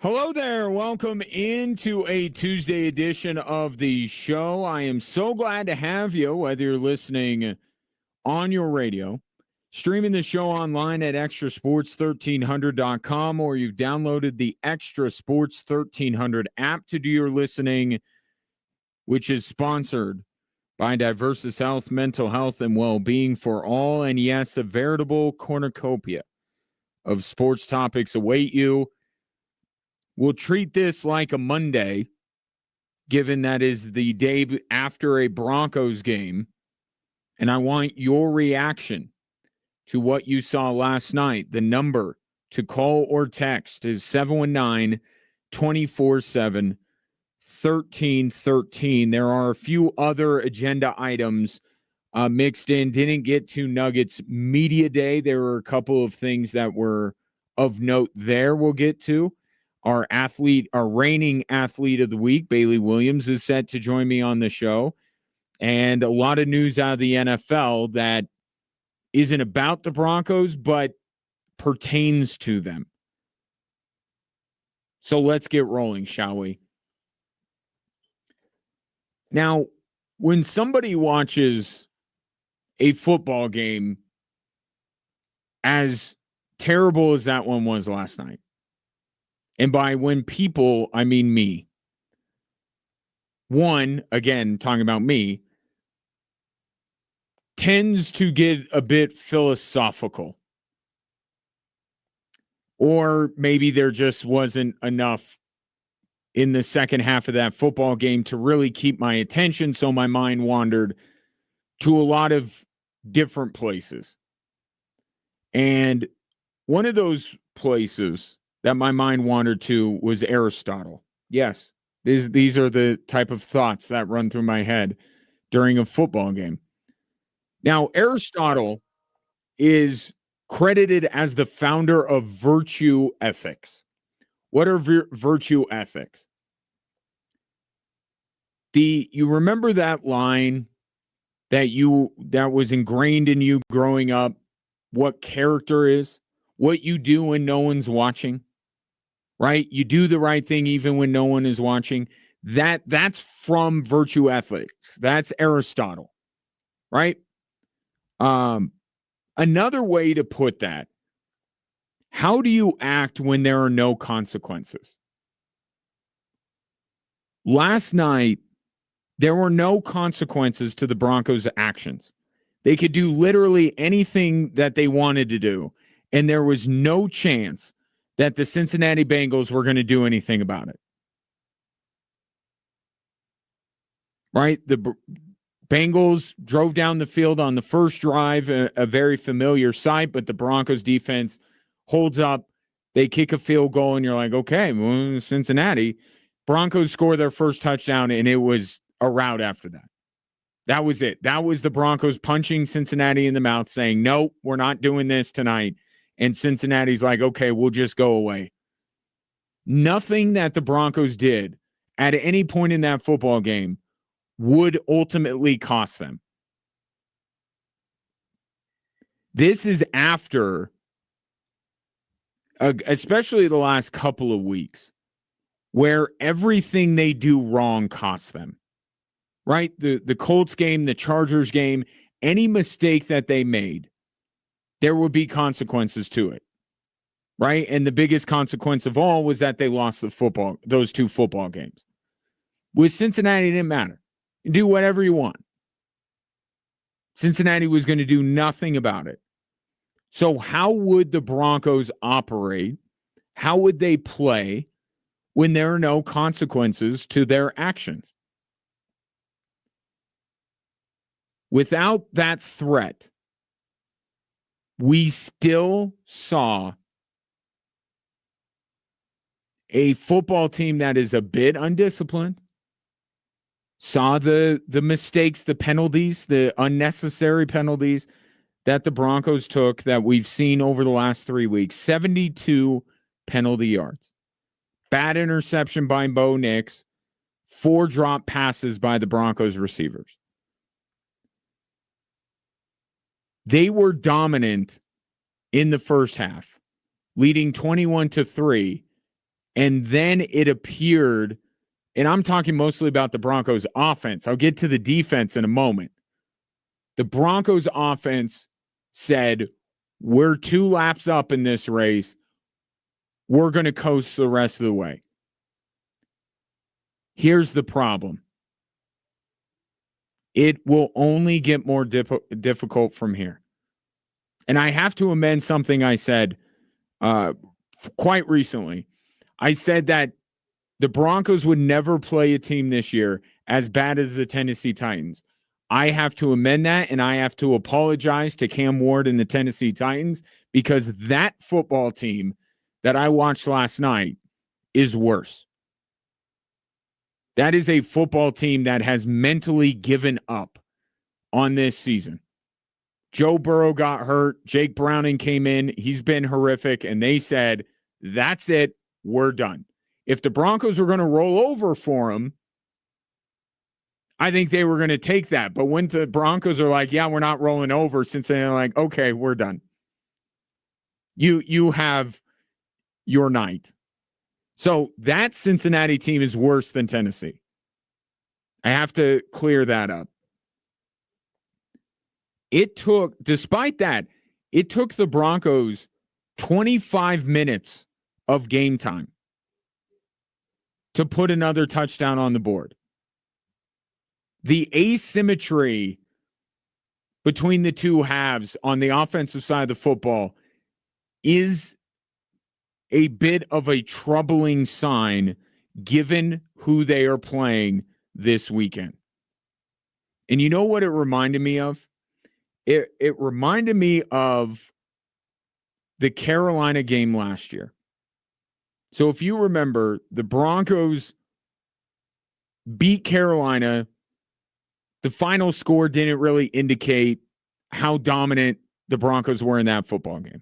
Hello there. Welcome into a Tuesday edition of the show. I am so glad to have you, whether you're listening on your radio, streaming the show online at extrasports1300.com, or you've downloaded the Extra Sports 1300 app to do your listening, which is sponsored by Diversus Health, Mental Health, and Well-Being for All. And yes, a veritable cornucopia of sports topics await you. We'll treat this like a Monday, given that is the day after a Broncos game. And I want your reaction to what you saw last night. The number to call or text is 719-247-1313. There are a few other agenda items mixed in. Didn't get to Nuggets Media Day. There were a couple of things that were of note there we'll get to. Our reigning athlete of the week, Bailey Williams, is set to join me on the show. And a lot of news out of the NFL that isn't about the Broncos, but pertains to them. So let's get rolling, shall we? Now, when somebody watches a football game as terrible as that one was last night, and by when people, I mean me. One, again, talking about me, tends to get a bit philosophical. Or maybe there just wasn't enough in the second half of that football game to really keep my attention, so my mind wandered to a lot of different places. And one of those places that my mind wandered to was Aristotle. Yes, these are the type of thoughts that run through my head during a football game. Now, Aristotle is credited as the founder of virtue ethics. What are virtue ethics? You remember that line that was ingrained in you growing up, what character is, what you do when no one's watching? Right? You do the right thing even when no one is watching. That's from virtue ethics. That's Aristotle. Right? Another way to put that, how do you act when there are no consequences? Last night, there were no consequences to the Broncos' actions. They could do literally anything that they wanted to do, and there was no chance that the Cincinnati Bengals were going to do anything about it. Right? The Bengals drove down the field on the first drive, a very familiar sight, but the Broncos defense holds up. They kick a field goal, and you're like, okay, well, Cincinnati. Broncos score their first touchdown, and it was a rout after that. That was it. That was the Broncos punching Cincinnati in the mouth, saying, no, we're not doing this tonight. And Cincinnati's like, okay, we'll just go away. Nothing that the Broncos did at any point in that football game would ultimately cost them. This is after, especially the last couple of weeks, where everything they do wrong costs them. Right? The Colts game, the Chargers game, any mistake that they made, there would be consequences to it. Right? And the biggest consequence of all was that they lost those two football games. With Cincinnati, it didn't matter. You do whatever you want. Cincinnati was going to do nothing about it. So how would the Broncos operate? How would they play when there are no consequences to their actions? Without that threat, we still saw a football team that is a bit undisciplined, saw the mistakes, the penalties, the unnecessary penalties that the Broncos took that we've seen over the last 3 weeks. 72 penalty yards. Bad interception by Bo Nix. 4 drop passes by the Broncos receivers. They were dominant in the first half, leading 21-3, And then it appeared, and I'm talking mostly about the Broncos offense. I'll get to the defense in a moment. The Broncos offense said, we're 2 laps up in this race. We're going to coast the rest of the way. Here's the problem. It will only get more difficult from here. And I have to amend something I said quite recently. I said that the Broncos would never play a team this year as bad as the Tennessee Titans. I have to amend that, and I have to apologize to Cam Ward and the Tennessee Titans, because that football team that I watched last night is worse. That is a football team that has mentally given up on this season. Joe Burrow got hurt. Jake Browning came in. He's been horrific. And they said, that's it. We're done. If the Broncos were going to roll over for him, I think they were going to take that. But when the Broncos are like, yeah, we're not rolling over, Cincinnati are like, okay, we're done. You have your night. So that Cincinnati team is worse than Tennessee. I have to clear that up. Despite that, it took the Broncos 25 minutes of game time to put another touchdown on the board. The asymmetry between the two halves on the offensive side of the football is a bit of a troubling sign given who they are playing this weekend. And you know what it reminded me of? It reminded me of the Carolina game last year. So if you remember, the Broncos beat Carolina. The final score didn't really indicate how dominant the Broncos were in that football game.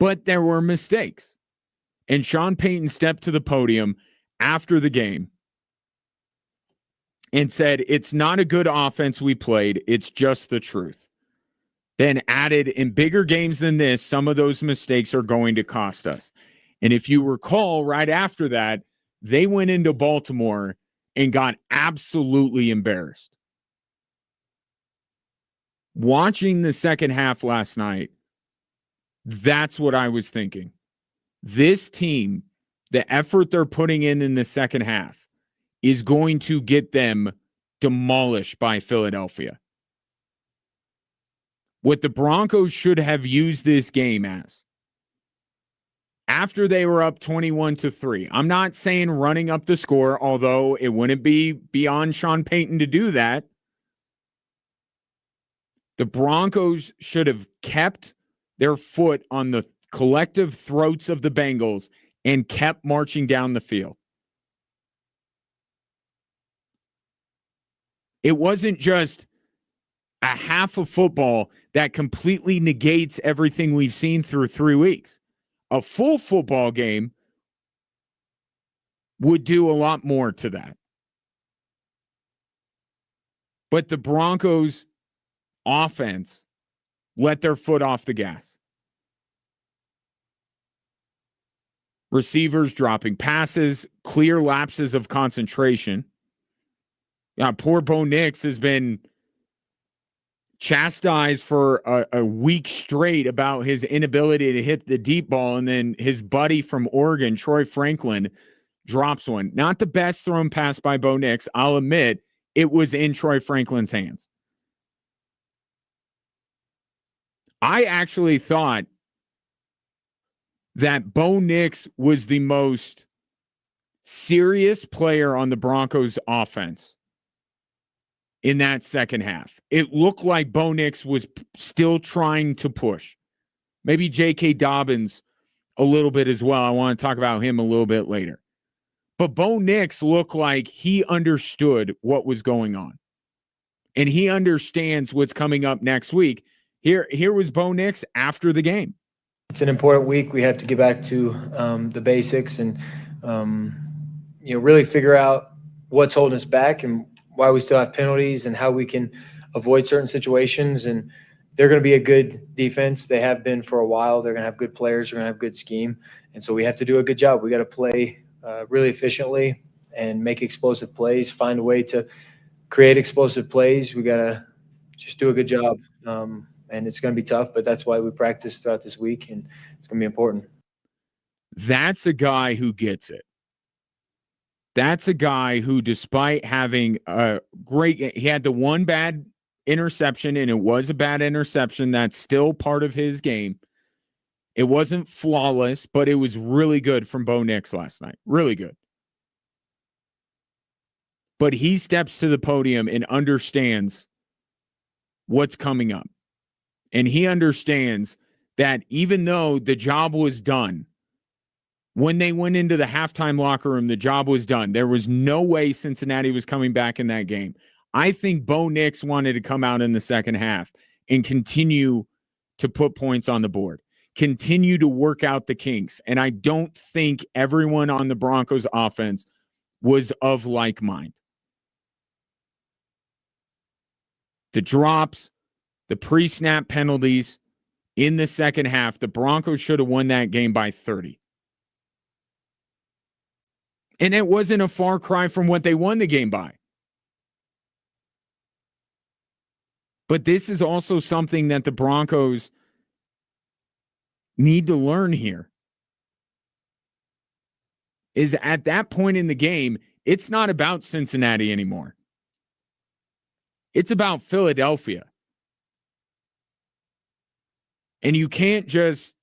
But there were mistakes. And Sean Payton stepped to the podium after the game and said, it's not a good offense we played. It's just the truth. Then added, in bigger games than this, some of those mistakes are going to cost us. And if you recall, right after that, they went into Baltimore and got absolutely embarrassed. Watching the second half last night, that's what I was thinking. This team, the effort they're putting in the second half, is going to get them demolished by Philadelphia. What the Broncos should have used this game as, after they were up 21-3, I'm not saying running up the score, although it wouldn't be beyond Sean Payton to do that. The Broncos should have kept their foot on the collective throats of the Bengals and kept marching down the field. It wasn't just a half of football that completely negates everything we've seen through 3 weeks. A full football game would do a lot more to that. But the Broncos offense let their foot off the gas. Receivers dropping passes, clear lapses of concentration. Poor Bo Nix has been chastised for a week straight about his inability to hit the deep ball, and then his buddy from Oregon, Troy Franklin, drops one. Not the best thrown pass by Bo Nix. I'll admit it was in Troy Franklin's hands. I actually thought that Bo Nix was the most serious player on the Broncos offense in that second half. It looked like Bo Nix was still trying to push. Maybe J.K. Dobbins a little bit as well. I want to talk about him a little bit later. But Bo Nix looked like he understood what was going on. And he understands what's coming up next week. Here was Bo Nix after the game. It's an important week. We have to get back to the basics and really figure out what's holding us back and why we still have penalties and how we can avoid certain situations. And they're going to be a good defense. They have been for a while. They're going to have good players. They're going to have good scheme. And so we have to do a good job. We got to play really efficiently and make explosive plays, find a way to create explosive plays. We got to just do a good job. And it's going to be tough, but that's why we practice throughout this week, and it's going to be important. That's a guy who gets it. That's a guy who, despite having he had the one bad interception, and it was a bad interception. That's still part of his game. It wasn't flawless, but it was really good from Bo Nix last night. Really good. But he steps to the podium and understands what's coming up. And he understands that even though the job was done, when they went into the halftime locker room, the job was done. There was no way Cincinnati was coming back in that game. I think Bo Nix wanted to come out in the second half and continue to put points on the board, continue to work out the kinks. And I don't think everyone on the Broncos offense was of like mind. The drops, the pre-snap penalties in the second half, the Broncos should have won that game by 30. And it wasn't a far cry from what they won the game by. But this is also something that the Broncos need to learn here. Is at that point in the game, it's not about Cincinnati anymore. It's about Philadelphia. And you can't just,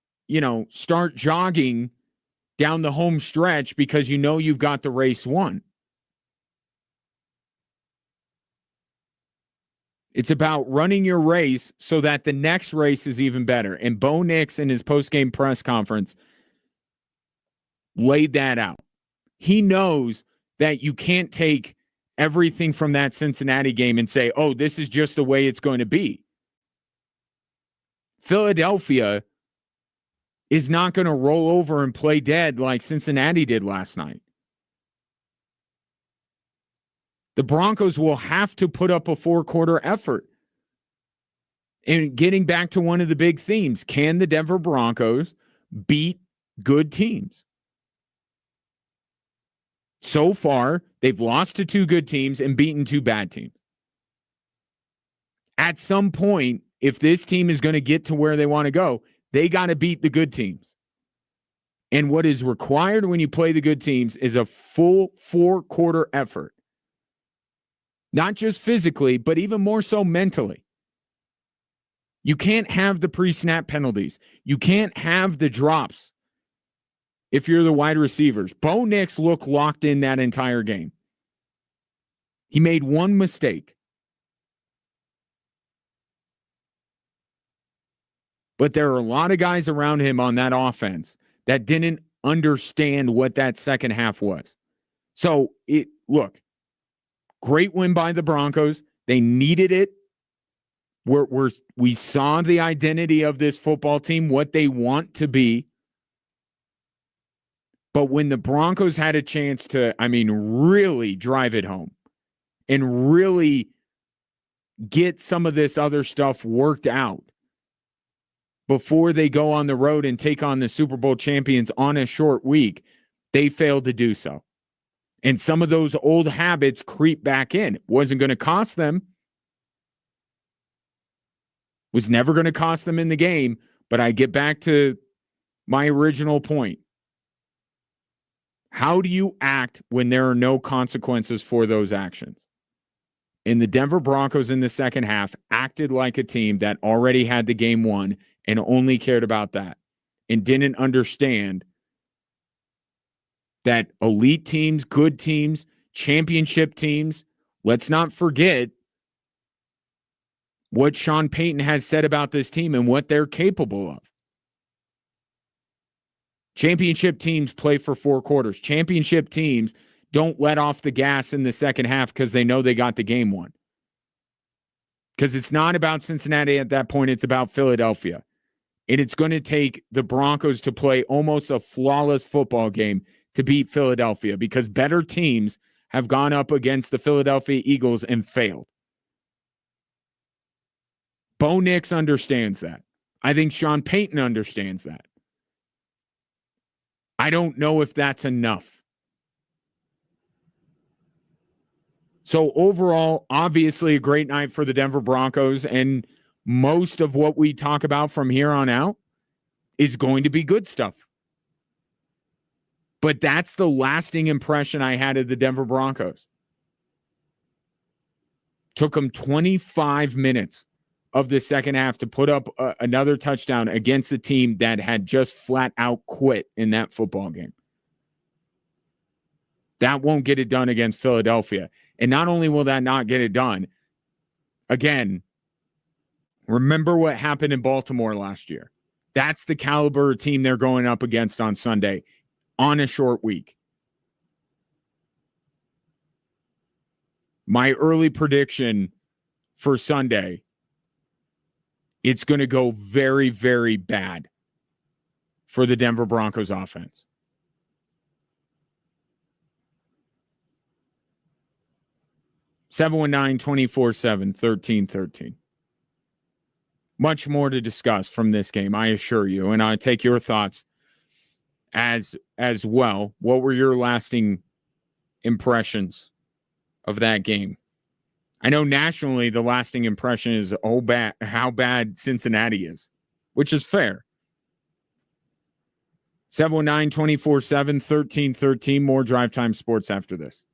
start jogging down the home stretch because you've got the race won. It's about running your race so that the next race is even better. And Bo Nix in his post-game press conference laid that out. He knows that you can't take everything from that Cincinnati game and say, oh, this is just the way it's going to be. Philadelphia is not going to roll over and play dead like Cincinnati did last night. The Broncos will have to put up a four-quarter effort. And getting back to one of the big themes, can the Denver Broncos beat good teams? So far, they've lost to two good teams and beaten two bad teams. At some point, if this team is going to get to where they want to go, they got to beat the good teams. And what is required when you play the good teams is a full four-quarter effort. Not just physically, but even more so mentally. You can't have the pre-snap penalties. You can't have the drops if you're the wide receivers. Bo Nix looked locked in that entire game. He made one mistake. But there are a lot of guys around him on that offense that didn't understand what that second half was. So, look, great win by the Broncos. They needed it. We saw the identity of this football team, what they want to be. But when the Broncos had a chance to, really drive it home and really get some of this other stuff worked out before they go on the road and take on the Super Bowl champions on a short week, they failed to do so. And some of those old habits creep back in. It wasn't going to cost them. Was never going to cost them in the game. But I get back to my original point. How do you act when there are no consequences for those actions? And the Denver Broncos in the second half acted like a team that already had the game won and only cared about that and didn't understand that elite teams, good teams, championship teams, let's not forget what Sean Payton has said about this team and what they're capable of. Championship teams play for four quarters. Championship teams don't let off the gas in the second half because they know they got the game won. Because it's not about Cincinnati at that point, it's about Philadelphia. And it's going to take the Broncos to play almost a flawless football game to beat Philadelphia because better teams have gone up against the Philadelphia Eagles and failed. Bo Nix understands that. I think Sean Payton understands that. I don't know if that's enough So overall, obviously a great night for the Denver Broncos, and most of what we talk about from here on out is going to be good stuff. But that's the lasting impression I had of the Denver Broncos. Took them 25 minutes of the second half to put up another touchdown against a team that had just flat out quit in that football game. That won't get it done against Philadelphia. And not only will that not get it done, again, remember what happened in Baltimore last year. That's the caliber of team they're going up against on Sunday on a short week. My early prediction for Sunday, it's going to go very, very bad for the Denver Broncos offense. (719) 247-1313. Much more to discuss from this game, I assure you, and I take your thoughts as well. What were your lasting impressions of that game? I know nationally the lasting impression is how bad Cincinnati is, which is fair. 719 247 1313. More Drive Time Sports after this.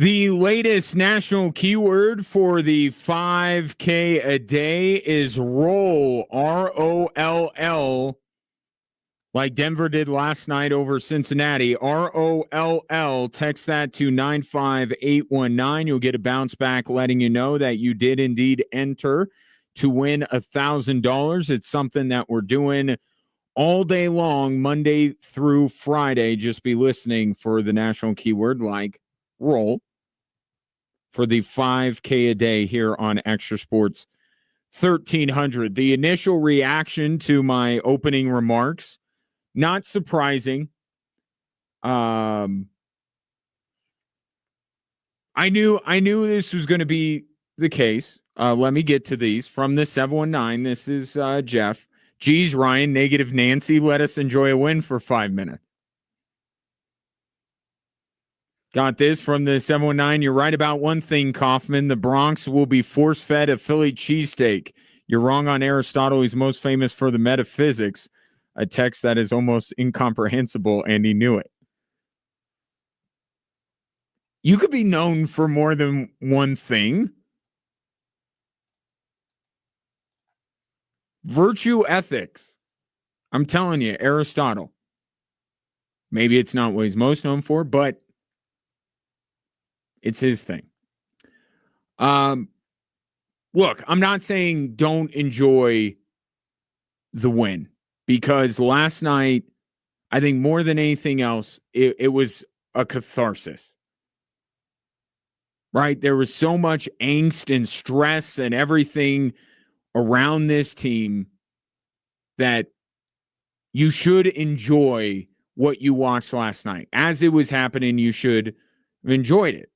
The latest national keyword for the 5K a day is roll, ROLL, like Denver did last night over Cincinnati. ROLL. Text that to 95819. You'll get a bounce back letting you know that you did indeed enter to win $1,000. It's something that we're doing all day long, Monday through Friday. Just be listening for the national keyword like roll for the 5K a day here on Extra Sports 1300. The initial reaction to my opening remarks, not surprising. I knew this was going to be the case. Let me get to these from the 719. This is Jeff. Geez, Ryan, negative Nancy. Let us enjoy a win for 5 minutes. Got this from the 719. You're right about one thing, Kaufman. The Bronx will be force-fed a Philly cheesesteak. You're wrong on Aristotle. He's most famous for the metaphysics. A text that is almost incomprehensible, and he knew it. You could be known for more than one thing. Virtue ethics. I'm telling you, Aristotle. Maybe it's not what he's most known for, but it's his thing. Look, I'm not saying don't enjoy the win, because last night, I think more than anything else, it was a catharsis. Right? There was so much angst and stress and everything around this team that you should enjoy what you watched last night. As it was happening, you should have enjoyed it.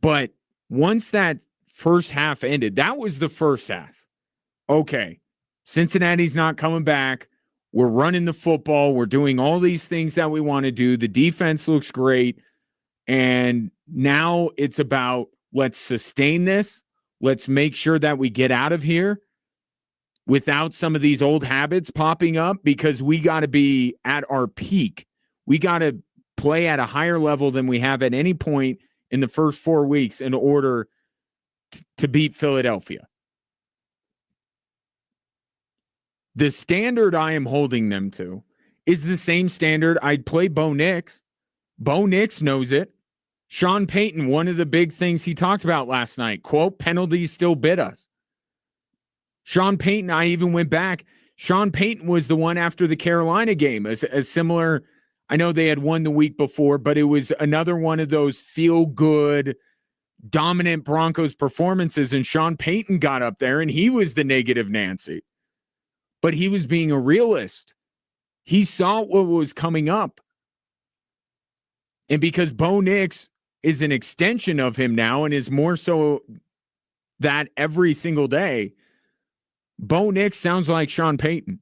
But once that first half ended, that was the first half. Okay, Cincinnati's not coming back. We're running the football. We're doing all these things that we want to do. The defense looks great. And now it's about, let's sustain this. Let's make sure that we get out of here without some of these old habits popping up, because we got to be at our peak. We got to play at a higher level than we have at any point in the first 4 weeks in order to beat Philadelphia. The standard I am holding them to is the same standard I'd play Bo Nix. Bo Nix knows it. Sean Payton, one of the big things he talked about last night, quote, penalties still bit us. Sean Payton, I even went back. Sean Payton was the one after the Carolina game, as similar. I know they had won the week before, but it was another one of those feel-good, dominant Broncos performances, and Sean Payton got up there, and he was the negative Nancy. But he was being a realist. He saw what was coming up. And because Bo Nix is an extension of him now and is more so that every single day, Bo Nix sounds like Sean Payton.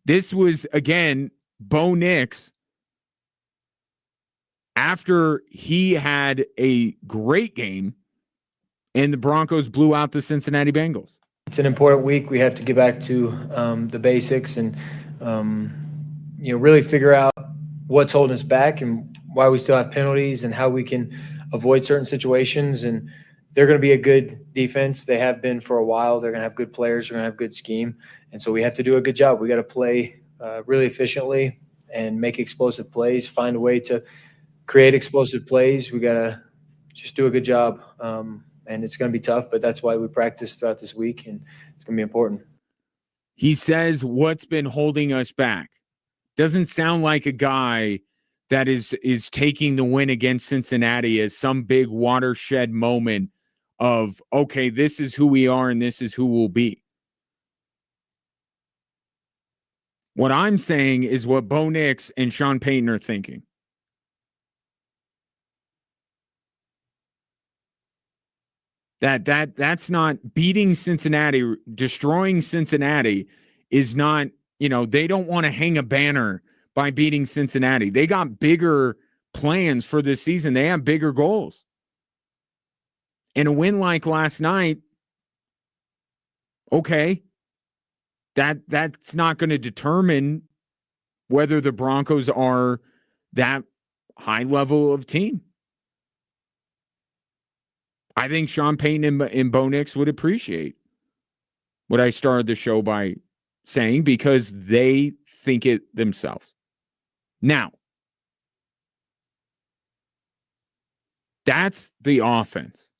This was, again, Bo Nix after he had a great game and the Broncos blew out the Cincinnati Bengals. It's an important week. We have to get back to the basics and really figure out what's holding us back and why we still have penalties and how we can avoid certain situations. And they're going to be a good defense. They have been for a while. They're going to have good players. They're going to have good scheme. And so we have to do a good job. We got to play really efficiently and make explosive plays, find a way to create explosive plays. We got to just do a good job. And it's going to be tough, but that's why we practice throughout this week, and it's going to be important. He says, what's been holding us back? Doesn't sound like a guy that is taking the win against Cincinnati as some big watershed moment of, okay, this is who we are and this is who we'll be. What I'm saying is what Bo Nix and Sean Payton are thinking. That's not beating Cincinnati, destroying Cincinnati is not, they don't want to hang a banner by beating Cincinnati. They got bigger plans for this season. They have bigger goals. And a win like last night, okay, that's not going to determine whether the Broncos are that high level of team. I think Sean Payton and Bo Nix would appreciate what I started the show by saying, because they think it themselves. Now, that's the offense.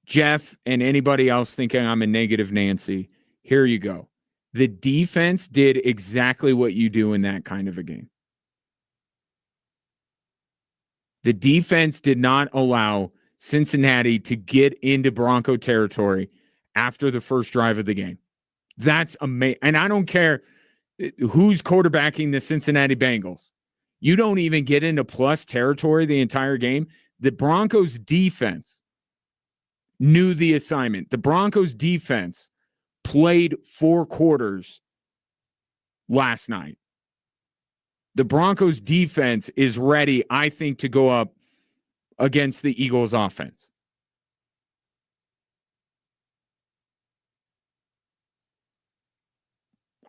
Jeff and anybody else thinking I'm a negative Nancy, here you go. The defense did exactly what you do in that kind of a game. The defense did not allow Cincinnati to get into Bronco territory after the first drive of the game. That's amazing. And I don't care who's quarterbacking the Cincinnati Bengals. You don't even get into plus territory the entire game. The Broncos defense knew the assignment. The Broncos defense played 4 quarters last night. The Broncos defense is ready, I think, to go up against the Eagles offense.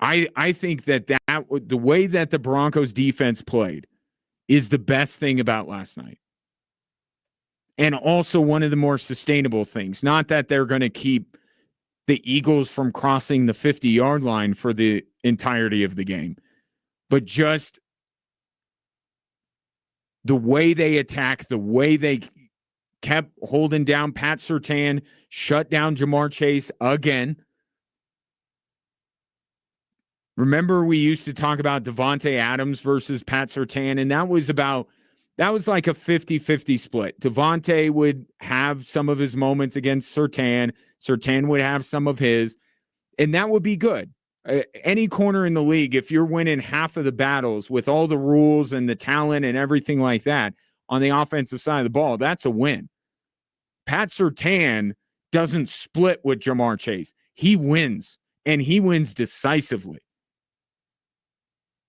I think that the way that the Broncos defense played is the best thing about last night. And also one of the more sustainable things. Not that they're going to keep the Eagles from crossing the 50-yard line for the entirety of the game, but just the way they attacked, the way they kept holding down Pat Surtain, shut down Jamar Chase again. Remember, we used to talk about Devontae Adams versus Pat Surtain, and that was like a 50-50 split. Devontae would have some of his moments against Surtain. Surtain would have some of his, and that would be good. Any corner in the league, if you're winning half of the battles with all the rules and the talent and everything like that on the offensive side of the ball, that's a win. Pat Surtain doesn't split with Jamar Chase. He wins, and he wins decisively.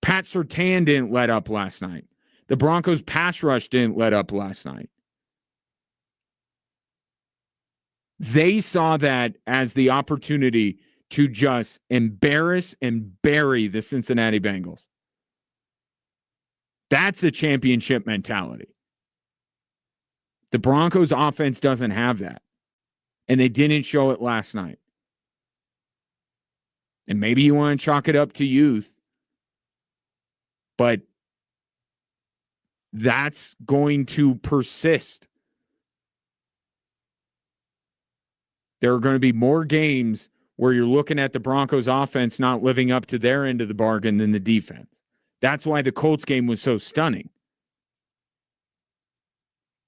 Pat Surtain didn't let up last night. The Broncos pass rush didn't let up last night. They saw that as the opportunity to just embarrass and bury the Cincinnati Bengals. That's a championship mentality. The Broncos offense doesn't have that. And they didn't show it last night. And maybe you want to chalk it up to youth, but that's going to persist. There are going to be more games where you're looking at the Broncos offense not living up to their end of the bargain than the defense. That's why the Colts game was so stunning.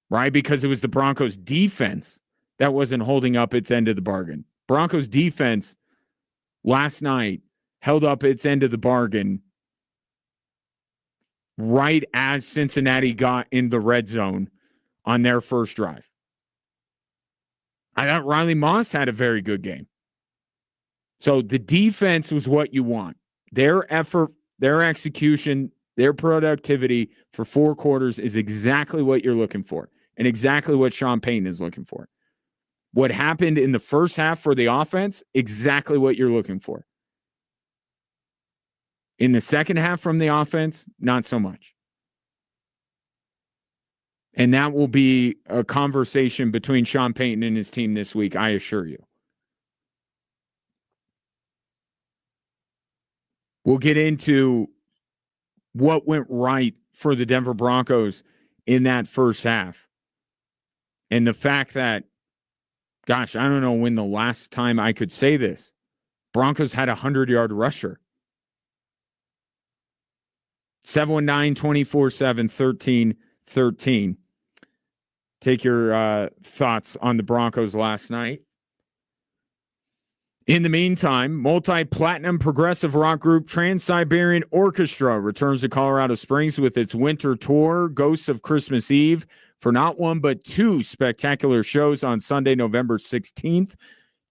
Right? Because it was the Broncos defense that wasn't holding up its end of the bargain. Broncos defense last night held up its end of the bargain right as Cincinnati got in the red zone on their first drive. I thought Riley Moss had a very good game. So the defense was what you want. Their effort, their execution, their productivity for 4 quarters is exactly what you're looking for and exactly what Sean Payton is looking for. What happened in the first half for the offense, exactly what you're looking for. In the second half from the offense, not so much. And that will be a conversation between Sean Payton and his team this week, I assure you. We'll get into what went right for the Denver Broncos in that first half. And the fact that, gosh, I don't know when the last time I could say this. Broncos had a 100-yard rusher. 719-247-1313. Take your thoughts on the Broncos last night. In the meantime, multi-platinum progressive rock group Trans-Siberian Orchestra returns to Colorado Springs with its winter tour, Ghosts of Christmas Eve, for not one but 2 spectacular shows on Sunday, November 16th,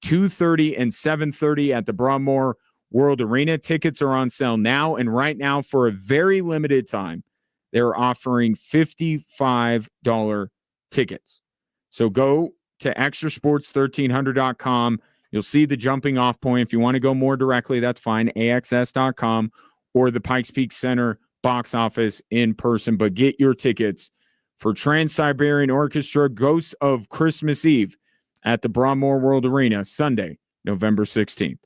2:30 and 7:30 at the Broadmoor World Arena. Tickets are on sale now, and right now, for a very limited time, they're offering $55 tickets. So go to extrasports1300.com. You'll see the jumping off point. If you want to go more directly, that's fine. AXS.com or the Pikes Peak Center box office in person. But get your tickets for Trans-Siberian Orchestra Ghosts of Christmas Eve at the Broadmoor World Arena, Sunday, November 16th.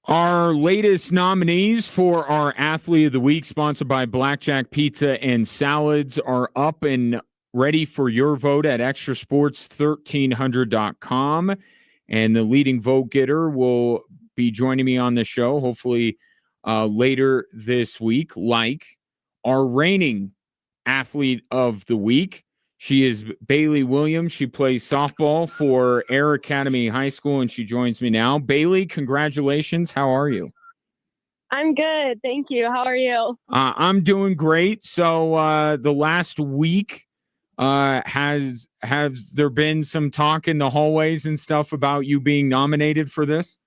Our latest nominees for our Athlete of the Week, sponsored by Blackjack Pizza and Salads, are up and ready for your vote at extrasports1300.com. And the leading vote getter will be joining me on the show, hopefully later this week, like our reigning Athlete of the Week. She is Bailey Williams. She plays softball for Air Academy High School, and she joins me now. Bailey, congratulations. How are you? I'm good. Thank you. How are you? I'm doing great. So the last week, has there been some talk in the hallways and stuff about you being nominated for this?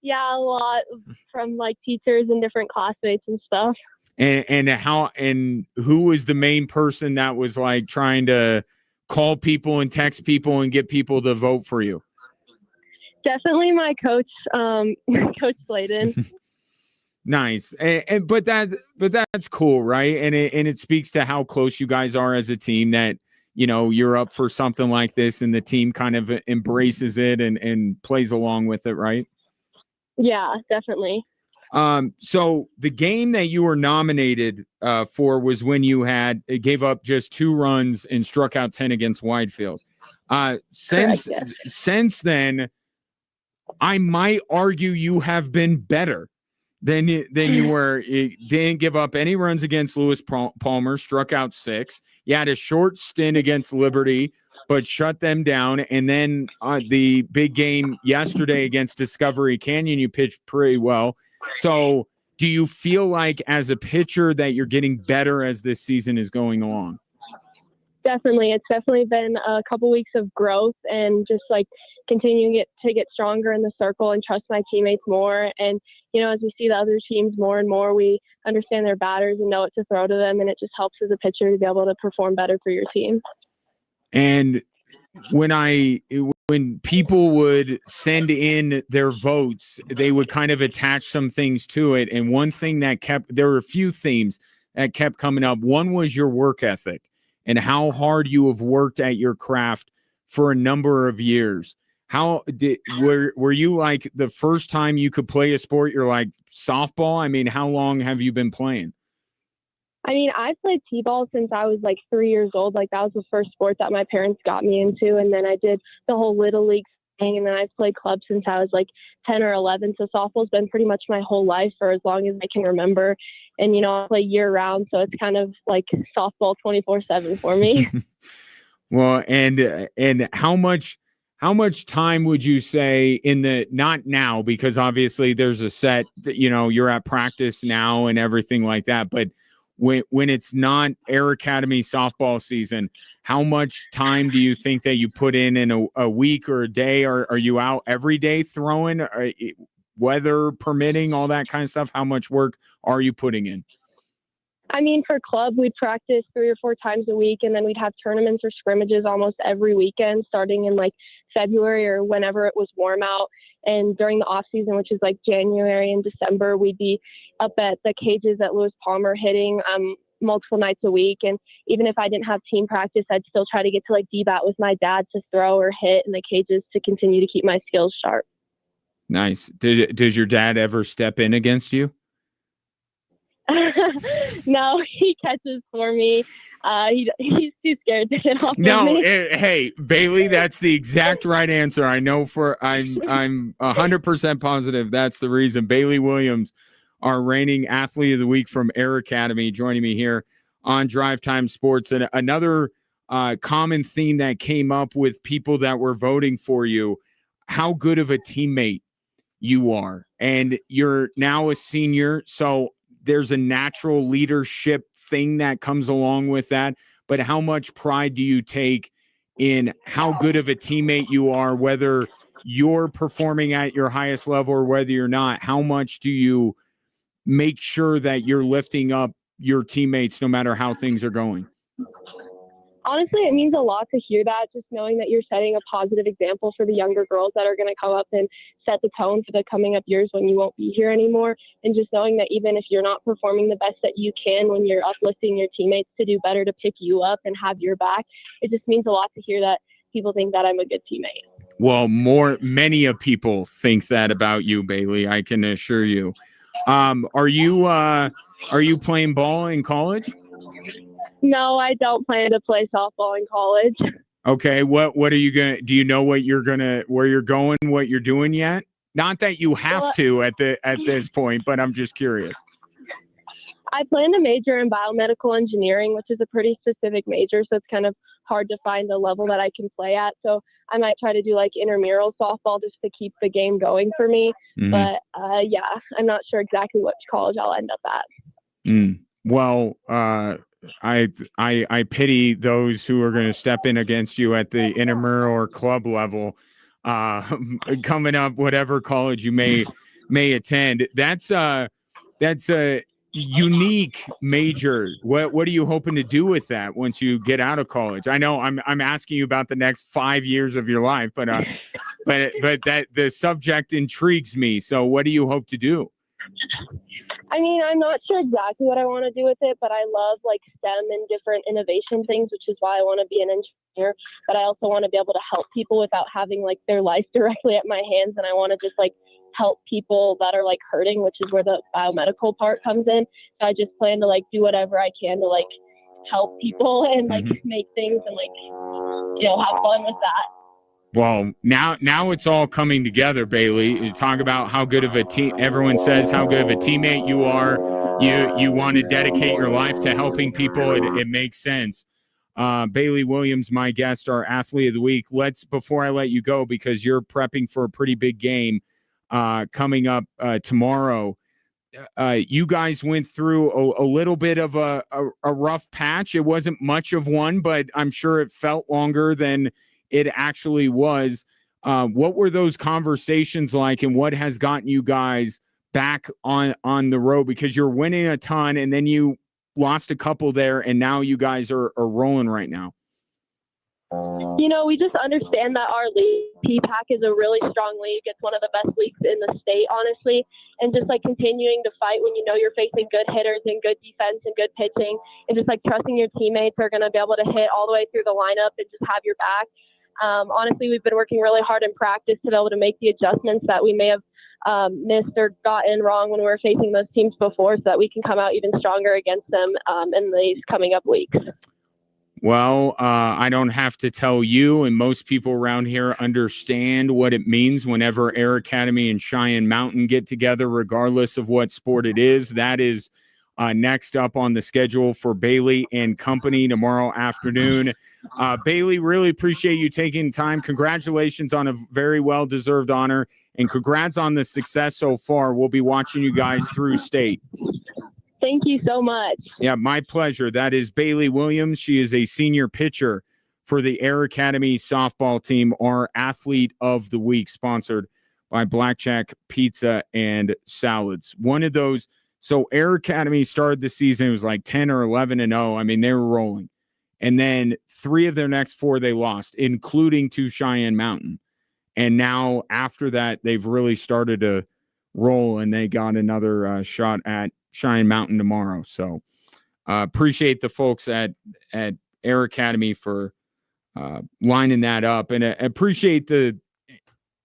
Yeah, a lot from like teachers and different classmates and stuff. And who was the main person that was like trying to call people and text people and get people to vote for you? Definitely my coach, Coach Slayden. Nice. But that's cool, right? And it speaks to how close you guys are as a team, that, you know, you're up for something like this and the team kind of embraces it and plays along with it, right? Yeah, definitely. So the game that you were nominated for was when you gave up just 2 runs and struck out 10 against Widefield. Since Correct, yes. since then, I might argue you have been better than you were. You didn't give up any runs against Lewis Palmer, struck out 6. You had a short stint against Liberty, but shut them down. And then the big game yesterday against Discovery Canyon, you pitched pretty well. So do you feel like as a pitcher that you're getting better as this season is going along? Definitely. It's definitely been a couple weeks of growth and just like continuing to get stronger in the circle and trust my teammates more. And, you know, as we see the other teams more and more, we understand their batters and know what to throw to them. And it just helps as a pitcher to be able to perform better for your team. And when people would send in their votes, they would kind of attach some things to it. And one thing there were a few themes that kept coming up. One was your work ethic and how hard you have worked at your craft for a number of years. Were you like the first time you could play a sport, you're like softball? I mean, how long have you been playing? I mean, I played t-ball since I was like 3 years old. Like that was the first sport that my parents got me into. And then I did the whole little league thing. And then I've played club since I was like 10 or 11. So softball's been pretty much my whole life for as long as I can remember. And, you know, I play year round. So it's kind of like softball 24/7 for me. Well, and how much time would you say not now, because obviously there's a set, you know, you're at practice now and everything like that, but when it's not Air Academy softball season, how much time do you think that you put in a week or a day? Are you out every day throwing, weather permitting, all that kind of stuff? How much work are you putting in? I mean, for club, we'd practice 3 or 4 times a week, and then we'd have tournaments or scrimmages almost every weekend, starting in like February or whenever it was warm out. And during the off season, which is like January and December, we'd be up at the cages at Lewis Palmer hitting multiple nights a week. And even if I didn't have team practice, I'd still try to get to like D-bat with my dad to throw or hit in the cages to continue to keep my skills sharp. Nice. Does your dad ever step in against you? No, he catches for me. He's too scared to get off of me. Hey, Bailey, that's the exact right answer. I know I'm 100% positive that's the reason. Bailey Williams, our reigning athlete of the week from Air Academy, joining me here on Drive Time Sports. And another common theme that came up with people that were voting for you, how good of a teammate you are. And you're now a senior, so there's a natural leadership thing that comes along with that. But how much pride do you take in how good of a teammate you are, whether you're performing at your highest level or whether you're not? How much do you make sure that you're lifting up your teammates no matter how things are going? Honestly, it means a lot to hear that, just knowing that you're setting a positive example for the younger girls that are going to come up and set the tone for the coming up years when you won't be here anymore. And just knowing that even if you're not performing the best that you can, when you're uplifting your teammates to do better, to pick you up and have your back, it just means a lot to hear that people think that I'm a good teammate. Well, many of people think that about you, Bailey, I can assure you. Are you playing ball in college? No, I don't plan to play softball in college. Okay, what are you gonna? Do you know where you're going, what you're doing yet? Not that you have to at this point, but I'm just curious. I plan to major in biomedical engineering, which is a pretty specific major, so it's kind of hard to find a level that I can play at. So I might try to do like intramural softball just to keep the game going for me. Mm-hmm. But yeah, I'm not sure exactly which college I'll end up at. Well, I pity those who are going to step in against you at the intramural or club level, coming up, whatever college you may attend. That's a unique major. What are you hoping to do with that once you get out of college? I know I'm asking you about the next 5 years of your life, but that the subject intrigues me. So what do you hope to do? I mean, I'm not sure exactly what I want to do with it, but I love like STEM and different innovation things, which is why I want to be an engineer. But I also want to be able to help people without having like their life directly at my hands. And I want to just like help people that are like hurting, which is where the biomedical part comes in. So I just plan to like do whatever I can to like help people and like make things and like, have fun with that. Well, now it's all coming together, Bailey. You talk about how good of a team. Everyone says how good of a teammate you are. You want to dedicate your life to helping people. It makes sense. Bailey Williams, my guest, our athlete of the week. Before I let you go, because you're prepping for a pretty big game coming up tomorrow. You guys went through a little bit of a rough patch. It wasn't much of one, but I'm sure it felt longer than it actually was. What were those conversations like, and what has gotten you guys back on the road? Because you're winning a ton, and then you lost a couple there, and now you guys are rolling right now. We just understand that our league, P-PAC, is a really strong league. It's one of the best leagues in the state, honestly. And just like continuing to fight when you're facing good hitters and good defense and good pitching, and just like trusting your teammates are going to be able to hit all the way through the lineup and just have your back. Honestly, we've been working really hard in practice to be able to make the adjustments that we may have missed or gotten wrong when we were facing those teams before, so that we can come out even stronger against them in these coming up weeks. Well, I don't have to tell you, and most people around here understand what it means whenever Air Academy and Cheyenne Mountain get together, regardless of what sport it is. That is next up on the schedule for Bailey and company tomorrow afternoon. Bailey, really appreciate you taking time. Congratulations on a very well-deserved honor, and congrats on the success so far. We'll be watching you guys through state. Thank you so much. Yeah, my pleasure. That is Bailey Williams. She is a senior pitcher for the Air Academy softball team, our athlete of the week, sponsored by Blackjack Pizza and Salads. One of those. So Air Academy started the season, it was like 10 or 11-0. I mean, they were rolling. And then 3 of their next 4 they lost, including to Cheyenne Mountain. And now after that, they've really started to roll, and they got another shot at Cheyenne Mountain tomorrow. So appreciate the folks at Air Academy for lining that up, and appreciate the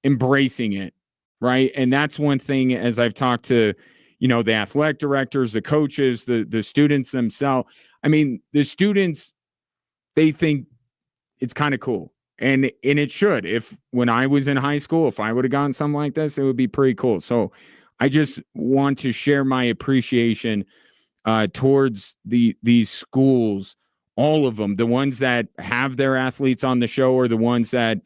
embracing it, right? And that's one thing, as I've talked to, the athletic directors, the coaches, the students themselves. I mean, the students, they think it's kind of cool. And it should. When I was in high school, if I would have gotten something like this, it would be pretty cool. So I just want to share my appreciation towards these schools, all of them, the ones that have their athletes on the show or the ones that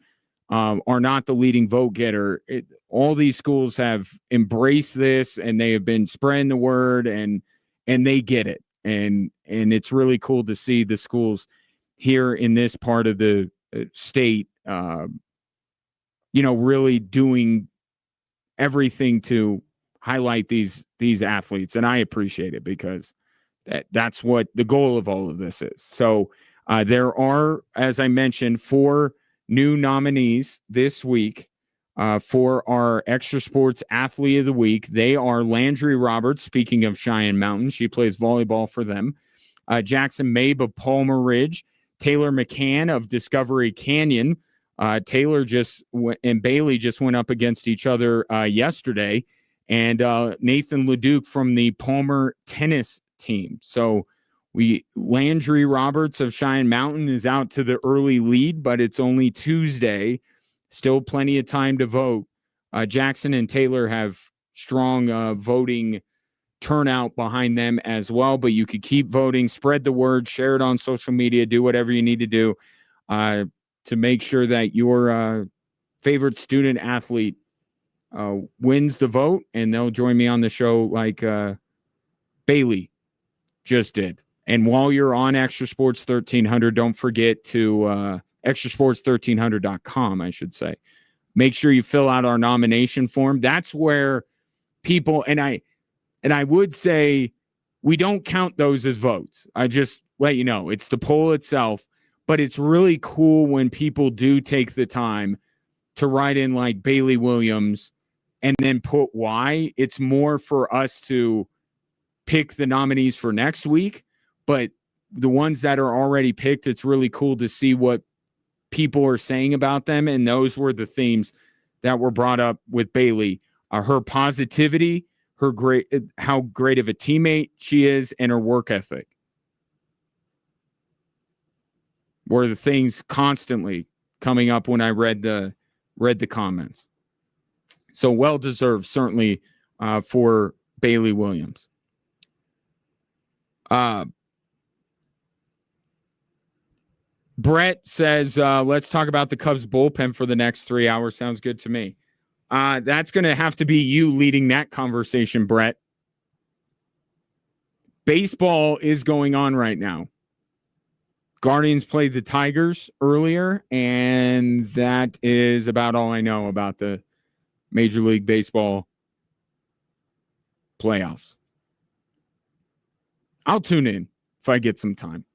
are not the leading vote getter. All these schools have embraced this, and they have been spreading the word, and they get it. And it's really cool to see the schools here in this part of the state, really doing everything to highlight these athletes. And I appreciate it, because that's what the goal of all of this is. So there are, as I mentioned, 4 new nominees this week for our Extra Sports Athlete of the Week. They are Landry Roberts, speaking of Cheyenne Mountain. She plays volleyball for them. Jackson Mabe of Palmer Ridge. Taylor McCann of Discovery Canyon. Taylor and Bailey just went up against each other yesterday. And Nathan Leduc from the Palmer tennis team. So Landry Roberts of Cheyenne Mountain is out to the early lead, but it's only Tuesday. Still plenty of time to vote. Jackson and Taylor have strong voting turnout behind them as well, but you could keep voting, spread the word, share it on social media, do whatever you need to do to make sure that your favorite student athlete wins the vote, and they'll join me on the show like Bailey just did. And while you're on Extra Sports 1300, don't forget to extrasports1300.com, I should say. Make sure you fill out our nomination form. That's where people, and I would say we don't count those as votes. I just let you know, it's the poll itself, but it's really cool when people do take the time to write in like Bailey Williams and then put why. It's more for us to pick the nominees for next week, but the ones that are already picked, it's really cool to see what people are saying about them. And those were the themes that were brought up with Bailey. Her positivity, how great of a teammate she is, and her work ethic were the things constantly coming up when I read the comments. So well deserved, certainly, for Bailey Williams. Brett says, let's talk about the Cubs bullpen for the next 3 hours. Sounds good to me. That's going to have to be you leading that conversation, Brett. Baseball is going on right now. Guardians played the Tigers earlier, and that is about all I know about the Major League Baseball playoffs. I'll tune in if I get some time.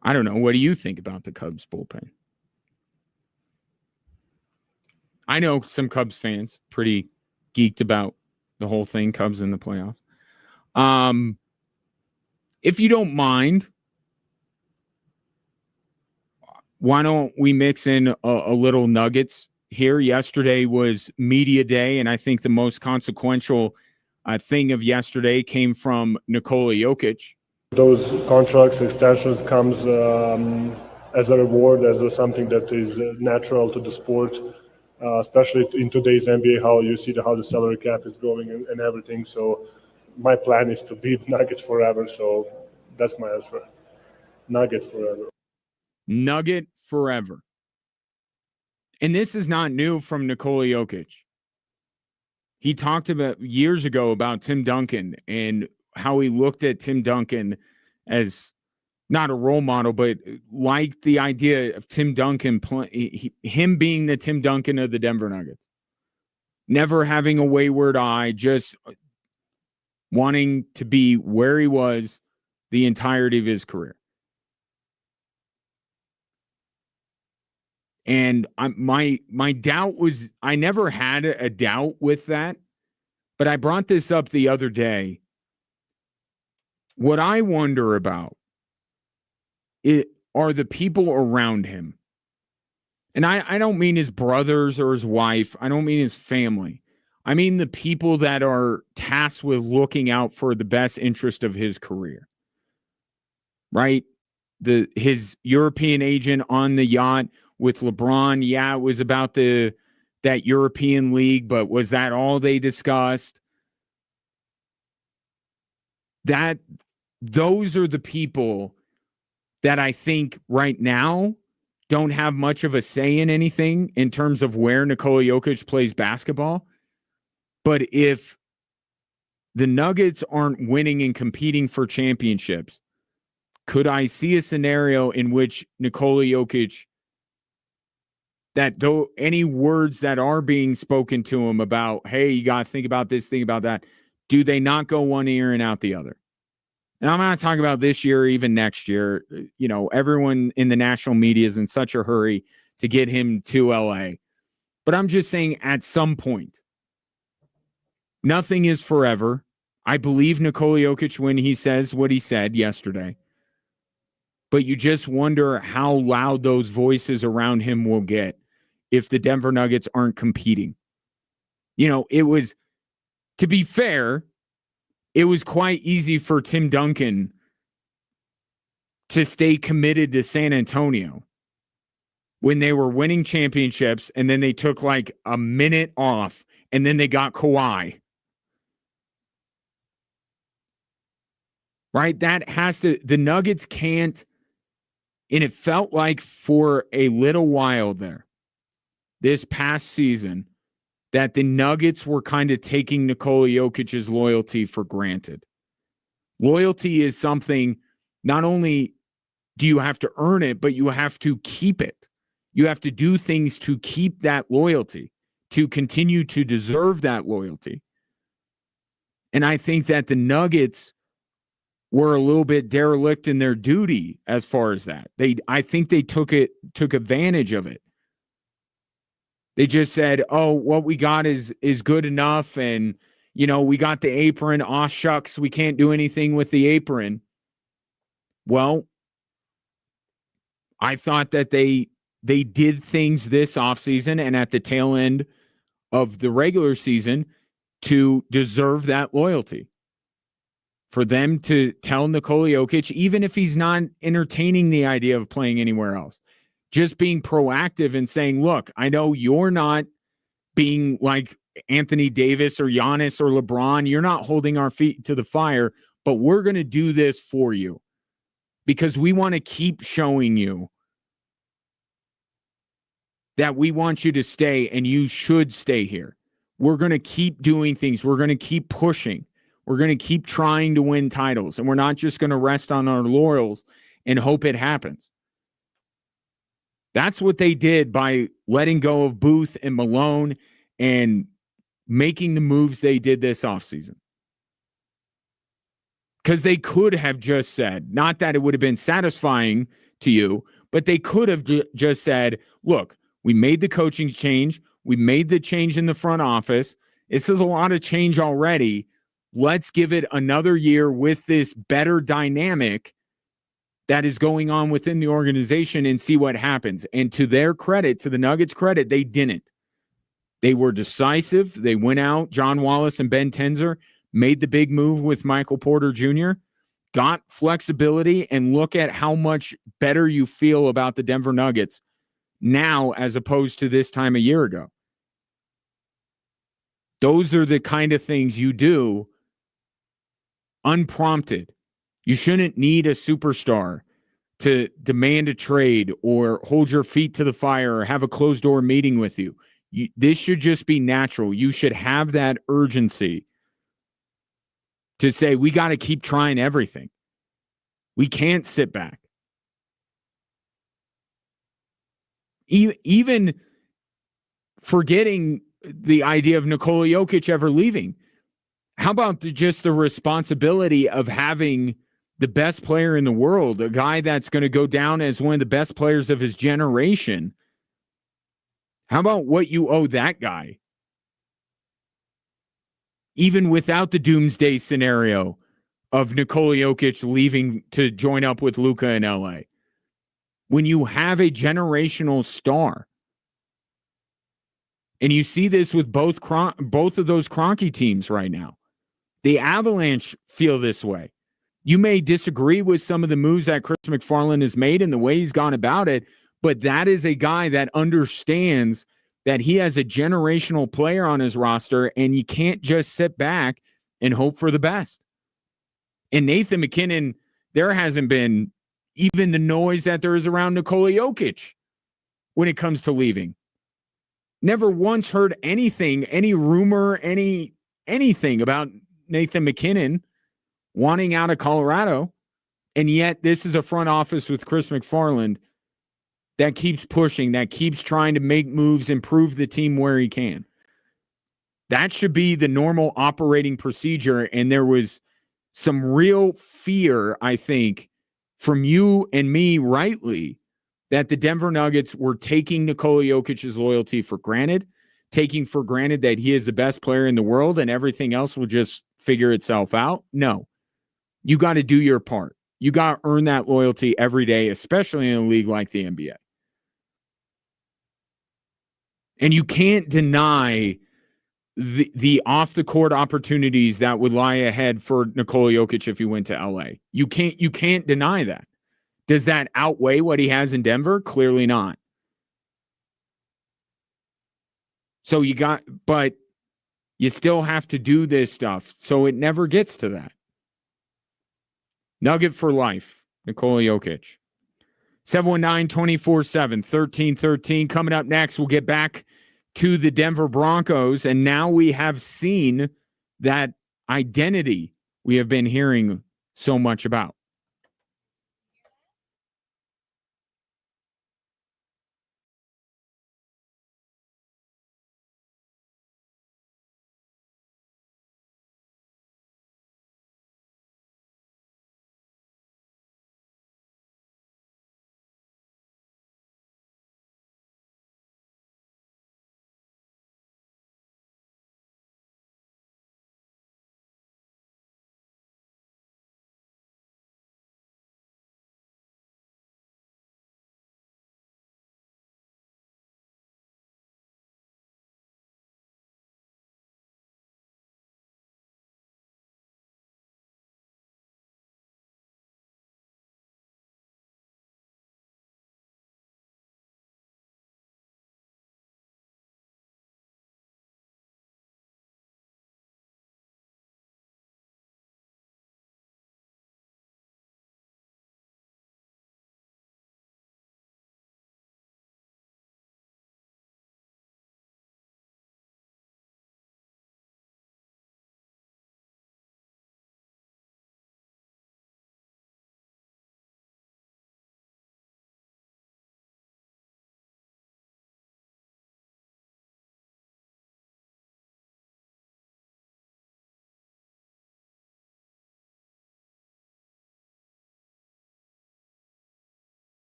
I don't know. What do you think about the Cubs bullpen? I know some Cubs fans pretty geeked about the whole thing, Cubs in the playoffs. If you don't mind, why don't we mix in a little nuggets here? Yesterday was media day, and I think the most consequential thing of yesterday came from Nikola Jokic. Those contracts extensions comes as a reward, as something that is natural to the sport, especially in today's NBA, how you see how the salary cap is growing and everything. So my plan is to be Nuggets forever. So that's my answer. Nugget forever. Nugget forever. And this is not new from Nikola Jokic. He talked about years ago about Tim Duncan and how he looked at Tim Duncan as not a role model, but like the idea of Tim Duncan, him being the Tim Duncan of the Denver Nuggets. Never having a wayward eye, just wanting to be where he was the entirety of his career. And my doubt was, I never had a doubt with that, but I brought this up the other day. What I wonder about are the people around him. And I don't mean his brothers or his wife. I don't mean his family. I mean the people that are tasked with looking out for the best interest of his career. Right? His European agent on the yacht with LeBron. Yeah, it was about that European league, but was that all they discussed? Those are the people that I think right now don't have much of a say in anything in terms of where Nikola Jokic plays basketball. But if the Nuggets aren't winning and competing for championships, could I see a scenario in which Nikola Jokic, that though any words that are being spoken to him about, hey, you got to think about this, think about that, do they not go one ear and out the other? And I'm not talking about this year or even next year. You know, everyone in the national media is in such a hurry to get him to LA. But I'm just saying at some point, nothing is forever. I believe Nikola Jokic when he says what he said yesterday. But you just wonder how loud those voices around him will get if the Denver Nuggets aren't competing. You know, it was, to be fair, it was quite easy for Tim Duncan to stay committed to San Antonio when they were winning championships, and then they took like a minute off, and then they got Kawhi. Right? The Nuggets can't, and it felt like for a little while there, this past season, that the Nuggets were kind of taking Nikola Jokic's loyalty for granted. Loyalty is something, not only do you have to earn it, but you have to keep it. You have to do things to keep that loyalty, to continue to deserve that loyalty. And I think that the Nuggets were a little bit derelict in their duty as far as that. I think they took advantage of it. They just said, oh, what we got is good enough. And, we got the apron. Aw, shucks, we can't do anything with the apron. Well, I thought that they did things this offseason and at the tail end of the regular season to deserve that loyalty. For them to tell Nikola Jokic, even if he's not entertaining the idea of playing anywhere else, just being proactive and saying, look, I know you're not being like Anthony Davis or Giannis or LeBron. You're not holding our feet to the fire, but we're going to do this for you because we want to keep showing you that we want you to stay and you should stay here. We're going to keep doing things. We're going to keep pushing. We're going to keep trying to win titles, and we're not just going to rest on our laurels and hope it happens. That's what they did by letting go of Booth and Malone and making the moves they did this offseason. Because they could have just said, not that it would have been satisfying to you, but they could have just said, look, we made the coaching change. We made the change in the front office. This is a lot of change already. Let's give it another year with this better dynamic that is going on within the organization and see what happens. And to their credit, to the Nuggets' credit, they didn't. They were decisive. They went out, John Wallace and Ben Tenzer, made the big move with Michael Porter Jr., got flexibility, and look at how much better you feel about the Denver Nuggets now as opposed to this time a year ago. Those are the kind of things you do unprompted. You shouldn't need a superstar to demand a trade or hold your feet to the fire or have a closed door meeting with you. This should just be natural. You should have that urgency to say, we got to keep trying everything. We can't sit back. Even forgetting the idea of Nikola Jokic ever leaving. How about just the responsibility of having the best player in the world, a guy that's going to go down as one of the best players of his generation? How about what you owe that guy? Even without the doomsday scenario of Nikola Jokic leaving to join up with Luka in LA. When you have a generational star, and you see this with both of those Kroenke teams right now. The Avalanche feel this way. You may disagree with some of the moves that Chris McFarland has made and the way he's gone about it, but that is a guy that understands that he has a generational player on his roster, and you can't just sit back and hope for the best. And Nathan McKinnon, there hasn't been even the noise that there is around Nikola Jokic when it comes to leaving. Never once heard anything, any rumor, anything about Nathan McKinnon wanting out of Colorado. And yet this is a front office with Chris McFarland that keeps pushing, that keeps trying to make moves, improve the team where he can. That should be the normal operating procedure. And there was some real fear, I think, from you and me rightly, that the Denver Nuggets were taking Nikola Jokic's loyalty for granted, taking for granted that he is the best player in the world and everything else will just figure itself out. No, you got to do your part. You got to earn that loyalty every day, especially in a league like the NBA. And you can't deny the off-the-court opportunities that would lie ahead for Nikola Jokic if he went to LA. You can't deny that. Does that outweigh what he has in Denver? Clearly not. So but you still have to do this stuff. So it never gets to that. Nugget for life, Nikola Jokic. 719-247-1313. Coming up next, we'll get back to the Denver Broncos. And now we have seen that identity we have been hearing so much about.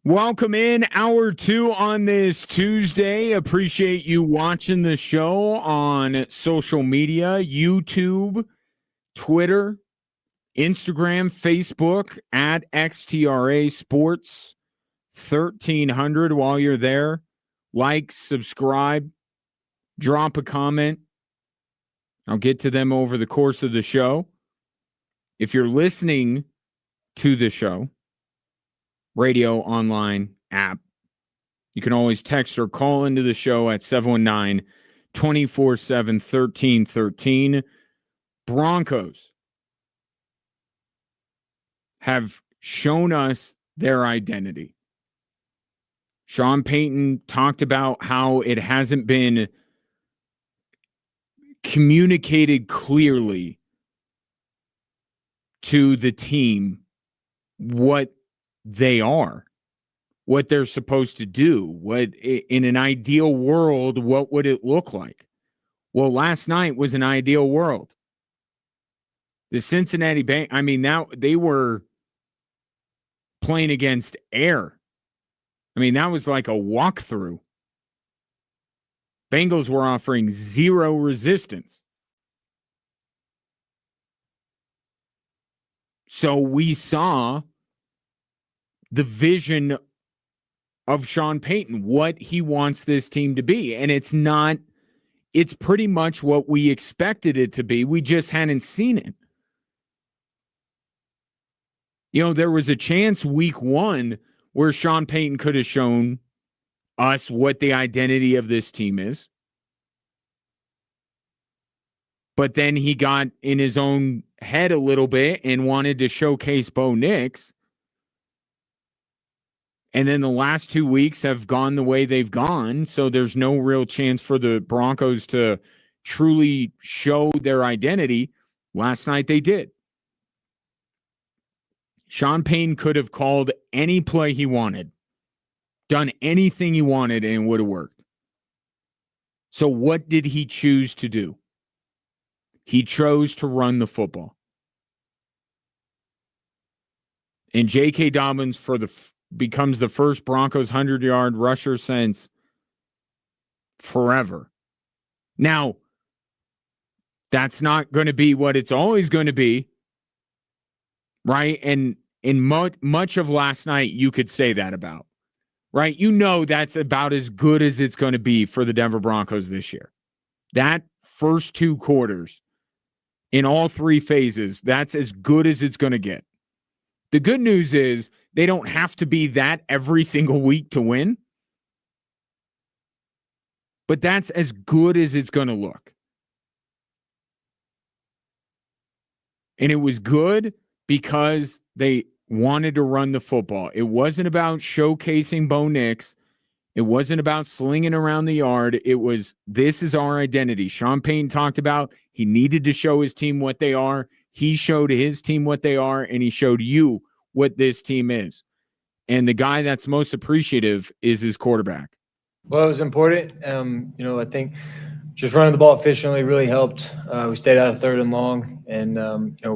Welcome in hour 2 on this Tuesday. Appreciate you watching the show on social media, YouTube, Twitter, Instagram, Facebook, at XTRA Sports 1300. While you're there, like, subscribe, drop a comment. I'll get to them over the course of the show. If you're listening to the show, radio, online, app, you can always text or call into the show at 719-247-1313. Broncos have shown us their identity. Sean Payton talked about how it hasn't been communicated clearly to the team what they are, what they're supposed to do, what in an ideal world, what would it look like? Well, last night was an ideal world. The Cincinnati Bengals, I mean, now they were playing against air. I mean, that was like a walkthrough. Bengals were offering zero resistance. So we saw the vision of Sean Payton, what he wants this team to be. And it's pretty much what we expected it to be. We just hadn't seen it. You know, there was a chance week 1 where Sean Payton could have shown us what the identity of this team is. But then he got in his own head a little bit and wanted to showcase Bo Nix. And then the last 2 weeks have gone the way they've gone. So there's no real chance for the Broncos to truly show their identity. Last night they did. Sean Payton could have called any play he wanted, done anything he wanted, and it would have worked. So what did he choose to do? He chose to run the football. And J.K. Dobbins becomes the first Broncos 100-yard rusher since forever. Now, that's not going to be what it's always going to be, right? And in much of last night, you could say that about, right? You know that's about as good as it's going to be for the Denver Broncos this year. That first 2 quarters, in all 3 phases, that's as good as it's going to get. The good news is they don't have to be that every single week to win. But that's as good as it's going to look. And it was good because they wanted to run the football. It wasn't about showcasing Bo Nix. It wasn't about slinging around the yard. It was, this is our identity. Sean Payton talked about he needed to show his team what they are. He showed his team what they are, and he showed you what this team is. And the guy that's most appreciative is his quarterback. Well, it was important. I think just running the ball efficiently really helped. We stayed out of 3rd and long, and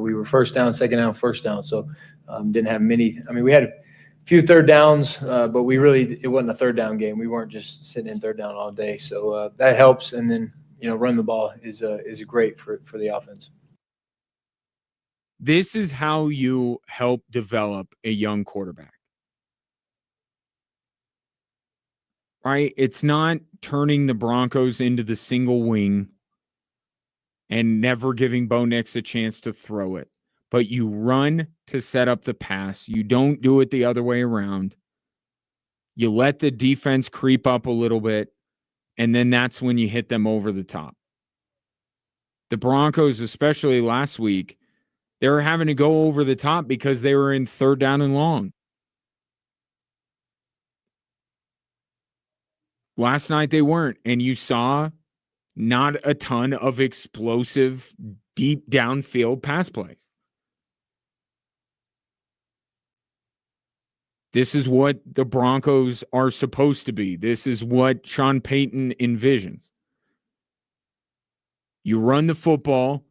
we were first down, second down, first down. So didn't have many. I mean, we had a few 3rd downs, but it wasn't a 3rd down game. We weren't just sitting in 3rd down all day. So that helps. And then run the ball is great for the offense. This is how you help develop a young quarterback. Right? It's not turning the Broncos into the single wing and never giving Bo Nix a chance to throw it. But you run to set up the pass. You don't do it the other way around. You let the defense creep up a little bit, and then that's when you hit them over the top. The Broncos, especially last week, they were having to go over the top because they were in 3rd down and long. Last night they weren't, and you saw not a ton of explosive, deep downfield pass plays. This is what the Broncos are supposed to be. This is what Sean Payton envisions. You run the football.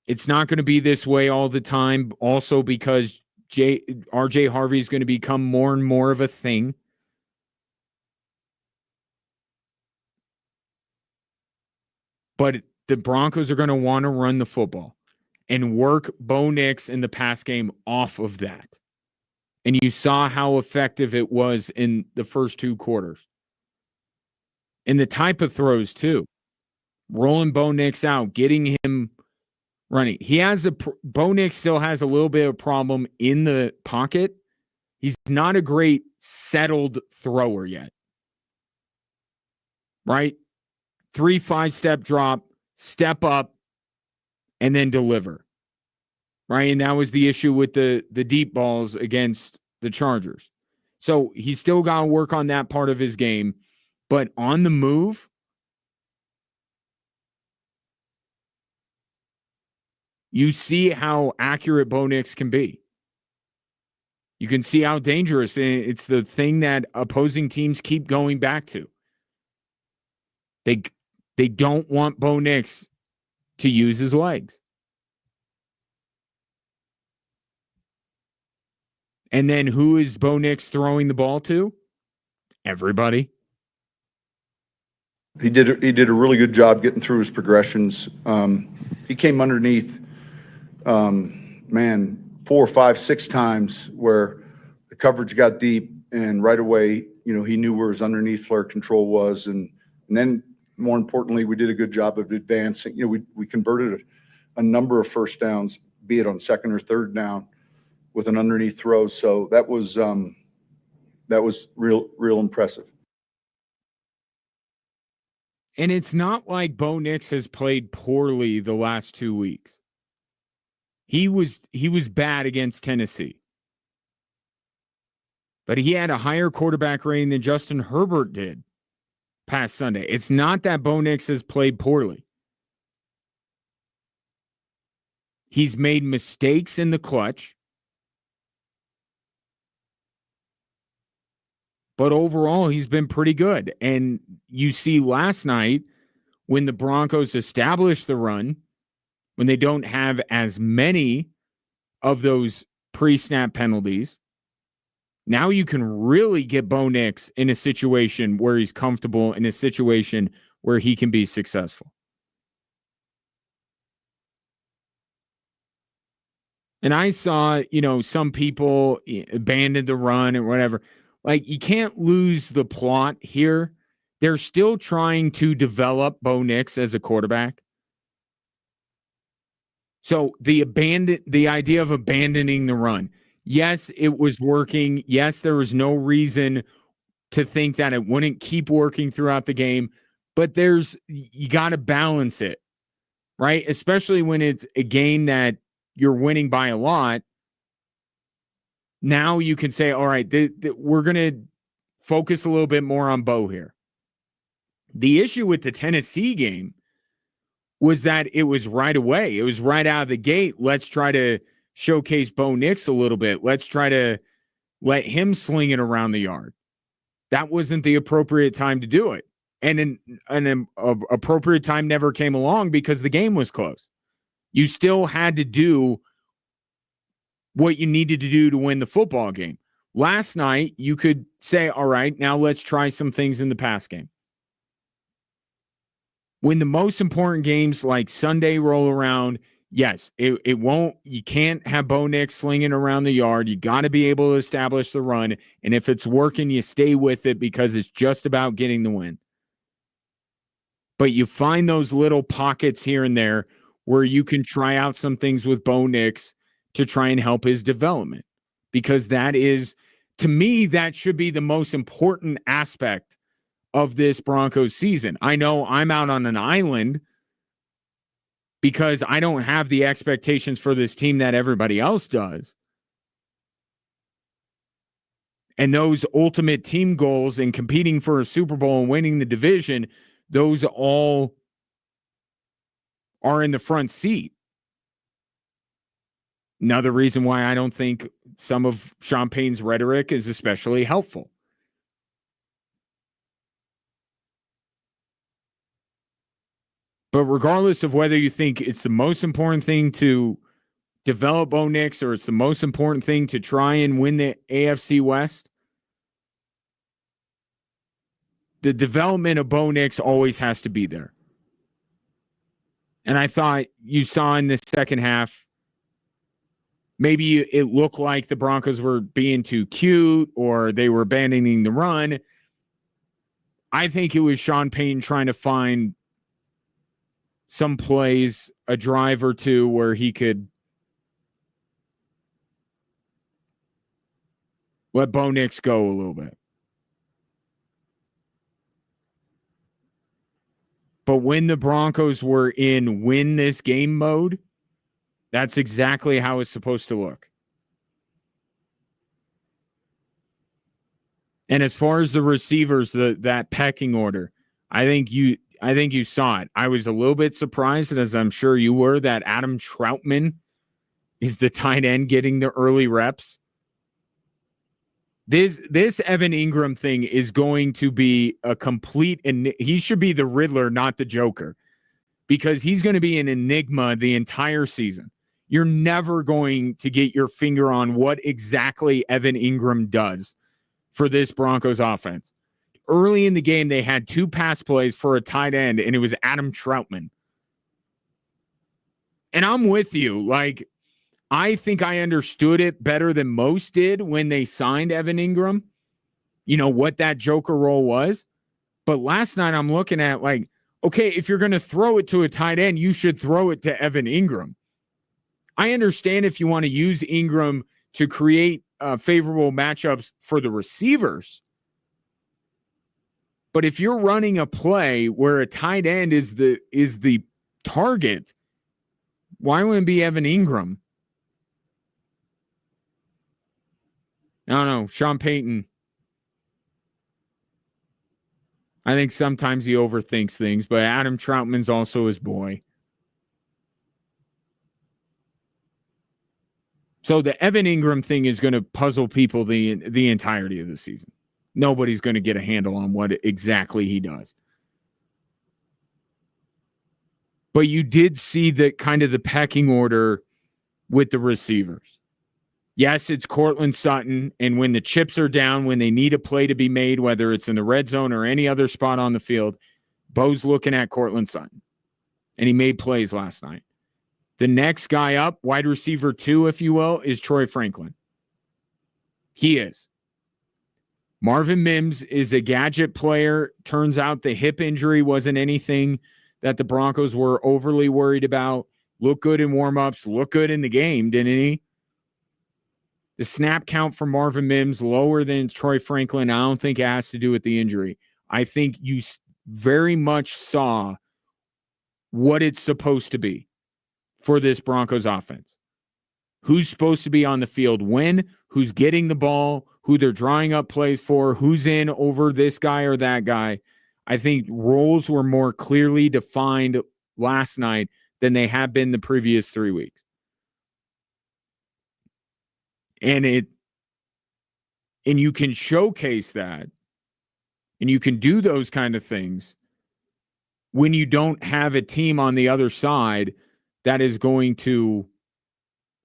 It's not going to be this way all the time, also because RJ Harvey is going to become more and more of a thing. But the Broncos are going to want to run the football and work Bo Nix in the pass game off of that. And you saw how effective it was in the first 2 quarters. And the type of throws, too. Rolling Bo Nix out, getting him running. Bo Nix still has a little bit of problem in the pocket. He's not a great settled thrower yet. Right? 3 5-step drop, step up, and then deliver. Right? And that was the issue with the deep balls against the Chargers. So he's still got to work on that part of his game. But on the move, you see how accurate Bo Nix can be. You can see how dangerous. It's the thing that opposing teams keep going back to. They don't want Bo Nix to use his legs. And then who is Bo Nix throwing the ball to? Everybody. He did a really good job getting through his progressions. He came underneath, 4, 5, 6 times where the coverage got deep, and right away, he knew where his underneath flare control was, and then more importantly, we did a good job of advancing. We converted a number of first downs, be it on 2nd or 3rd down, with an underneath throw. So that was real impressive. And it's not like Bo Nix has played poorly the last 2 weeks. He was bad against Tennessee. But he had a higher quarterback rating than Justin Herbert did past Sunday. It's not that Bo Nix has played poorly. He's made mistakes in the clutch. But overall, he's been pretty good. And you see last night when the Broncos established the run, when they don't have as many of those pre-snap penalties, now you can really get Bo Nix in a situation where he's comfortable, in a situation where he can be successful. And I saw, some people abandoned the run and whatever. Like, you can't lose the plot here. They're still trying to develop Bo Nix as a quarterback. So the idea of abandoning the run. Yes, it was working. Yes, there was no reason to think that it wouldn't keep working throughout the game. But you got to balance it, right? Especially when it's a game that you're winning by a lot. Now you can say, all right, we're going to focus a little bit more on Bo here. The issue with the Tennessee game was that it was right away. It was right out of the gate. Let's try to showcase Bo Nix a little bit. Let's try to let him sling it around the yard. That wasn't the appropriate time to do it. And an appropriate time never came along because the game was close. You still had to do what you needed to do to win the football game. Last night, you could say, all right, now let's try some things in the pass game. When the most important games like Sunday roll around, yes, you can't have Bo Nix slinging around the yard. You got to be able to establish the run. And if it's working, you stay with it because it's just about getting the win. But you find those little pockets here and there where you can try out some things with Bo Nix to try and help his development. Because that is, to me, that should be the most important aspect of this Broncos season. I know I'm out on an island because I don't have the expectations for this team that everybody else does. And those ultimate team goals and competing for a Super Bowl and winning the division, those all are in the front seat. Another reason why I don't think some of Sean Payton's rhetoric is especially helpful. But regardless of whether you think it's the most important thing to develop Bo Nix, or it's the most important thing to try and win the AFC West, the development of Bo Nix always has to be there. And I thought you saw in the second half, maybe it looked like the Broncos were being too cute or they were abandoning the run. I think it was Sean Payton trying to find some plays, a drive or two where he could let Bo Nix go a little bit. But when the Broncos were in win this game mode, that's exactly how it's supposed to look. And as far as the receivers, that pecking order, I think you saw it. I was a little bit surprised, as I'm sure you were, that Adam Troutman is the tight end getting the early reps. This Evan Ingram thing is going to be a complete, and he should be the Riddler, not the Joker, because he's going to be an enigma the entire season. You're never going to get your finger on what exactly Evan Ingram does for this Broncos offense. Early in the game, they had 2 pass plays for a tight end, and it was Adam Troutman. And I'm with you. Like, I think I understood it better than most did when they signed Evan Ingram, what that Joker role was. But last night I'm looking at like, okay, if you're going to throw it to a tight end, you should throw it to Evan Ingram. I understand if you want to use Ingram to create favorable matchups for the receivers. But if you're running a play where a tight end is the target, why wouldn't it be Evan Ingram? I don't know. Sean Payton, I think sometimes he overthinks things, but Adam Troutman's also his boy. So the Evan Ingram thing is going to puzzle people the entirety of the season. Nobody's going to get a handle on what exactly he does. But you did see the kind of the pecking order with the receivers. Yes, it's Cortland Sutton, and when the chips are down, when they need a play to be made, whether it's in the red zone or any other spot on the field, Bo's looking at Cortland Sutton, and he made plays last night. The next guy up, wide receiver 2, if you will, is Troy Franklin. He is. Marvin Mims is a gadget player. Turns out the hip injury wasn't anything that the Broncos were overly worried about. Looked good in warmups, looked good in the game, didn't he? The snap count for Marvin Mims lower than Troy Franklin. I don't think it has to do with the injury. I think you very much saw what it's supposed to be for this Broncos offense. Who's supposed to be on the field when, who's getting the ball, who they're drawing up plays for, who's in over this guy or that guy. I think roles were more clearly defined last night than they have been the previous 3 weeks. And you can showcase that, and you can do those kind of things when you don't have a team on the other side that is going to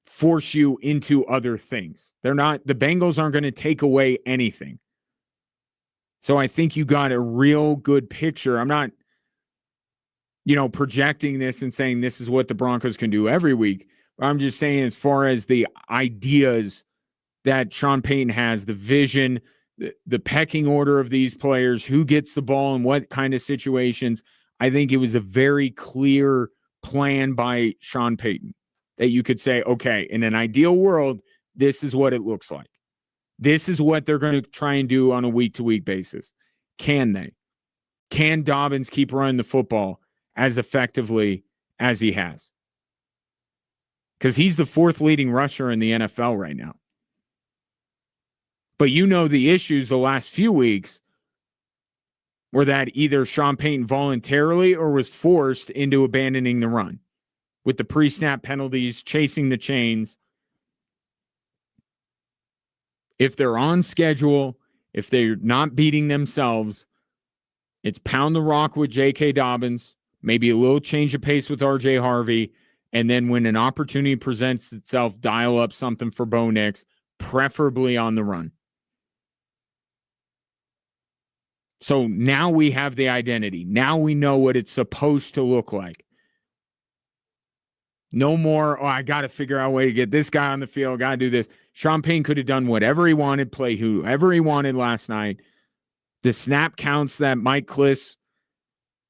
force you into other things. The Bengals aren't going to take away anything. So I think you got a real good picture. I'm not, projecting this and saying this is what the Broncos can do every week. I'm just saying, as far as the ideas that Sean Payton has, the vision, the pecking order of these players, who gets the ball in what kind of situations, I think it was a very clear plan by Sean Payton that you could say, okay, in an ideal world, this is what it looks like. This is what they're going to try and do on a week-to-week basis. Can they? Can Dobbins keep running the football as effectively as he has? Because he's the 4th leading rusher in the NFL right now. But the issues the last few weeks were that either Sean Payton voluntarily or was forced into abandoning the run with the pre-snap penalties, chasing the chains. If they're on schedule, if they're not beating themselves, it's pound the rock with J.K. Dobbins, maybe a little change of pace with R.J. Harvey, And then when an opportunity presents itself, dial up something for Bo Nix, preferably on the run. So now we have the identity. Now we know what it's supposed to look like. No more, I got to figure out a way to get this guy on the field, got to do this. Sean Payton could have done whatever he wanted, play whoever he wanted last night. The snap counts that Mike Kliss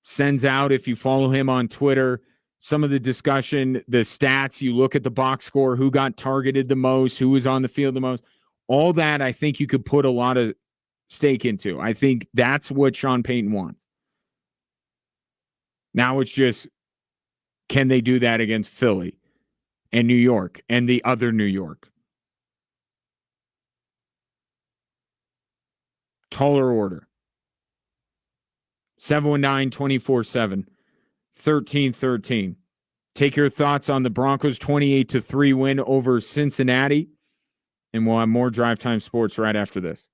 sends out, if you follow him on Twitter, some of the discussion, the stats, you look at the box score, who got targeted the most, who was on the field the most, all that I think you could put a lot of stake into. I think that's what Sean Payton wants. Now it's just, can they do that against Philly and New York and the other New York? Taller order. 719-24-7, 1313. Take your thoughts on the Broncos 28-3 win over Cincinnati, and we'll have more Drive Time Sports right after this.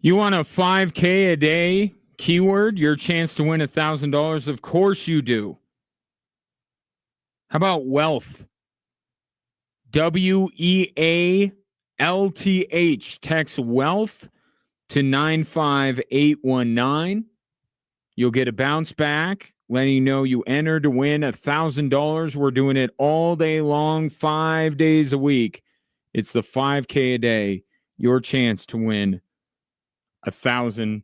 You want a 5K a day keyword? Your chance to win $1,000? Of course you do. How about wealth? WEALTH. Text wealth to 95819. You'll get a bounce back letting you know you entered to win $1,000. We're doing it all day long, 5 days a week. It's the 5K a day. Your chance to win $1,000.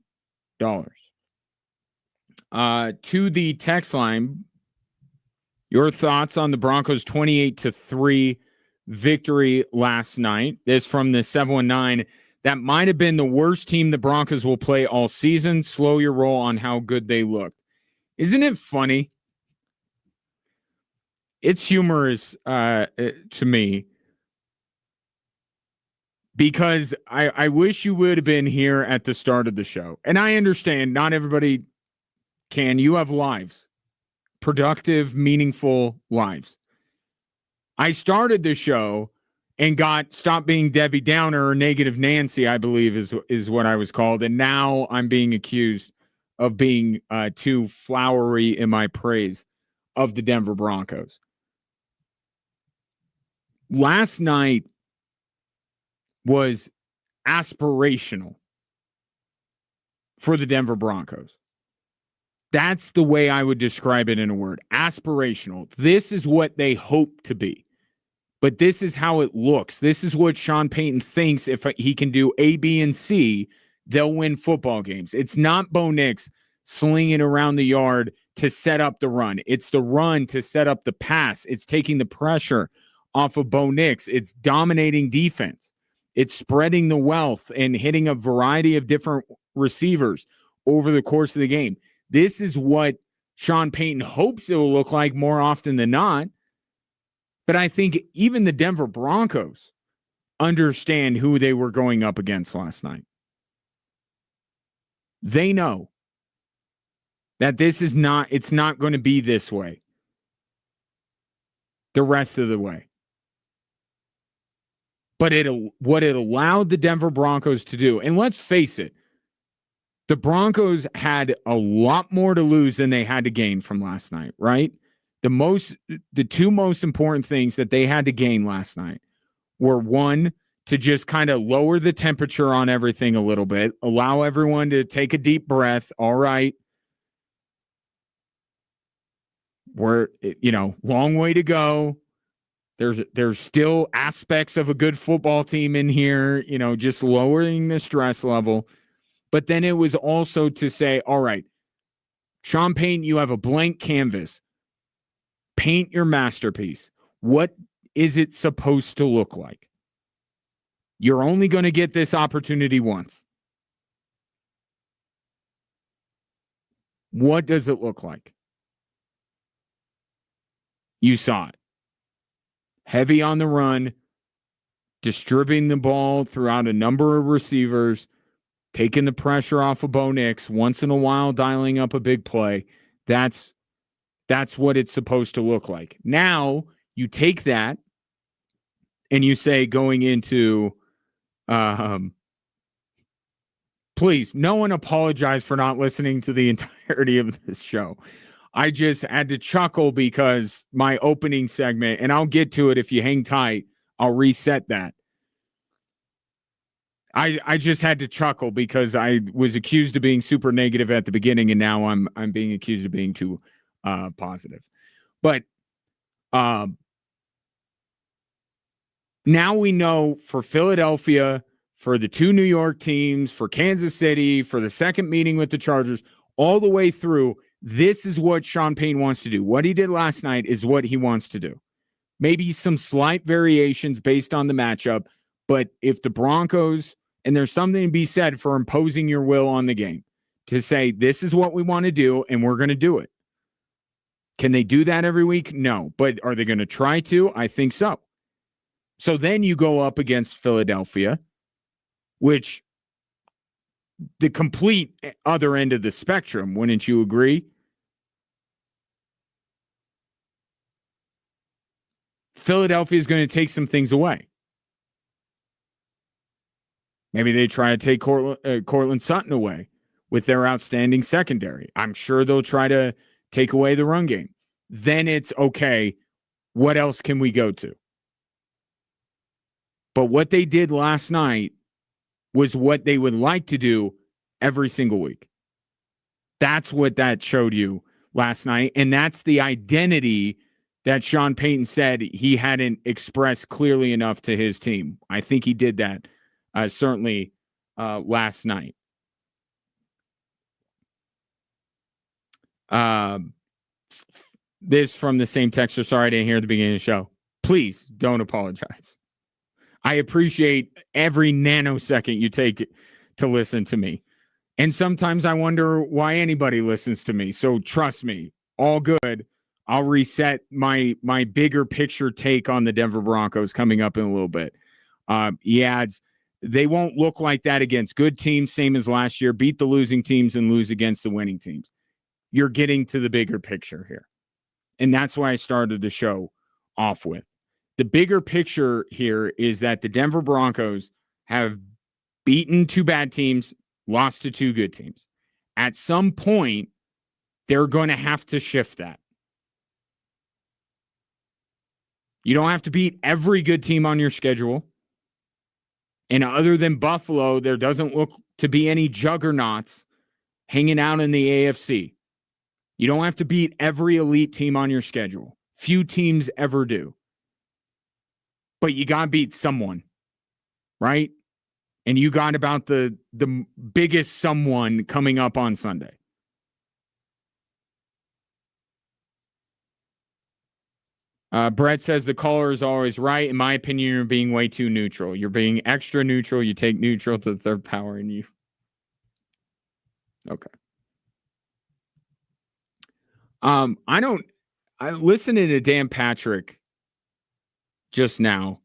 To the text line, your thoughts on the Broncos' 28-3 victory last night. This from the 719. That might have been the worst team the Broncos will play all season. Slow your roll on how good they looked. Isn't it funny? It's humorous to me because I wish you would have been here at the start of the show. And I understand not everybody can. You have lives, productive, meaningful lives. I started the show and got stopped being Debbie Downer or Negative Nancy, I believe is what I was called. And now I'm being accused of being too flowery in my praise of the Denver Broncos. Last night was aspirational for the Denver Broncos. That's the way I would describe it in a word. Aspirational. This is what they hope to be. But this is how it looks. This is what Sean Payton thinks if he can do A, B, and C, they'll win football games. It's not Bo Nix slinging around the yard to set up the run. It's the run to set up the pass. It's taking the pressure off of Bo Nix. It's dominating defense. It's spreading the wealth and hitting a variety of different receivers over the course of the game. This is what Sean Payton hopes it will look like more often than not. But I think even the Denver Broncos understand who they were going up against last night. They know that it's not going to be this way the rest of the way. But what it allowed the Denver Broncos to do, and let's face it, the Broncos had a lot more to lose than they had to gain from last night, right? The two most important things that they had to gain last night were, one, to just kind of lower the temperature on everything a little bit, allow everyone to take a deep breath. All right. We're, long way to go. There's still aspects of a good football team in here, just lowering the stress level. But then it was also to say, all right, Sean Payton, you have a blank canvas. Paint your masterpiece. What is it supposed to look like? You're only going to get this opportunity once. What does it look like? You saw it. Heavy on the run, distributing the ball throughout a number of receivers, taking the pressure off of Bo Nix, once in a while dialing up a big play. That's what it's supposed to look like. Now, you take that and you say going into please, no one apologize for not listening to the entirety of this show. I just had to chuckle because my opening segment, and I'll get to it if you hang tight, I'll reset that. I just had to chuckle because I was accused of being super negative at the beginning, and now I'm being accused of being too positive. But now we know for Philadelphia, for the two New York teams, for Kansas City, for the second meeting with the Chargers, all the way through, this is what Sean Payton wants to do. What he did last night is what he wants to do. Maybe some slight variations based on the matchup, but if the Broncos, and there's something to be said for imposing your will on the game, to say, this is what we want to do, and we're going to do it. Can they do that every week? No. But are they going to try to? I think so. So then you go up against Philadelphia, which the complete other end of the spectrum, wouldn't you agree? Philadelphia is going to take some things away. Maybe they try to take Cortland Sutton away with their outstanding secondary. I'm sure they'll try to take away the run game. Then it's okay. What else can we go to? But what they did last night was what they would like to do every single week. That's what that showed you last night. And that's the identity that Sean Payton said he hadn't expressed clearly enough to his team. I think he did that certainly last night. This from the same texter. Sorry I didn't hear at the beginning of the show. Please don't apologize. I appreciate every nanosecond you take to listen to me. And sometimes I wonder why anybody listens to me. So trust me, all good. I'll reset my bigger picture take on the Denver Broncos coming up in a little bit. He adds, they won't look like that against good teams, same as last year. Beat the losing teams and lose against the winning teams. You're getting to the bigger picture here. And that's why I started the show off with. The bigger picture here is that the Denver Broncos have beaten 2 bad teams, lost to 2 good teams. At some point, they're going to have to shift that. You don't have to beat every good team on your schedule. And other than Buffalo, there doesn't look to be any juggernauts hanging out in the AFC. You don't have to beat every elite team on your schedule. Few teams ever do. But you got to beat someone, right? And you got about the biggest someone coming up on Sunday. Brett says the caller is always right. In my opinion, you're being way too neutral. You're being extra neutral. You take neutral to the third power in you. Okay. I listened to Dan Patrick just now,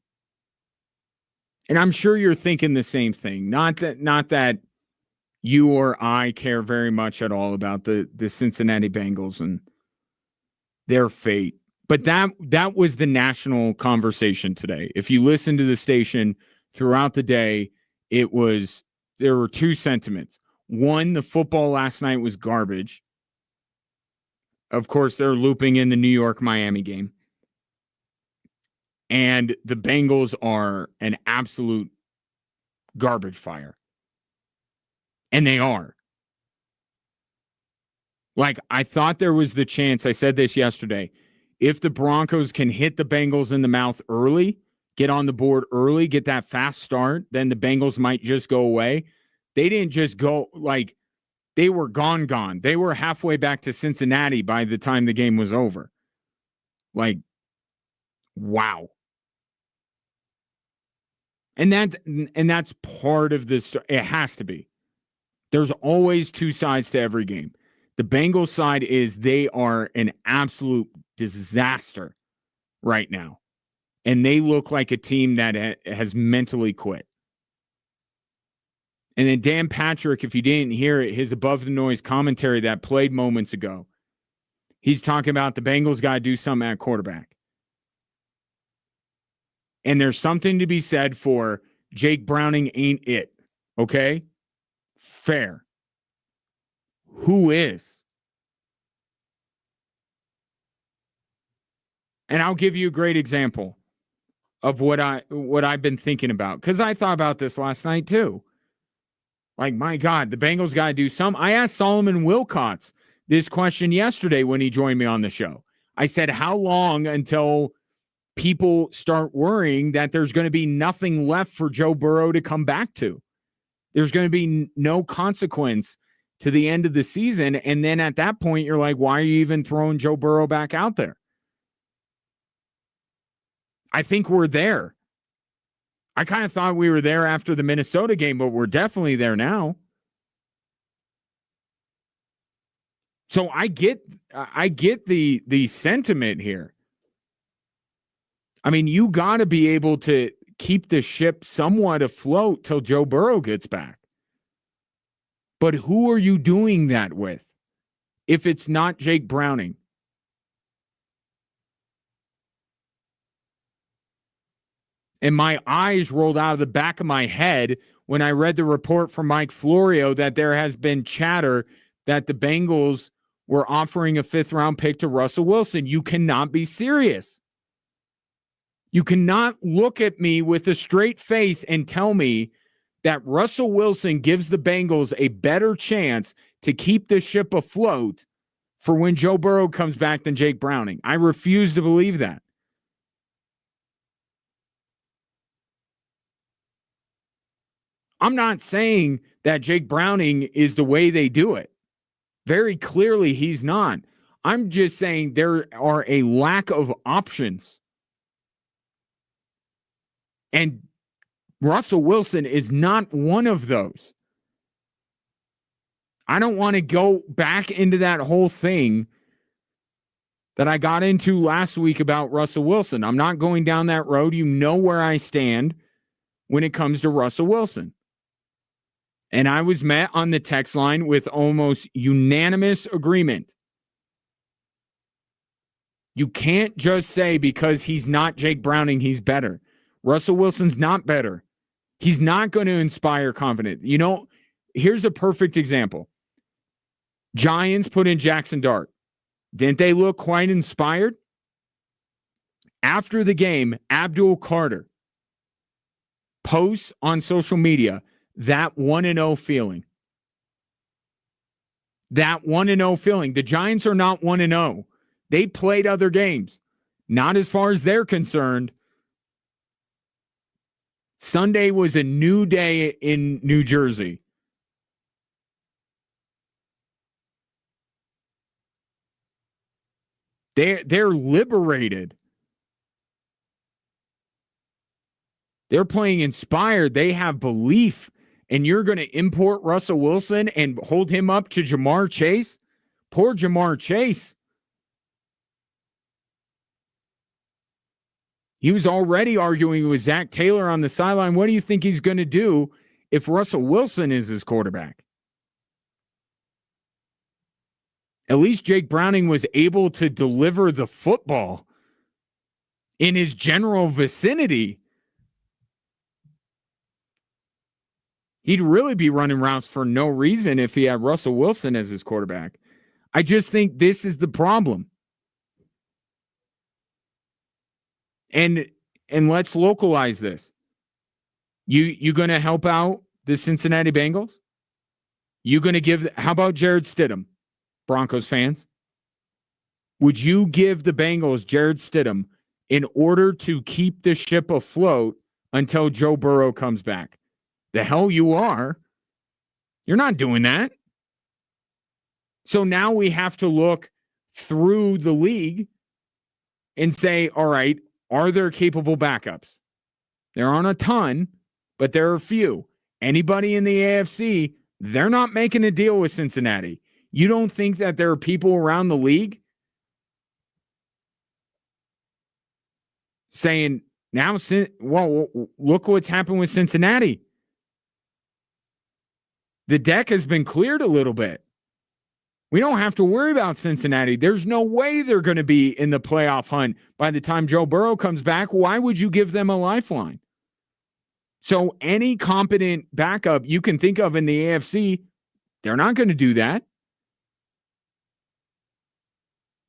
and I'm sure you're thinking the same thing. Not that you or I care very much at all about the Cincinnati Bengals and their fate. But that was the national conversation today. If you listen to the station throughout the day, there were 2 sentiments. One, the football last night was garbage. Of course, they're looping in the New York-Miami game. And the Bengals are an absolute garbage fire. And they are. Like, I thought there was the chance, I said this yesterday, if the Broncos can hit the Bengals in the mouth early, get on the board early, get that fast start, then the Bengals might just go away. They didn't just go, like, they were gone. They were halfway back to Cincinnati by the time the game was over. Like, wow. And that's part of this. It has to be. There's always 2 sides to every game. The Bengals side is they are an absolute disaster right now. And they look like a team that has mentally quit. And then Dan Patrick, if you didn't hear it, his above the noise commentary that played moments ago, he's talking about the Bengals got to do something at quarterback. And there's something to be said for Jake Browning ain't it. Okay? Fair. Who is? And I'll give you a great example of what I've been thinking about, because I thought about this last night too. Like, my God, the Bengals got to do something. I asked Solomon Wilcots this question yesterday when he joined me on the show. I said, how long until people start worrying that there's going to be nothing left for Joe Burrow to come back to? There's going to be no consequence to the end of the season. And then at that point, you're like, why are you even throwing Joe Burrow back out there? I think we're there. I kind of thought we were there after the Minnesota game, but we're definitely there now. So I get the sentiment here. I mean, you got to be able to keep the ship somewhat afloat till Joe Burrow gets back. But who are you doing that with if it's not Jake Browning? And my eyes rolled out of the back of my head when I read the report from Mike Florio that there has been chatter that the Bengals were offering a 5th-round pick to Russell Wilson. You cannot be serious. You cannot look at me with a straight face and tell me that Russell Wilson gives the Bengals a better chance to keep the ship afloat for when Joe Burrow comes back than Jake Browning. I refuse to believe that. I'm not saying that Jake Browning is the way they do it. Very clearly, he's not. I'm just saying there are a lack of options. And Russell Wilson is not one of those. I don't want to go back into that whole thing that I got into last week about Russell Wilson. I'm not going down that road. You know where I stand when it comes to Russell Wilson. And I was met on the text line with almost unanimous agreement. You can't just say because he's not Jake Browning, he's better. Russell Wilson's not better. He's not going to inspire confidence. You know, here's a perfect example. Giants put in Jackson Dart. Didn't they look quite inspired? After the game, Abdul Carter posts on social media that 1-0 feeling. That 1-0 feeling. The Giants are not 1-0. They played other games. Not as far as they're concerned. Sunday was a new day in New Jersey. They're liberated. They're playing inspired. They have belief. And you're going to import Russell Wilson and hold him up to Jamar Chase? Poor Jamar Chase. He was already arguing with Zach Taylor on the sideline. What do you think he's going to do if Russell Wilson is his quarterback? At least Jake Browning was able to deliver the football in his general vicinity. He'd really be running routes for no reason if he had Russell Wilson as his quarterback. I just think this is the problem. And let's localize this. You going to help out the Cincinnati Bengals? You going to give how about Jared Stidham, Broncos fans? Would you give the Bengals Jared Stidham in order to keep the ship afloat until Joe Burrow comes back? The hell you are. You're not doing that. So now we have to look through the league and say, all right, are there capable backups? There aren't a ton, but there are a few. Anybody in the AFC, they're not making a deal with Cincinnati. You don't think that there are people around the league saying, now, well, look what's happened with Cincinnati. The deck has been cleared a little bit. We don't have to worry about Cincinnati. There's no way they're going to be in the playoff hunt by the time Joe Burrow comes back. Why would you give them a lifeline? So any competent backup you can think of in the AFC, they're not going to do that.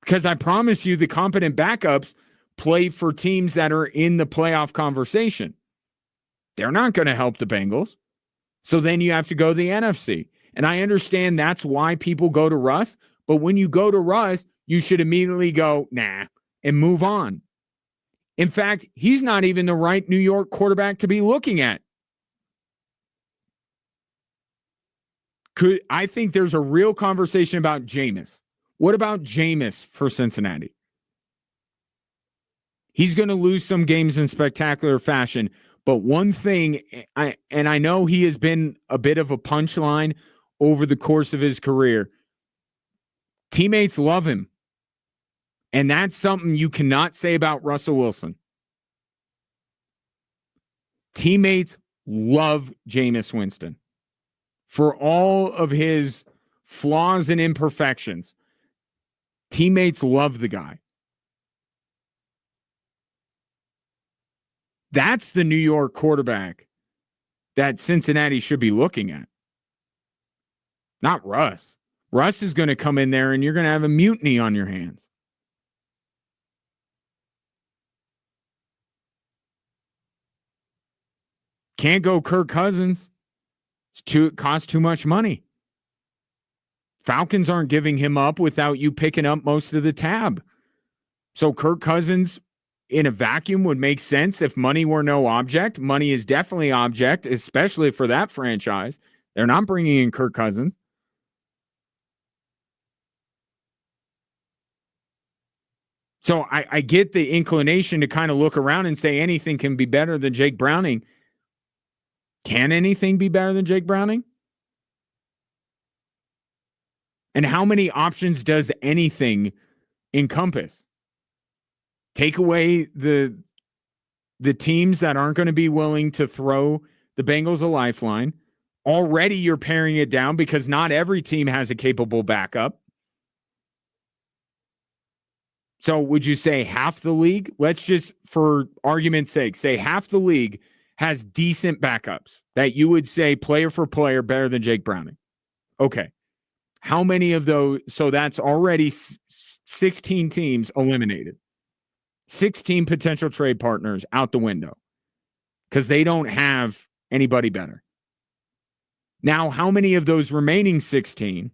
Because I promise you the competent backups play for teams that are in the playoff conversation. They're not going to help the Bengals. So then you have to go to the NFC. And I understand that's why people go to Russ. But when you go to Russ, you should immediately go, nah, and move on. In fact, he's not even the right New York quarterback to be looking at. I think there's a real conversation about Jameis. What about Jameis for Cincinnati? He's going to lose some games in spectacular fashion. But one thing, I know he has been a bit of a punchline over the course of his career. Teammates love him. And that's something you cannot say about Russell Wilson. Teammates love Jameis Winston. For all of his flaws and imperfections, teammates love the guy. That's the New York quarterback that Cincinnati should be looking at. Not Russ. Russ is going to come in there and you're going to have a mutiny on your hands. Can't go Kirk Cousins. It costs too much money. Falcons aren't giving him up without you picking up most of the tab. So Kirk Cousins in a vacuum would make sense if money were no object. Money is definitely object, especially for that franchise. They're not bringing in Kirk Cousins. So I get the inclination to kind of look around and say anything can be better than Jake Browning. Can anything be better than Jake Browning? And how many options does anything encompass? Take away the teams that aren't going to be willing to throw the Bengals a lifeline. Already you're paring it down because not every team has a capable backup. So would you say half the league? Let's just, for argument's sake, say half the league has decent backups that you would say player for player better than Jake Browning. Okay. How many of those? So that's already 16 teams eliminated. 16 potential trade partners out the window because they don't have anybody better. Now, how many of those remaining 16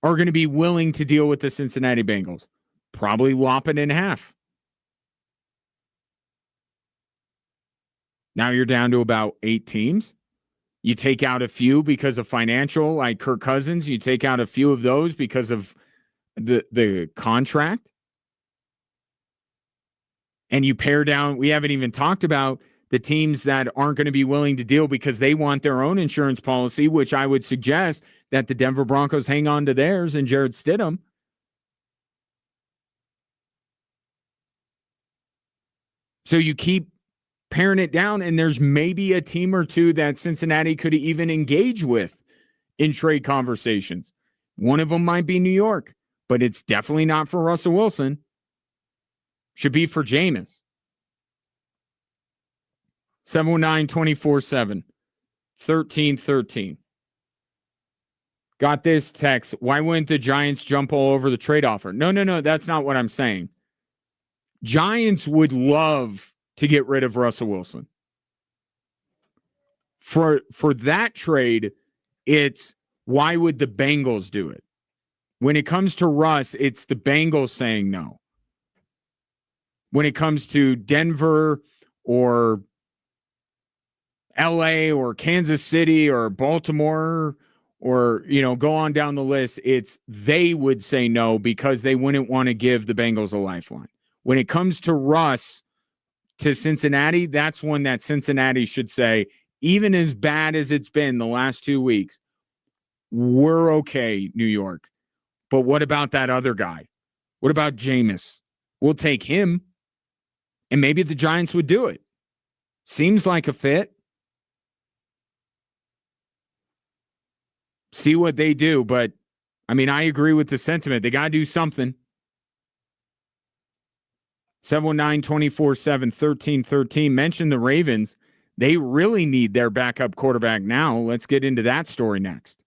are going to be willing to deal with the Cincinnati Bengals? Probably lop it in half. Now you're down to about 8 teams. You take out a few because of financial, like Kirk Cousins. You take out a few of those because of the contract. And you pare down, we haven't even talked about the teams that aren't going to be willing to deal because they want their own insurance policy, which I would suggest that the Denver Broncos hang on to theirs and Jared Stidham. So you keep paring it down, and there's maybe a team or two that Cincinnati could even engage with in trade conversations. One of them might be New York, but it's definitely not for Russell Wilson. Should be for Jameis. 719-24-7, 1313. Got this text. Why wouldn't the Giants jump all over the trade offer? No. That's not what I'm saying. Giants would love to get rid of Russell Wilson. For that trade, it's why would the Bengals do it? When it comes to Russ, it's the Bengals saying no. When it comes to Denver or LA or Kansas City or Baltimore or, go on down the list, it's they would say no because they wouldn't want to give the Bengals a lifeline. When it comes to Russ to Cincinnati, that's one that Cincinnati should say, even as bad as it's been the last 2 weeks, we're okay, New York. But what about that other guy? What about Jameis? We'll take him. And maybe the Giants would do it. Seems like a fit. See what they do. But, I agree with the sentiment. They got to do something. 719-24-7, 1313. Mention the Ravens. They really need their backup quarterback now. Let's get into that story next.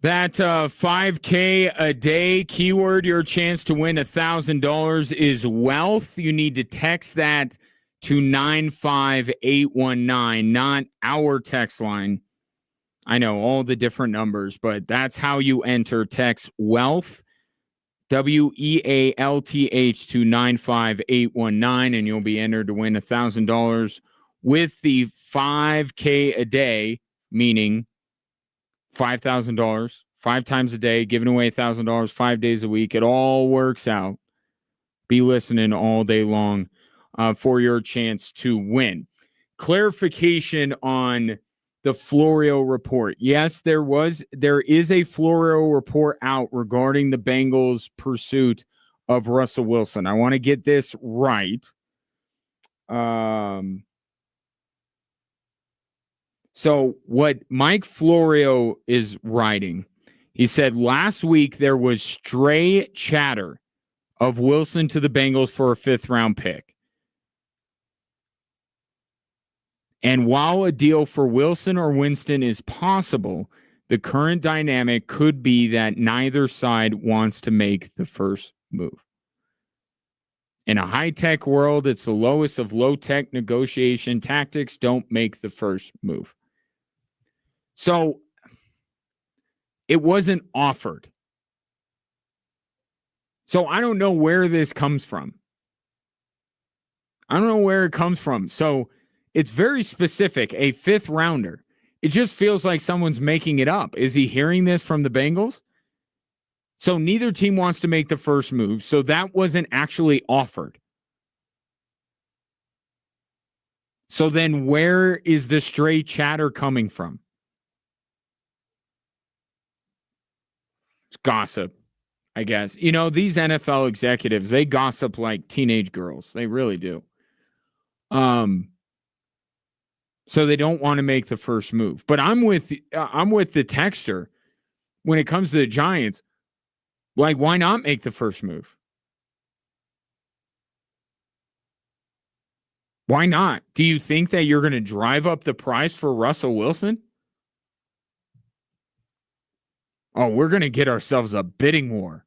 That 5K a day keyword, your chance to win $1,000 is wealth. You need to text that to 95819, not our text line. I know all the different numbers, but that's how you enter. Text wealth, WEALTH to 95819, and you'll be entered to win $1,000 with the 5K a day, meaning $5,000, 5 times a day, giving away $1,000, 5 days a week. It all works out. Be listening all day long for your chance to win. Clarification on the Florio report. Yes, there is a Florio report out regarding the Bengals' pursuit of Russell Wilson. I want to get this right. So what Mike Florio is writing, he said last week there was stray chatter of Wilson to the Bengals for a 5th-round pick. And while a deal for Wilson or Winston is possible, the current dynamic could be that neither side wants to make the first move. In a high-tech world, it's the lowest of low-tech negotiation tactics. Don't make the first move. So it wasn't offered. So I don't know where this comes from. I don't know where it comes from. So it's very specific, a 5th rounder. It just feels like someone's making it up. Is he hearing this from the Bengals? So neither team wants to make the first move. So that wasn't actually offered. So then where is the stray chatter coming from? It's gossip, I guess. You know, these NFL executives, they gossip like teenage girls. They really do. So they don't want to make the first move. But I'm with the texter when it comes to the Giants. Like, why not make the first move? Why not? Do you think that you're going to drive up the price for Russell Wilson? Oh, we're going to get ourselves a bidding war.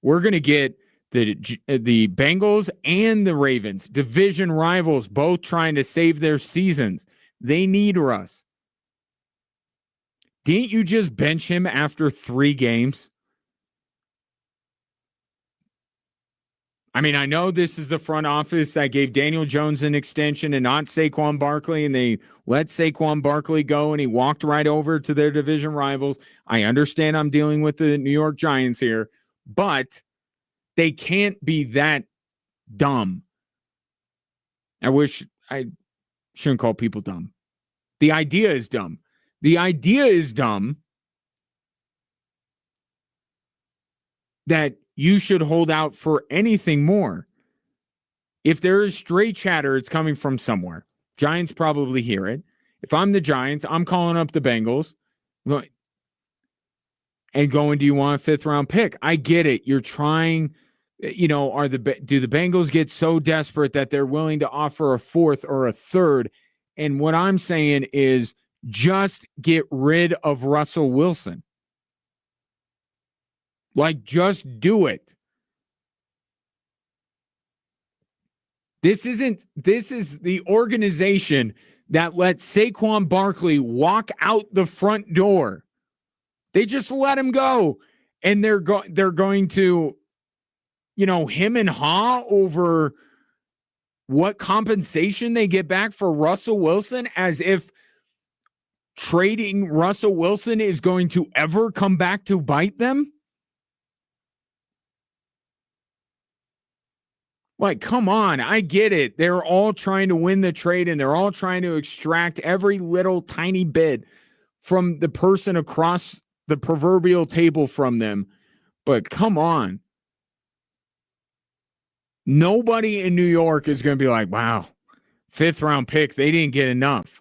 We're going to get the Bengals and the Ravens, division rivals, both trying to save their seasons. They need Russ. Didn't you just bench him after 3 games? I mean, I know this is the front office that gave Daniel Jones an extension and not Saquon Barkley, and they let Saquon Barkley go, and he walked right over to their division rivals. I understand I'm dealing with the New York Giants here, but they can't be that dumb. I wish I shouldn't call people dumb. The idea is dumb. The idea is dumb that you should hold out for anything more. If there is stray chatter, it's coming from somewhere. Giants probably hear it. If I'm the Giants, I'm calling up the Bengals and going, do you want a 5th-round pick? I get it. You're trying, you know, do the Bengals get so desperate that they're willing to offer a 4th or a 3rd? And what I'm saying is just get rid of Russell Wilson. Like, just do it. This is the organization that let Saquon Barkley walk out the front door. They just let him go. And they're going to, you know, him and haw over what compensation they get back for Russell Wilson, as if trading Russell Wilson is going to ever come back to bite them. Like, come on, I get it. They're all trying to win the trade, and they're all trying to extract every little tiny bit from the person across the proverbial table from them. But come on. Nobody in New York is going to be like, wow, 5th-round pick, they didn't get enough.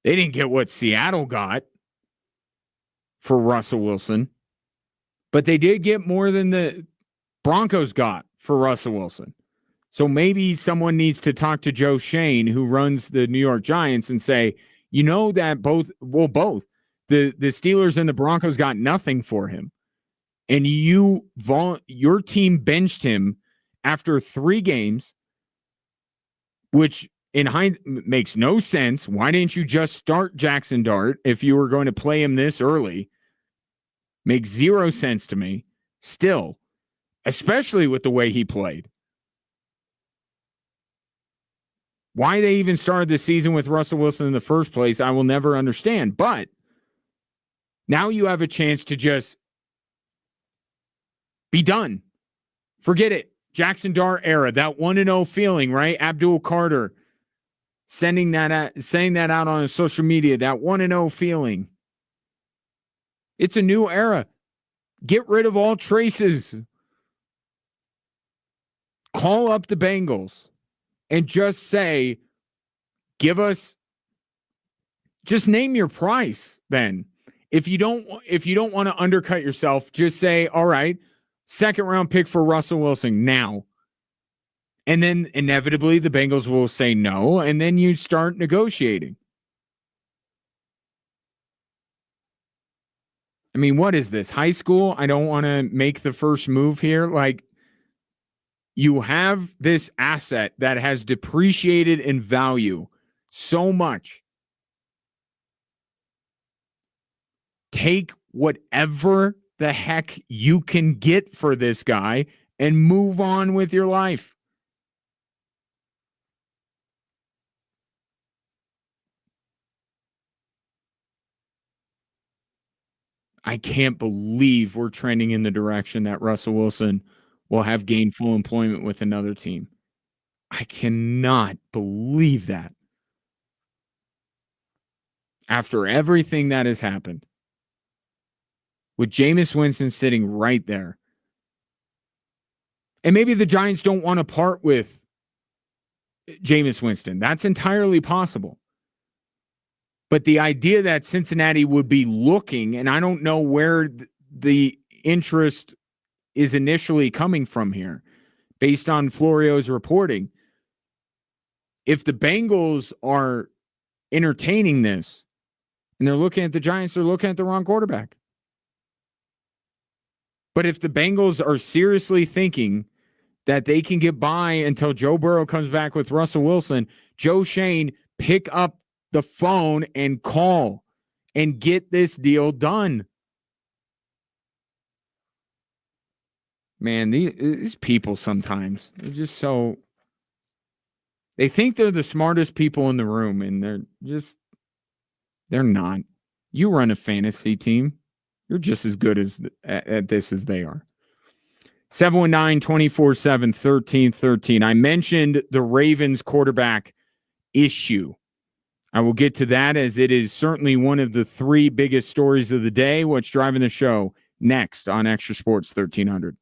They didn't get what Seattle got for Russell Wilson. But they did get more than the Broncos got for Russell Wilson. So maybe someone needs to talk to Joe Shane, who runs the New York Giants, and say, You know that both. The Steelers and the Broncos got nothing for him. And your team benched him after 3 games, which in hindsight makes no sense. Why didn't you just start Jackson Dart if you were going to play him this early? Makes 0 sense to me. Still, especially with the way he played. Why they even started the season with Russell Wilson in the first place, I will never understand. But now you have a chance to just be done. Forget it. Jackson Dart era, that 1-0 feeling, right? Abdul Carter saying that out on social media, that 1-0 feeling. It's a new era. Get rid of all traces. Call up the Bengals and just say, just name your price then. If you don't want to undercut yourself, just say, all right, 2nd round pick for Russell Wilson now. And then inevitably the Bengals will say no, and then you start negotiating. I mean, what is this? High school? I don't want to make the first move here. Like, you have this asset that has depreciated in value so much. Take whatever the heck you can get for this guy and move on with your life. I can't believe we're trending in the direction that Russell Wilson will have gainful employment with another team. I cannot believe that. After everything that has happened, with Jameis Winston sitting right there. And maybe the Giants don't want to part with Jameis Winston. That's entirely possible. But the idea that Cincinnati would be looking, and I don't know where the interest is initially coming from here, based on Florio's reporting. If the Bengals are entertaining this and they're looking at the Giants, they're looking at the wrong quarterback. But if the Bengals are seriously thinking that they can get by until Joe Burrow comes back with Russell Wilson, Joe Shane, pick up the phone and call and get this deal done. Man, these people sometimes, they're just so, they think they're the smartest people in the room, and they're not. You run a fantasy team. You're just as good at this as they are. 719-247-1313. I mentioned the Ravens quarterback issue. I will get to that, as it is certainly one of the 3 biggest stories of the day. What's driving the show next on Extra Sports 1300.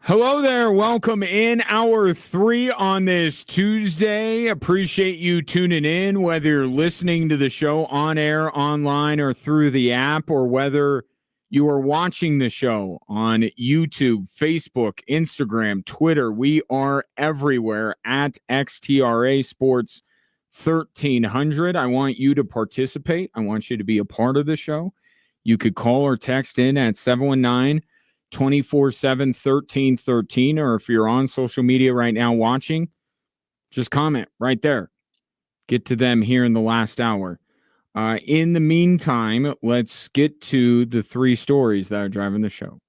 Hello there. Welcome in hour 3 on this Tuesday. Appreciate you tuning in, whether you're listening to the show on air, online, or through the app, or whether you are watching the show on YouTube, Facebook, Instagram, Twitter. We are everywhere at XTRA Sports 1300. I want you to participate. I want you to be a part of the show. You could call or text in at 719 247-1313, or if you're on social media right now watching, just comment right there. Get to them here in the last hour. In the meantime, let's get to the 3 stories that are driving the show.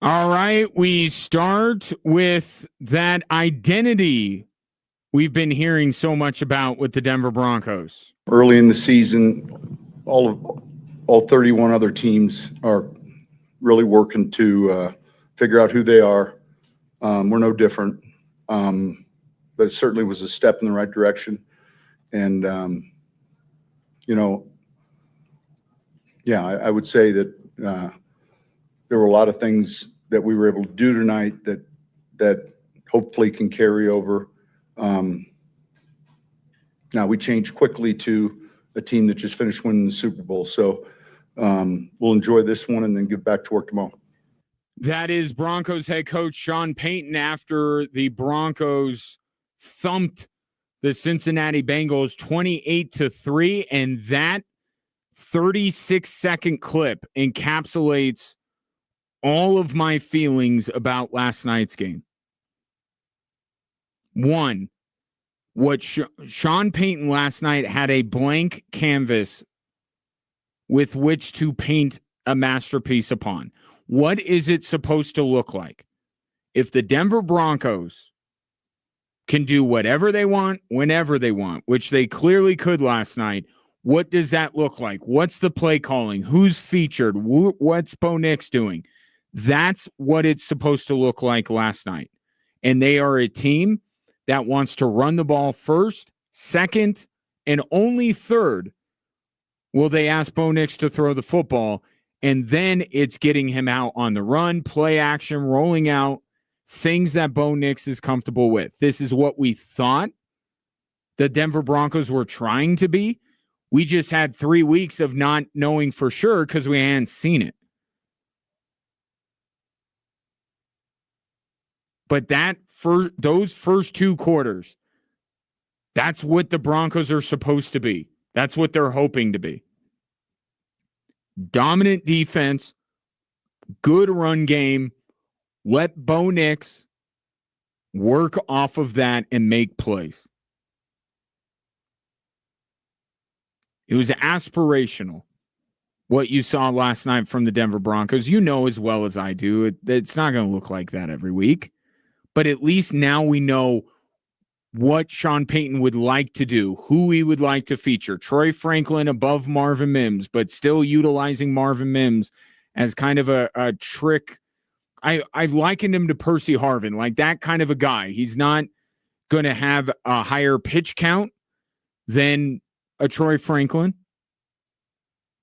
All right, we start with that identity we've been hearing so much about with the Denver Broncos. Early in the season, all 31 other teams are really working to figure out who they are. We're no different, but it certainly was a step in the right direction. And, I would say that there were a lot of things that we were able to do tonight that hopefully can carry over. Now we changed quickly to a team that just finished winning the Super Bowl. So we'll enjoy this one and then get back to work tomorrow. That is Broncos head coach Sean Payton after the Broncos thumped the Cincinnati Bengals 28-3, and that 36-second clip encapsulates all of my feelings about last night's game. One, what Sean Payton last night had a blank canvas with which to paint a masterpiece upon. What is it supposed to look like? If the Denver Broncos can do whatever they want, whenever they want, which they clearly could last night, what does that look like? What's the play calling? Who's featured? What's Bo Nix doing? That's what it's supposed to look like last night. And they are a team that wants to run the ball first, second, and only third will they ask Bo Nix to throw the football. And then it's getting him out on the run, play action, rolling out, things that Bo Nix is comfortable with. This is what we thought the Denver Broncos were trying to be. We just had 3 weeks of not knowing for sure because we hadn't seen it. But those first 2 quarters, that's what the Broncos are supposed to be. That's what they're hoping to be. Dominant defense, good run game, let Bo Nix work off of that and make plays. It was aspirational, what you saw last night from the Denver Broncos. You know as well as I do, it's not going to look like that every week. But at least now we know what Sean Payton would like to do, who he would like to feature. Troy Franklin above Marvin Mims, but still utilizing Marvin Mims as kind of a trick. I've likened him to Percy Harvin, like that kind of a guy. He's not going to have a higher pitch count than a Troy Franklin,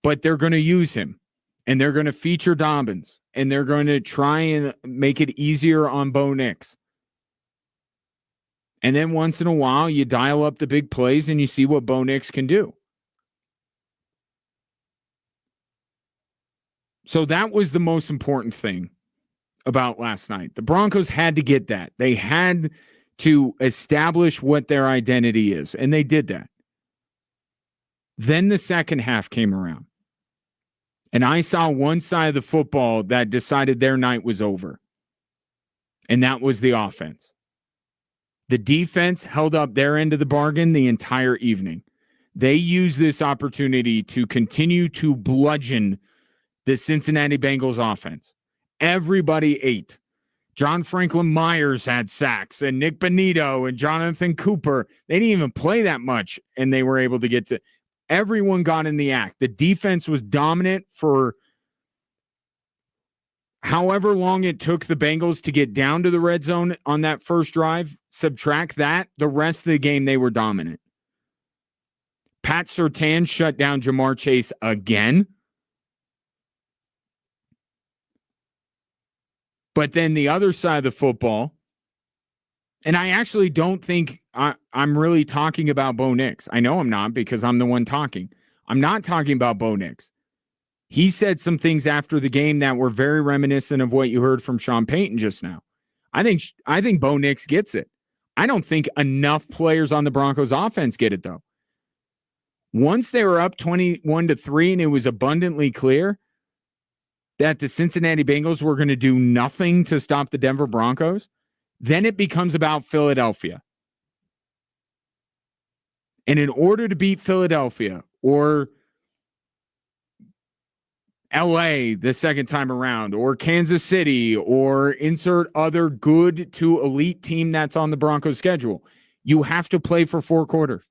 but they're going to use him, and they're going to feature Dobbins, and they're going to try and make it easier on Bo Nix. And then once in a while, you dial up the big plays and you see what Bo Nix can do. So that was the most important thing about last night. The Broncos had to get that. They had to establish what their identity is, and they did that. Then the second half came around, and I saw one side of the football that decided their night was over, and that was the offense. The defense held up their end of the bargain the entire evening. They used this opportunity to continue to bludgeon the Cincinnati Bengals offense. Everybody ate. John Franklin Myers had sacks, and Nick Bonito and Jonathan Cooper. They didn't even play that much, and they were able to get to. Everyone got in the act. The defense was dominant for however long it took the Bengals to get down to the red zone on that first drive, subtract that, the rest of the game they were dominant. Pat Surtain shut down Jamar Chase again. But then the other side of the football, and I actually don't think I'm really talking about Bo Nix. I know I'm not because I'm the one talking. I'm not talking about Bo Nix. He said some things after the game that were very reminiscent of what you heard from Sean Payton just now. I think Bo Nix gets it. I don't think enough players on the Broncos offense get it, though. Once they were up 21-3 and it was abundantly clear that the Cincinnati Bengals were going to do nothing to stop the Denver Broncos, then it becomes about Philadelphia. And in order to beat Philadelphia or LA the second time around, or Kansas City, or insert other good to elite team that's on the Broncos schedule, you have to play for 4 quarters.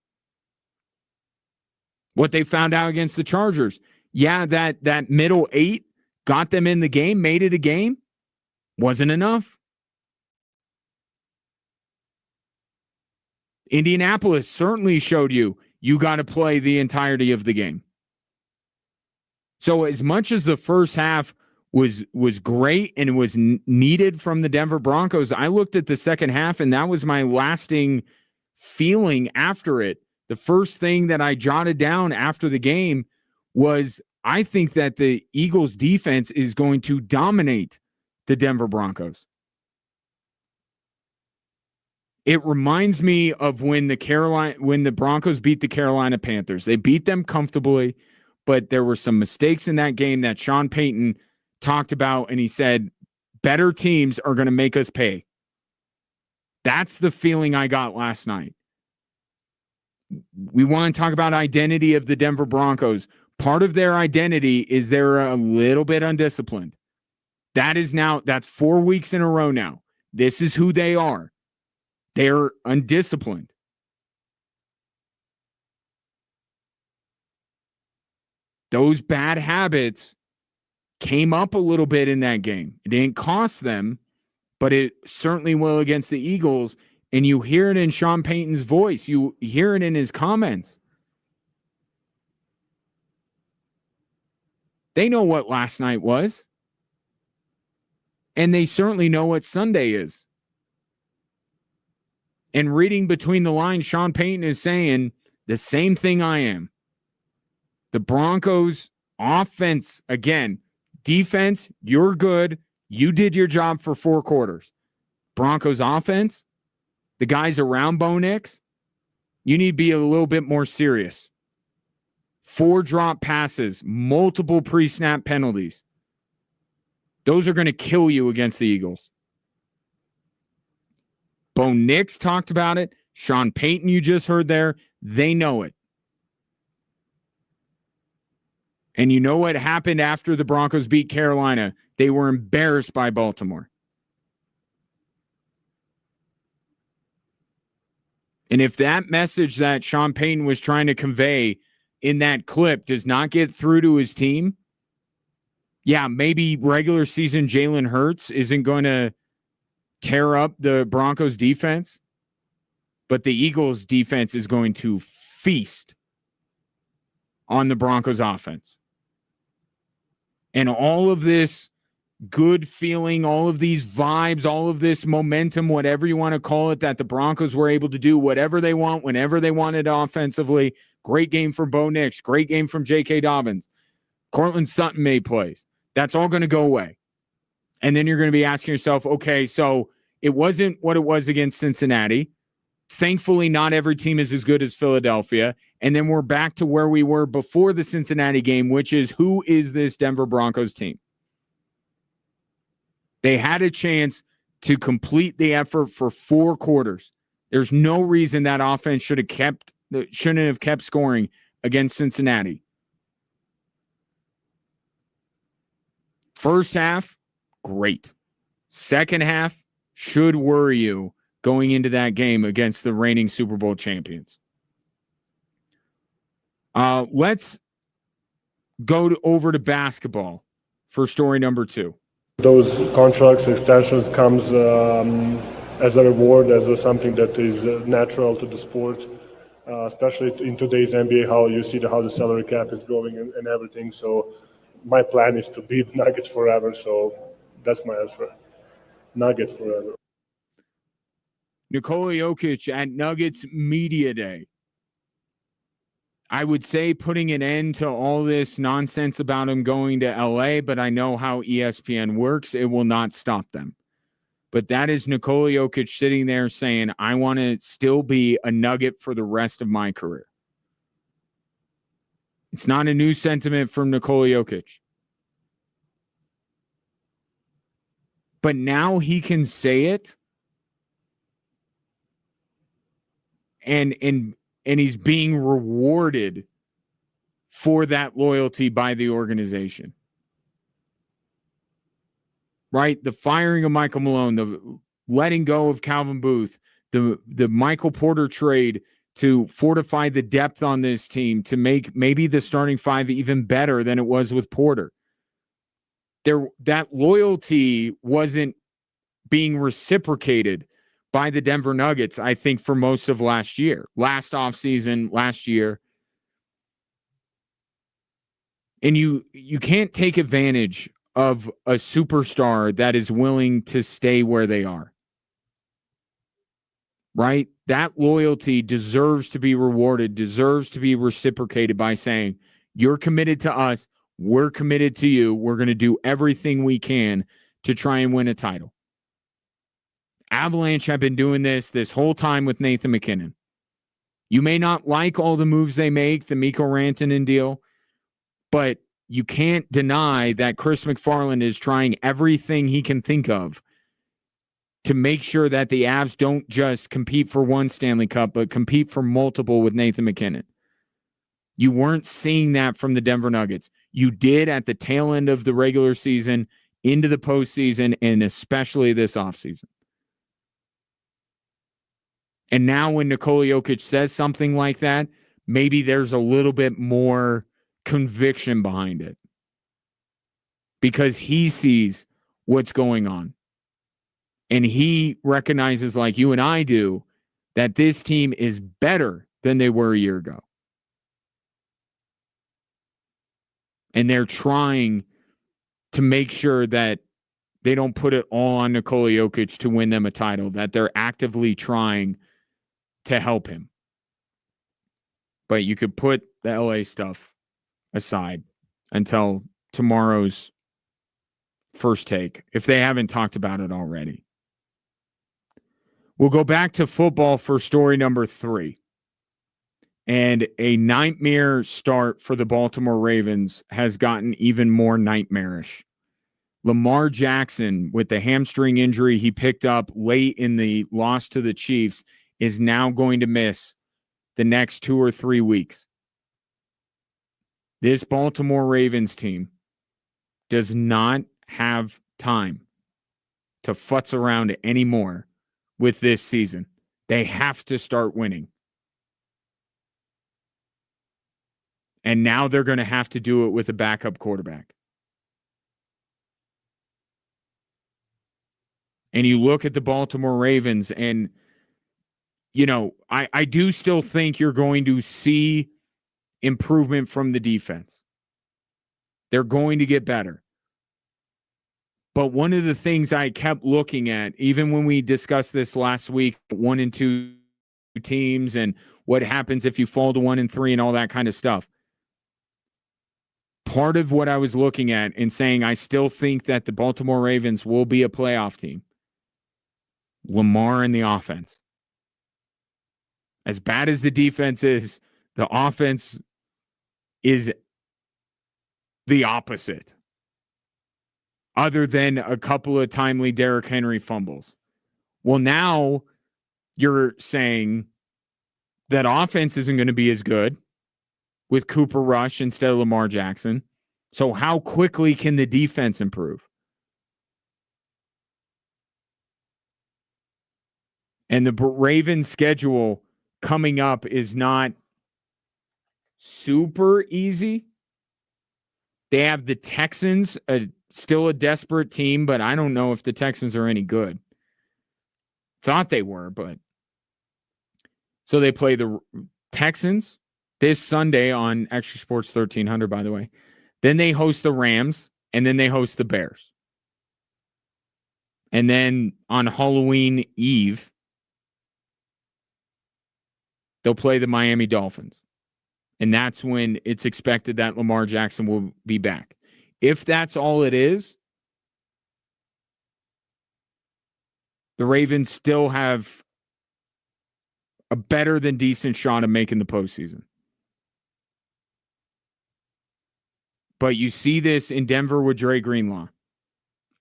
What they found out against the Chargers, that middle 8 got them in the game, made it a game, wasn't enough. Indianapolis certainly showed you got to play the entirety of the game. So as much as the first half was great and it was needed from the Denver Broncos, I looked at the second half and that was my lasting feeling after it. The first thing that I jotted down after the game was I think that the Eagles defense is going to dominate the Denver Broncos. It reminds me of when the Broncos beat the Carolina Panthers. They beat them comfortably, but there were some mistakes in that game that Sean Payton talked about, and he said, better teams are going to make us pay. That's the feeling I got last night. We want to talk about identity of the Denver Broncos. Part of their identity is they're a little bit undisciplined. That's 4 weeks in a row now. This is who they are. They're undisciplined. Those bad habits came up a little bit in that game. It didn't cost them, but it certainly will against the Eagles. And you hear it in Sean Payton's voice. You hear it in his comments. They know what last night was. And they certainly know what Sunday is. And reading between the lines, Sean Payton is saying the same thing I am. The Broncos offense, again, defense, you're good. You did your job for 4 quarters. Broncos offense, the guys around Bo Nix, you need to be a little bit more serious. 4 drop passes, multiple pre-snap penalties. Those are going to kill you against the Eagles. Bo Nix talked about it. Sean Payton, you just heard there. They know it. And you know what happened after the Broncos beat Carolina? They were embarrassed by Baltimore. And if that message that Sean Payton was trying to convey in that clip does not get through to his team, yeah, maybe regular season Jalen Hurts isn't going to tear up the Broncos defense, but the Eagles defense is going to feast on the Broncos offense. And all of this good feeling, all of these vibes, all of this momentum, whatever you want to call it, that the Broncos were able to do whatever they want, whenever they wanted offensively. Great game from Bo Nix. Great game from J.K. Dobbins. Cortland Sutton made plays. That's all going to go away. And then you're going to be asking yourself, okay, so it wasn't what it was against Cincinnati. Thankfully, not every team is as good as Philadelphia. And then we're back to where we were before the Cincinnati game, which is, who is this Denver Broncos team? They had a chance to complete the effort for 4 quarters. There's no reason that offense shouldn't have kept scoring against Cincinnati. First half, great. Second half should worry you going into that game against the reigning Super Bowl champions. Let's go over to basketball for story number 2. Those contracts extensions comes as a reward, something that is natural to the sport, especially in today's NBA, how you see how the salary cap is growing and everything. So my plan is to be Nuggets forever. So that's my answer. Nugget forever. Nikola Jokic at Nuggets Media Day. I would say putting an end to all this nonsense about him going to LA, but I know how ESPN works. It will not stop them. But that is Nikola Jokic sitting there saying, I want to still be a Nugget for the rest of my career. It's not a new sentiment from Nikola Jokic. But now he can say it. And he's being rewarded for that loyalty by the organization. Right? The firing of Michael Malone, the letting go of Calvin Booth, the Michael Porter trade to fortify the depth on this team to make maybe the starting five even better than it was with Porter. That loyalty wasn't being reciprocated by the Denver Nuggets, I think, for most of last year, last offseason, last year. And you can't take advantage of a superstar that is willing to stay where they are. Right? That loyalty deserves to be rewarded, deserves to be reciprocated by saying, you're committed to us, we're committed to you, we're going to do everything we can to try and win a title. Avalanche have been doing this whole time with Nathan McKinnon. You may not like all the moves they make, the Mikko Rantanen deal, but you can't deny that Chris McFarland is trying everything he can think of to make sure that the Avs don't just compete for one Stanley Cup, but compete for multiple with Nathan McKinnon. You weren't seeing that from the Denver Nuggets. You did at the tail end of the regular season, into the postseason, and especially this offseason. And now when Nikola Jokic says something like that, maybe there's a little bit more conviction behind it because he sees what's going on. And he recognizes, like you and I do, that this team is better than they were a year ago. And they're trying to make sure that they don't put it all on Nikola Jokic to win them a title, that they're actively trying to help him. But you could put the LA stuff aside until tomorrow's first take, if they haven't talked about it already. We'll go back to football for story number 3. And a nightmare start for the Baltimore Ravens has gotten even more nightmarish. Lamar Jackson, with the hamstring injury he picked up late in the loss to the Chiefs, is now going to miss the next 2 or 3 weeks. This Baltimore Ravens team does not have time to futz around anymore with this season. They have to start winning. And now they're going to have to do it with a backup quarterback. And you look at the Baltimore Ravens and, you know, I do still think you're going to see improvement from the defense. They're going to get better. But one of the things I kept looking at, even when we discussed this last week, 1 and 2 teams and what happens if you fall to 1 and 3 and all that kind of stuff. Part of what I was looking at and saying I still think that the Baltimore Ravens will be a playoff team. Lamar and the offense. As bad as the defense is, the offense is the opposite. Other than a couple of timely Derrick Henry fumbles. Well, now you're saying that offense isn't going to be as good with Cooper Rush instead of Lamar Jackson. So how quickly can the defense improve? And the Ravens schedule coming up is not super easy. They have the Texans, a Still a desperate team, but I don't know if the Texans are any good. Thought they were, but. So they play the Texans this Sunday on Extra Sports 1300, by the way. Then they host the Rams, and then they host the Bears. And then on Halloween Eve, they'll play the Miami Dolphins. And that's when it's expected that Lamar Jackson will be back. If that's all it is, the Ravens still have a better than decent shot of making the postseason. But you see this in Denver with Dre Greenlaw.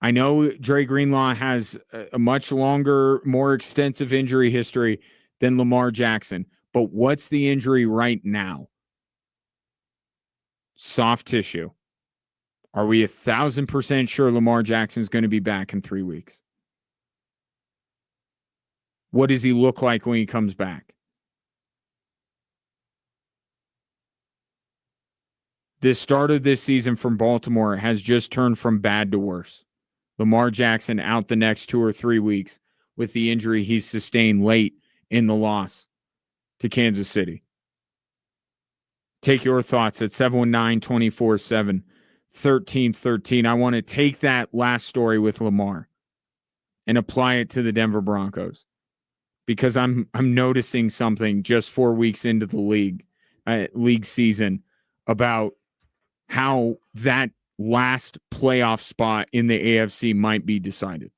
I know Dre Greenlaw has a much longer, more extensive injury history than Lamar Jackson. But what's the injury right now? Soft tissue. Are we 1,000% sure Lamar Jackson's going to be back in 3 weeks? What does he look like when he comes back? The start of this season from Baltimore has just turned from bad to worse. Lamar Jackson out the next 2 or 3 weeks with the injury he sustained late in the loss to Kansas City. Take your thoughts at 719-247-1313. I want to take that last story with Lamar and apply it to the Denver Broncos because I'm noticing something just 4 weeks into the league season about how that last playoff spot in the AFC might be decided.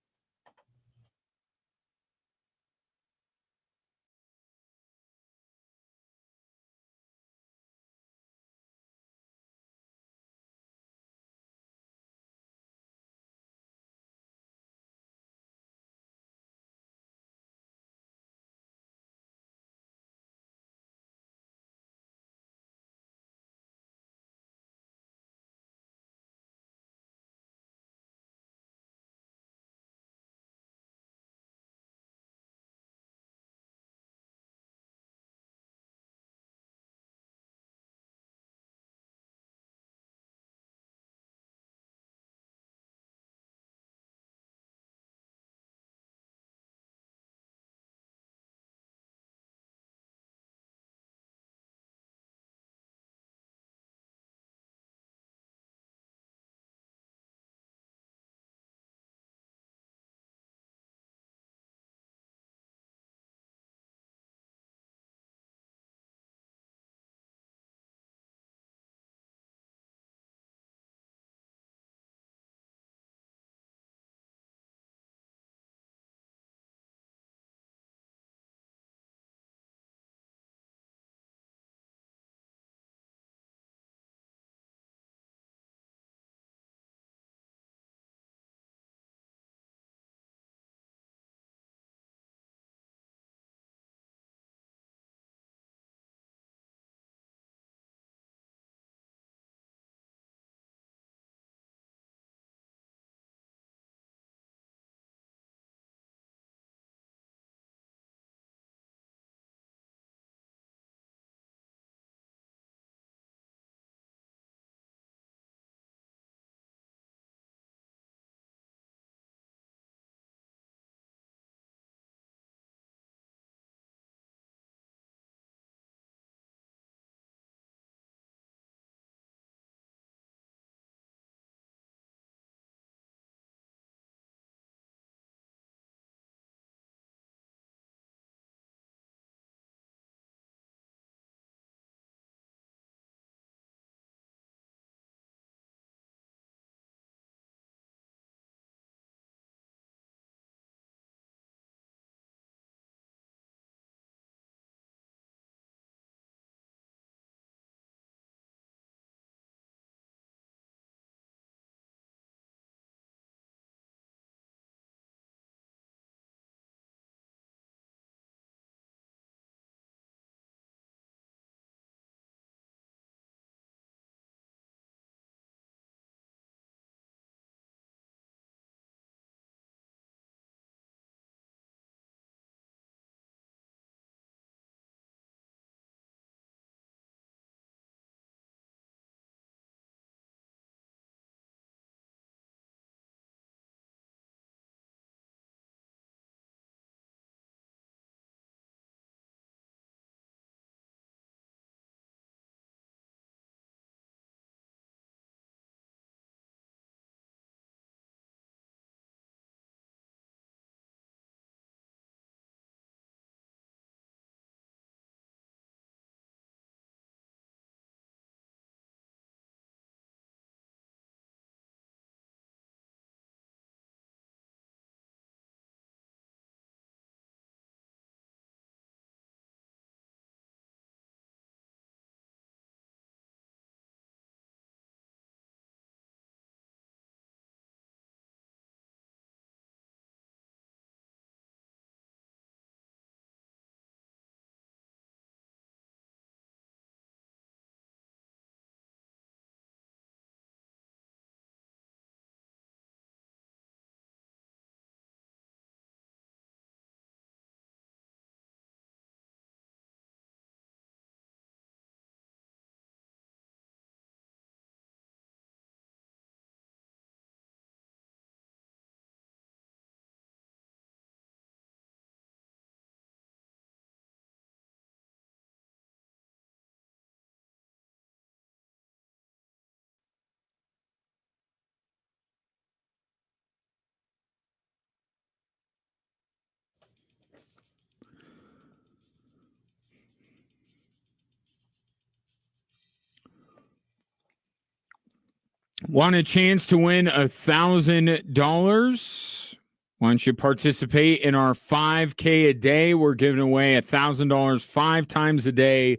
Want a chance to win $1,000? Why don't you participate in our 5K a day? We're giving away $1,000 5 times a day,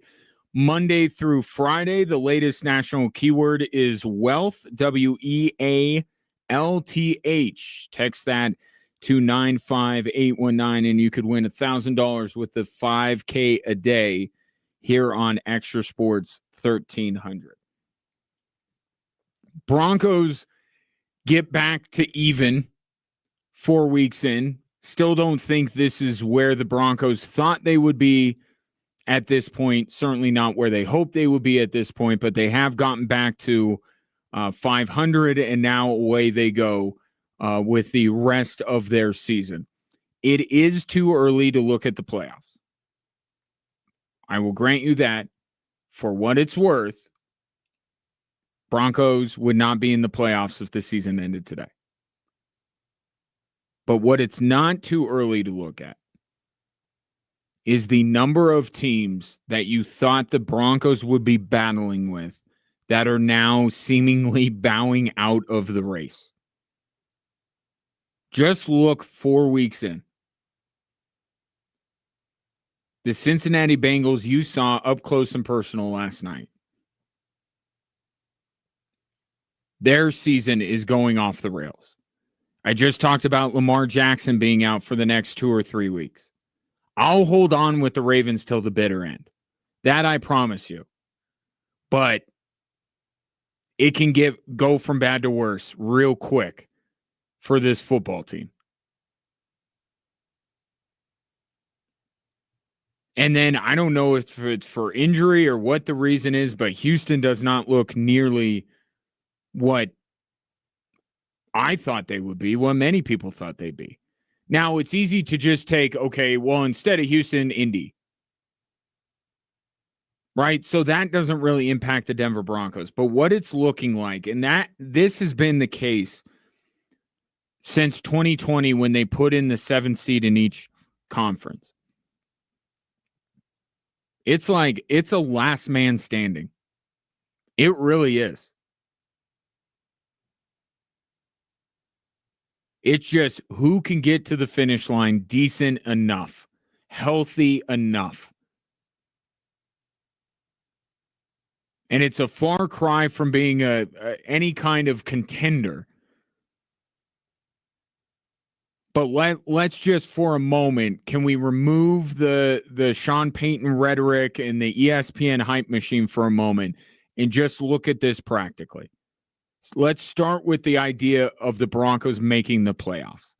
Monday through Friday. The latest national keyword is wealth, WEALTH. Text that to 95819 and you could win $1,000 with the 5K a day here on Extra Sports 1300. Broncos get back to even 4 weeks in. Still don't think this is where the Broncos thought they would be at this point. Certainly not where they hoped they would be at this point, but they have gotten back to 500, and now away they go with the rest of their season. It is too early to look at the playoffs. I will grant you that. For what it's worth, Broncos would not be in the playoffs if the season ended today. But what it's not too early to look at is the number of teams that you thought the Broncos would be battling with that are now seemingly bowing out of the race. Just look 4 weeks in. The Cincinnati Bengals you saw up close and personal last night. Their season is going off the rails. I just talked about Lamar Jackson being out for the next 2 or 3 weeks. I'll hold on with the Ravens till the bitter end. That I promise you. But it can go from bad to worse real quick for this football team. And then I don't know if it's for injury or what the reason is, but Houston does not look nearly what I thought they would be, what many people thought they'd be. Now, it's easy to just take, okay, well, instead of Houston, Indy. Right? So that doesn't really impact the Denver Broncos. But what it's looking like, and this has been the case since 2020 when they put in the 7th seed in each conference. It's like it's a last man standing. It really is. It's just who can get to the finish line decent enough, healthy enough. And it's a far cry from being any kind of contender. But let's just for a moment, can we remove the Sean Payton rhetoric and the ESPN hype machine for a moment and just look at this practically? Let's start with the idea of the Broncos making the playoffs.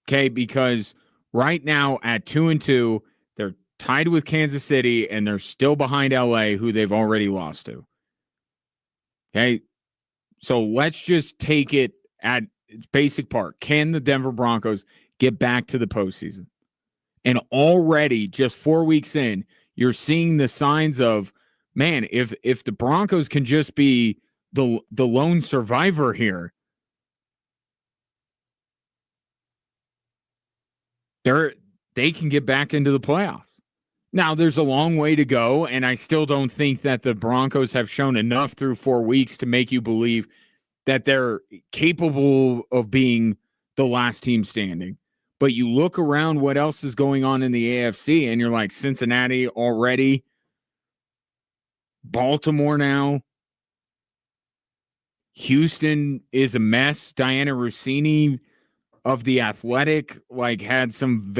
Okay, because right now at 2-2, they're tied with Kansas City and they're still behind LA, who they've already lost to. Okay. So let's just take it at its basic part. Can the Denver Broncos get back to the postseason? And already, just 4 weeks in, you're seeing the signs of, man, if the Broncos can just be the lone survivor here, they can get back into the playoffs. Now, there's a long way to go, and I still don't think that the Broncos have shown enough through 4 weeks to make you believe that they're capable of being the last team standing. But you look around what else is going on in the AFC, and you're like, Cincinnati already, Baltimore now, Houston is a mess. Diana Rossini of The Athletic had some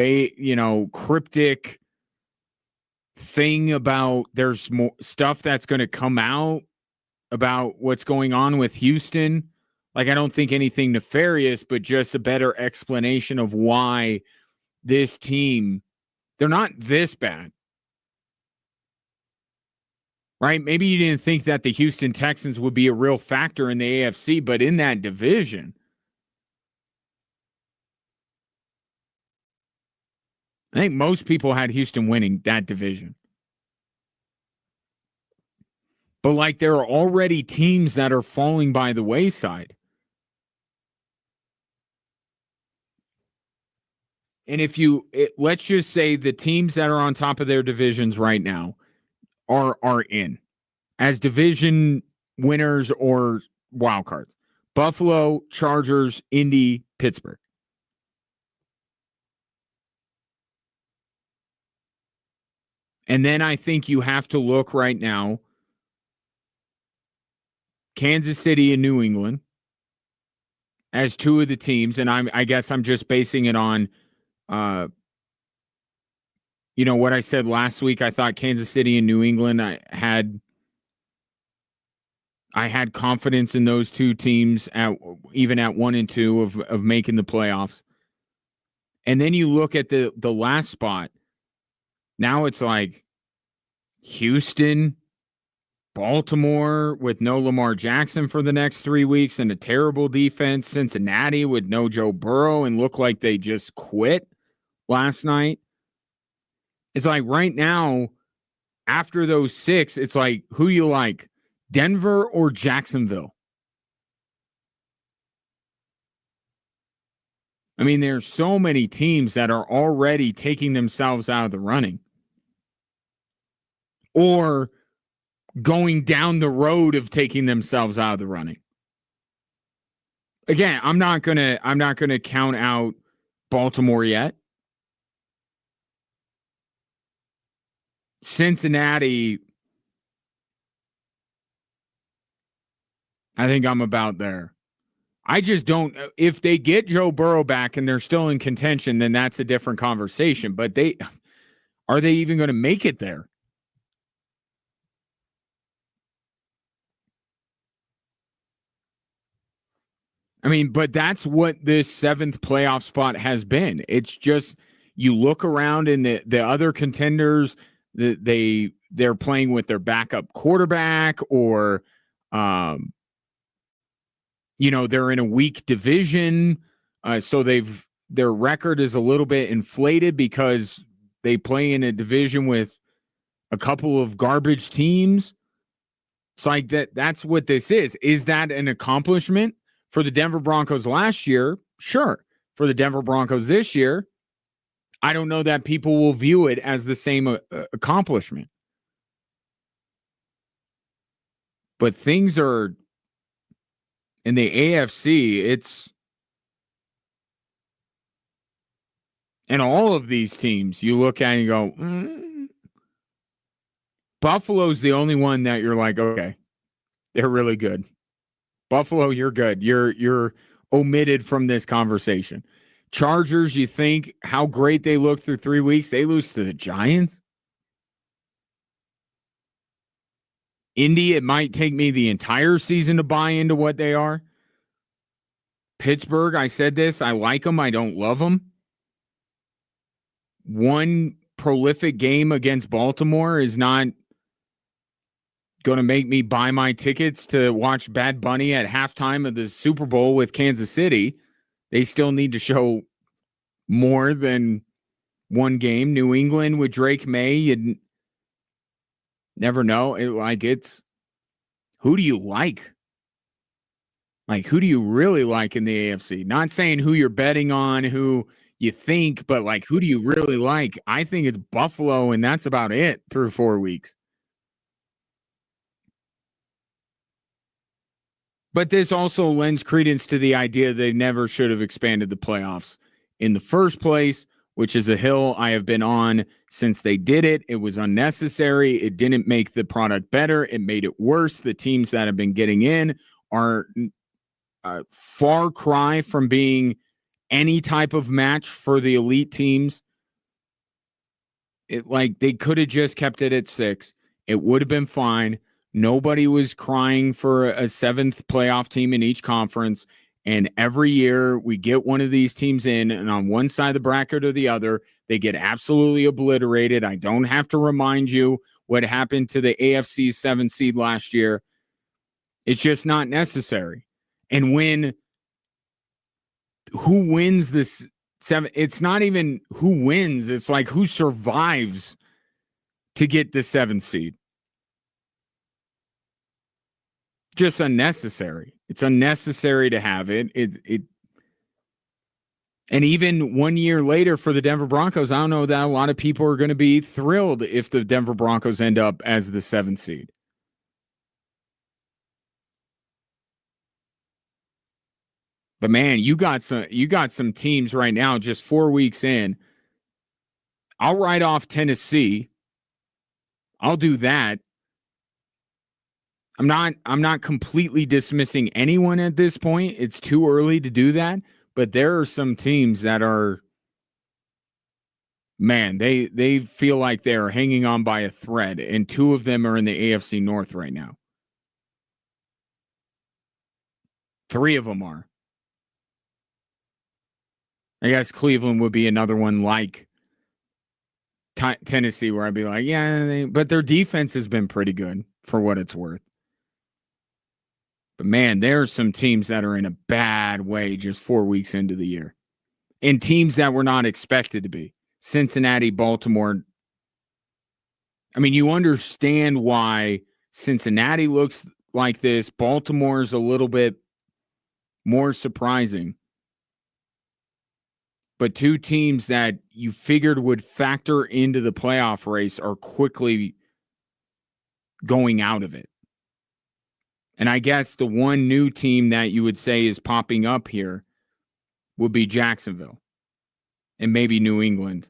cryptic thing about there's more stuff that's going to come out about what's going on with Houston. I don't think anything nefarious, but just a better explanation of why this team, they're not this bad. Right? Maybe you didn't think that the Houston Texans would be a real factor in the AFC, but in that division, I think most people had Houston winning that division. But there are already teams that are falling by the wayside. And let's just say the teams that are on top of their divisions right now are in. as division winners or wild cards. Buffalo, Chargers, Indy, Pittsburgh. And then I think you have to look right now, Kansas City and New England as two of the teams, and I guess I'm just basing it on what I said last week. I thought Kansas City and New England, I had confidence in those two teams even at 1 and 2 of making the playoffs. And then you look at the last spot. Now it's like Houston, Baltimore with no Lamar Jackson for the next 3 weeks and a terrible defense. Cincinnati with no Joe Burrow and look like they just quit last night. It's like right now, after those 6, it's like, who you like, Denver or Jacksonville? I mean, there's so many teams that are already taking themselves out of the running or going down the road of taking themselves out of the running. Again, I'm not gonna count out Baltimore yet. Cincinnati, I think I'm about there. I just don't. If they get Joe Burrow back and they're still in contention, then that's a different conversation. But are they even going to make it there? I mean, but that's what this 7th playoff spot has been. It's just you look around and the other contenders, they're playing with their backup quarterback or they're in a weak division. So their record is a little bit inflated because they play in a division with a couple of garbage teams. It's like that's what this is. Is that an accomplishment for the Denver Broncos last year? Sure. For the Denver Broncos this year, I don't know that people will view it as the same accomplishment. But things are in the AFC, and all of these teams, you look at and you go, Buffalo's the only one that you're like, okay, they're really good. Buffalo, you're good. You're omitted from this conversation. Chargers, you think how great they look through 3 weeks. They lose to the Giants. Indy, it might take me the entire season to buy into what they are. Pittsburgh, I said this. I like them. I don't love them. One prolific game against Baltimore is not going to make me buy my tickets to watch Bad Bunny at halftime of the Super Bowl with Kansas City. They still need to show more than one game. New England with Drake May, you'd never know. It's who do you like? Like, who do you really like in the AFC? Not saying who you're betting on, who you think, but like, who do you really like? I think it's Buffalo, and that's about it through 4 weeks. But this also lends credence to the idea they never should have expanded the playoffs in the first place, which is a hill I have been on since they did it. It was unnecessary. It didn't make the product better. It made it worse. The teams that have been getting in are a far cry from being any type of match for the elite teams. They could have just kept it at 6. It would have been fine. Nobody was crying for a 7th playoff team in each conference. And every year we get one of these teams in, and on one side of the bracket or the other, they get absolutely obliterated. I don't have to remind you what happened to the AFC 7 seed last year. It's just not necessary. And who wins this 7? It's not even who wins. It's like who survives to get the 7th seed. Just unnecessary. It's unnecessary to have it. And even 1 year later for the Denver Broncos, I don't know that a lot of people are going to be thrilled if the Denver Broncos end up as the 7th seed. But man, you got some teams right now just 4 weeks in. I'll write off Tennessee. I'll do that. I'm not completely dismissing anyone at this point. It's too early to do that, but there are some teams that are, man, they feel like they're hanging on by a thread, and two of them are in the AFC North right now. Three of them are. I guess Cleveland would be another one like Tennessee, where I'd be like, yeah, but their defense has been pretty good for what it's worth. But man, there are some teams that are in a bad way just 4 weeks into the year. And teams that were not expected to be. Cincinnati, Baltimore. I mean, you understand why Cincinnati looks like this. Baltimore's a little bit more surprising. But two teams that you figured would factor into the playoff race are quickly going out of it. And I guess the one new team that you would say is popping up here would be Jacksonville and maybe New England.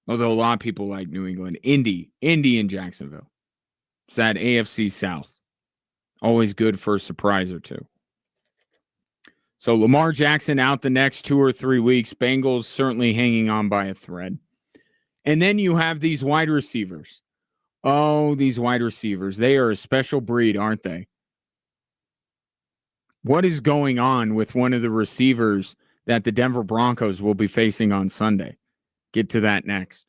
Although a lot of people like New England. Indy and Jacksonville. It's that AFC South. Always good for a surprise or two. So Lamar Jackson out the next 2 or 3 weeks. Bengals certainly hanging on by a thread. And then you have these wide receivers. Oh, these wide receivers. They are a special breed, aren't they? What is going on with one of the receivers that the Denver Broncos will be facing on Sunday? Get to that next.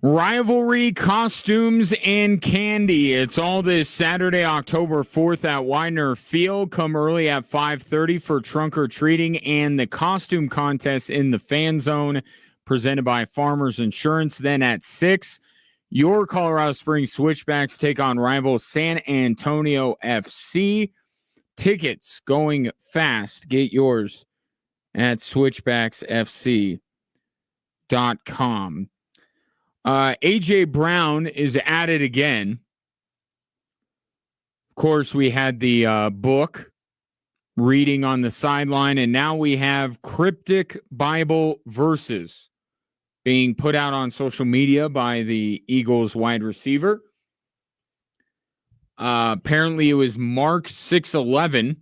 Rivalry, costumes, and candy. It's all this Saturday, October 4th at Widener Field. Come early at 5:30 for trunk or treating and the costume contest in the fan zone presented by Farmers Insurance. Then at 6, your Colorado Springs Switchbacks take on rival San Antonio FC. Tickets going fast. Get yours at switchbacksfc.com. A.J. Brown is at it again. Of course, we had the book reading on the sideline, and now we have cryptic Bible verses being put out on social media by the Eagles wide receiver. Apparently, it was Mark 6:11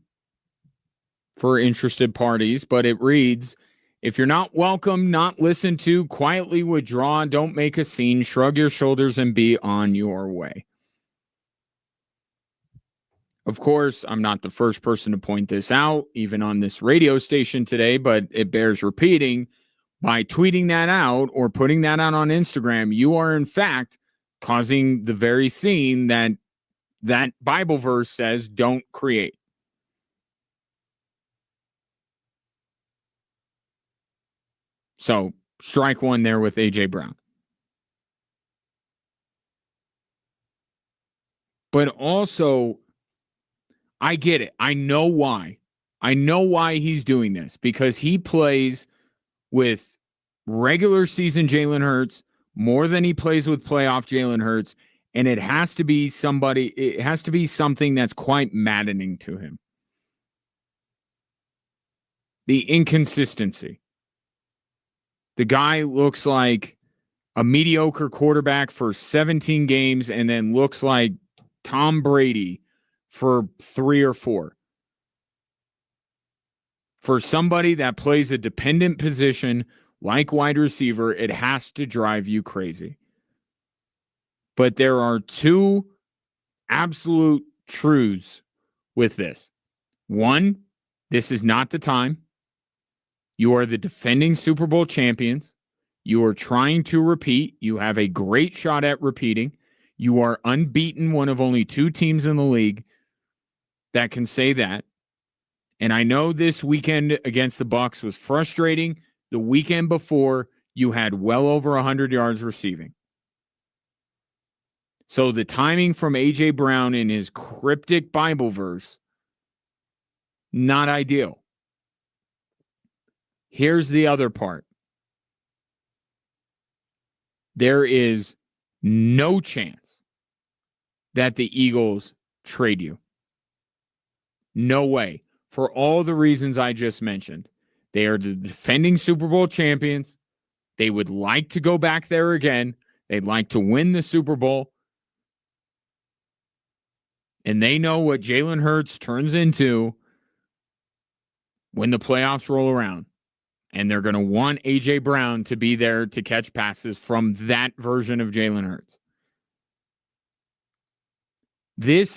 for interested parties, but it reads, "If you're not welcome, not listened to, quietly withdraw, don't make a scene, shrug your shoulders, and be on your way." Of course, I'm not the first person to point this out, even on this radio station today, but it bears repeating. By tweeting that out or putting that out on Instagram, you are in fact causing the very scene that Bible verse says don't create. So, strike one there with A.J. Brown. But also, I get it. I know why. I know why he's doing this, because he plays with regular season Jalen Hurts more than he plays with playoff Jalen Hurts, and it has to be something that's quite maddening to him. The inconsistency. The guy looks like a mediocre quarterback for 17 games and then looks like Tom Brady for 3 or 4. For somebody that plays a dependent position like wide receiver, it has to drive you crazy. But there are two absolute truths with this. One, this is not the time. You are the defending Super Bowl champions. You are trying to repeat. You have a great shot at repeating. You are unbeaten, one of only 2 teams in the league that can say that. And I know this weekend against the Bucs was frustrating. The weekend before, you had well over 100 yards receiving. So the timing from A.J. Brown in his cryptic Bible verse, not ideal. Here's the other part. There is no chance that the Eagles trade you. No way. For all the reasons I just mentioned. They are the defending Super Bowl champions. They would like to go back there again. They'd like to win the Super Bowl. And they know what Jalen Hurts turns into when the playoffs roll around. And they're going to want A.J. Brown to be there to catch passes from that version of Jalen Hurts. This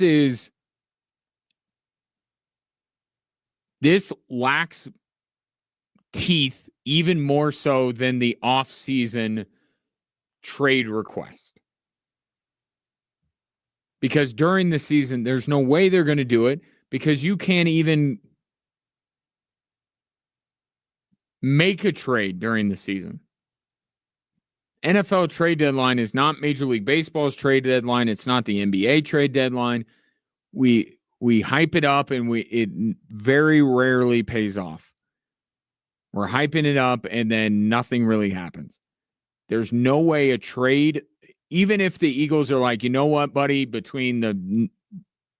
lacks teeth even more so than the offseason trade request. Because during the season, there's no way they're going to do it, because you can't even make a trade during the season. NFL trade deadline is not Major League Baseball's trade deadline. It's not the NBA trade deadline. We hype it up, and it very rarely pays off. We're hyping it up, and then nothing really happens. There's no way a trade, even if the Eagles are like, you know what, buddy, between the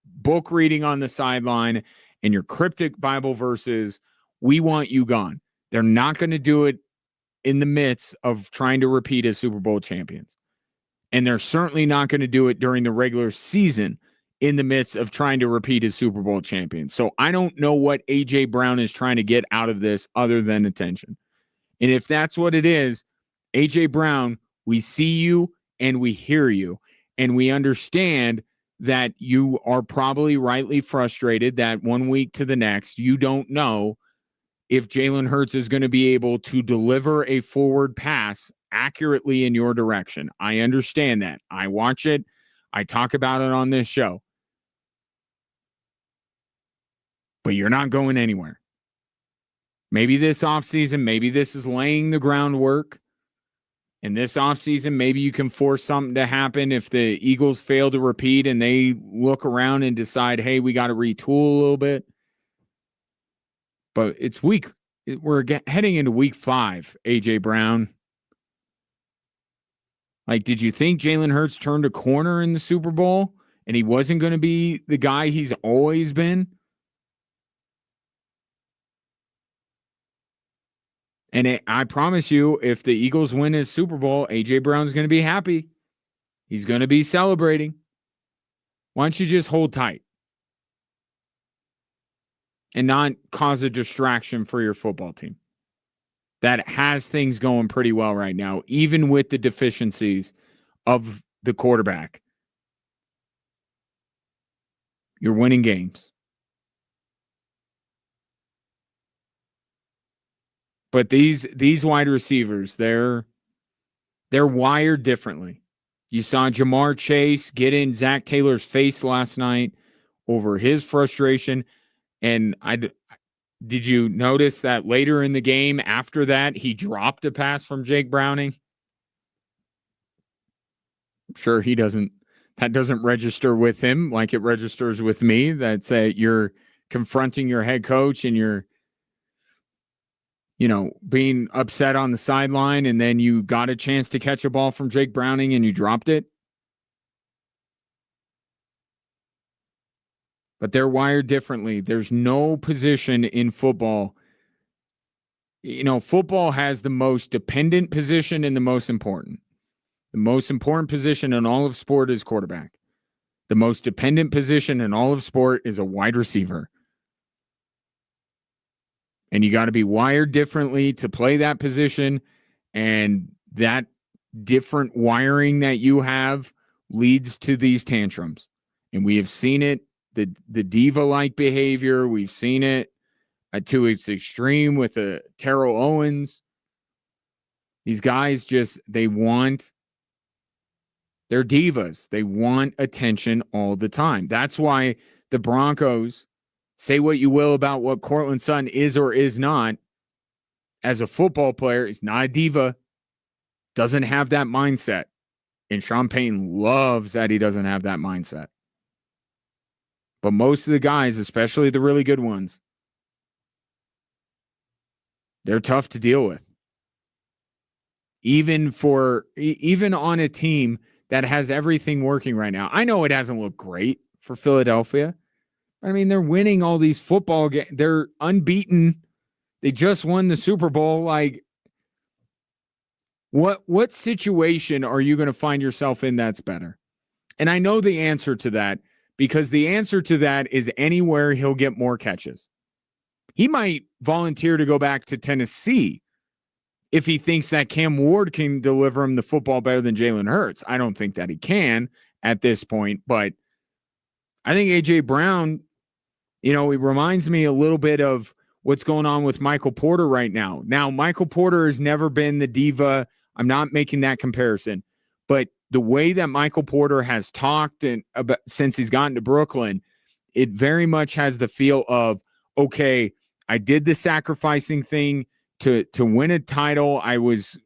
book reading on the sideline and your cryptic Bible verses, we want you gone. They're not going to do it in the midst of trying to repeat as Super Bowl champions. And they're certainly not going to do it during the regular season in the midst of trying to repeat as Super Bowl champions. So I don't know what A.J. Brown is trying to get out of this other than attention. And if that's what it is, A.J. Brown, we see you and we hear you. And we understand that you are probably rightly frustrated that one week to the next, you don't know if Jalen Hurts is going to be able to deliver a forward pass accurately in your direction. I understand that. I watch it. I talk about it on this show. But you're not going anywhere. Maybe this offseason, maybe this is laying the groundwork. And this offseason, maybe you can force something to happen if the Eagles fail to repeat and they look around and decide, hey, we got to retool a little bit. But it's we're heading into week 5, A.J. Brown. Like, did you think Jalen Hurts turned a corner in the Super Bowl and he wasn't going to be the guy he's always been? And I promise you, if the Eagles win his Super Bowl, A.J. Brown's going to be happy. He's going to be celebrating. Why don't you just hold tight and not cause a distraction for your football team that has things going pretty well right now, even with the deficiencies of the quarterback? You're winning games. But these wide receivers, they're wired differently. You saw Jamar Chase get in Zach Taylor's face last night over his frustration. And did you notice that later in the game after that, he dropped a pass from Jake Browning? I'm sure that doesn't register with him like it registers with me. That's you're confronting your head coach and you're being upset on the sideline, and then you got a chance to catch a ball from Jake Browning and you dropped it. But they're wired differently. There's no position in football. Football has the most dependent position and the most important. The most important position in all of sport is quarterback. The most dependent position in all of sport is a wide receiver. And you got to be wired differently to play that position. And that different wiring that you have leads to these tantrums. And we have seen it, the diva-like behavior. We've seen it to its extreme with Terrell Owens. These guys they're divas. They want attention all the time. That's why the Broncos, say what you will about what Courtland Sutton is or is not, as a football player, is not a diva, doesn't have that mindset. And Sean Payton loves that he doesn't have that mindset. But most of the guys, especially the really good ones, they're tough to deal with. Even on a team that has everything working right now. I know it hasn't looked great for Philadelphia. I mean, they're winning all these football games. They're unbeaten. They just won the Super Bowl. Like, what situation are you going to find yourself in that's better? And I know the answer to that, because the answer to that is anywhere he'll get more catches. He might volunteer to go back to Tennessee if he thinks that Cam Ward can deliver him the football better than Jalen Hurts. I don't think that he can at this point, but I think A.J. Brown, he reminds me a little bit of what's going on with Michael Porter right now. Now, Michael Porter has never been the diva. I'm not making that comparison, but the way that Michael Porter has talked since he's gotten to Brooklyn, it very much has the feel of, okay, I did the sacrificing thing to win a title. I was,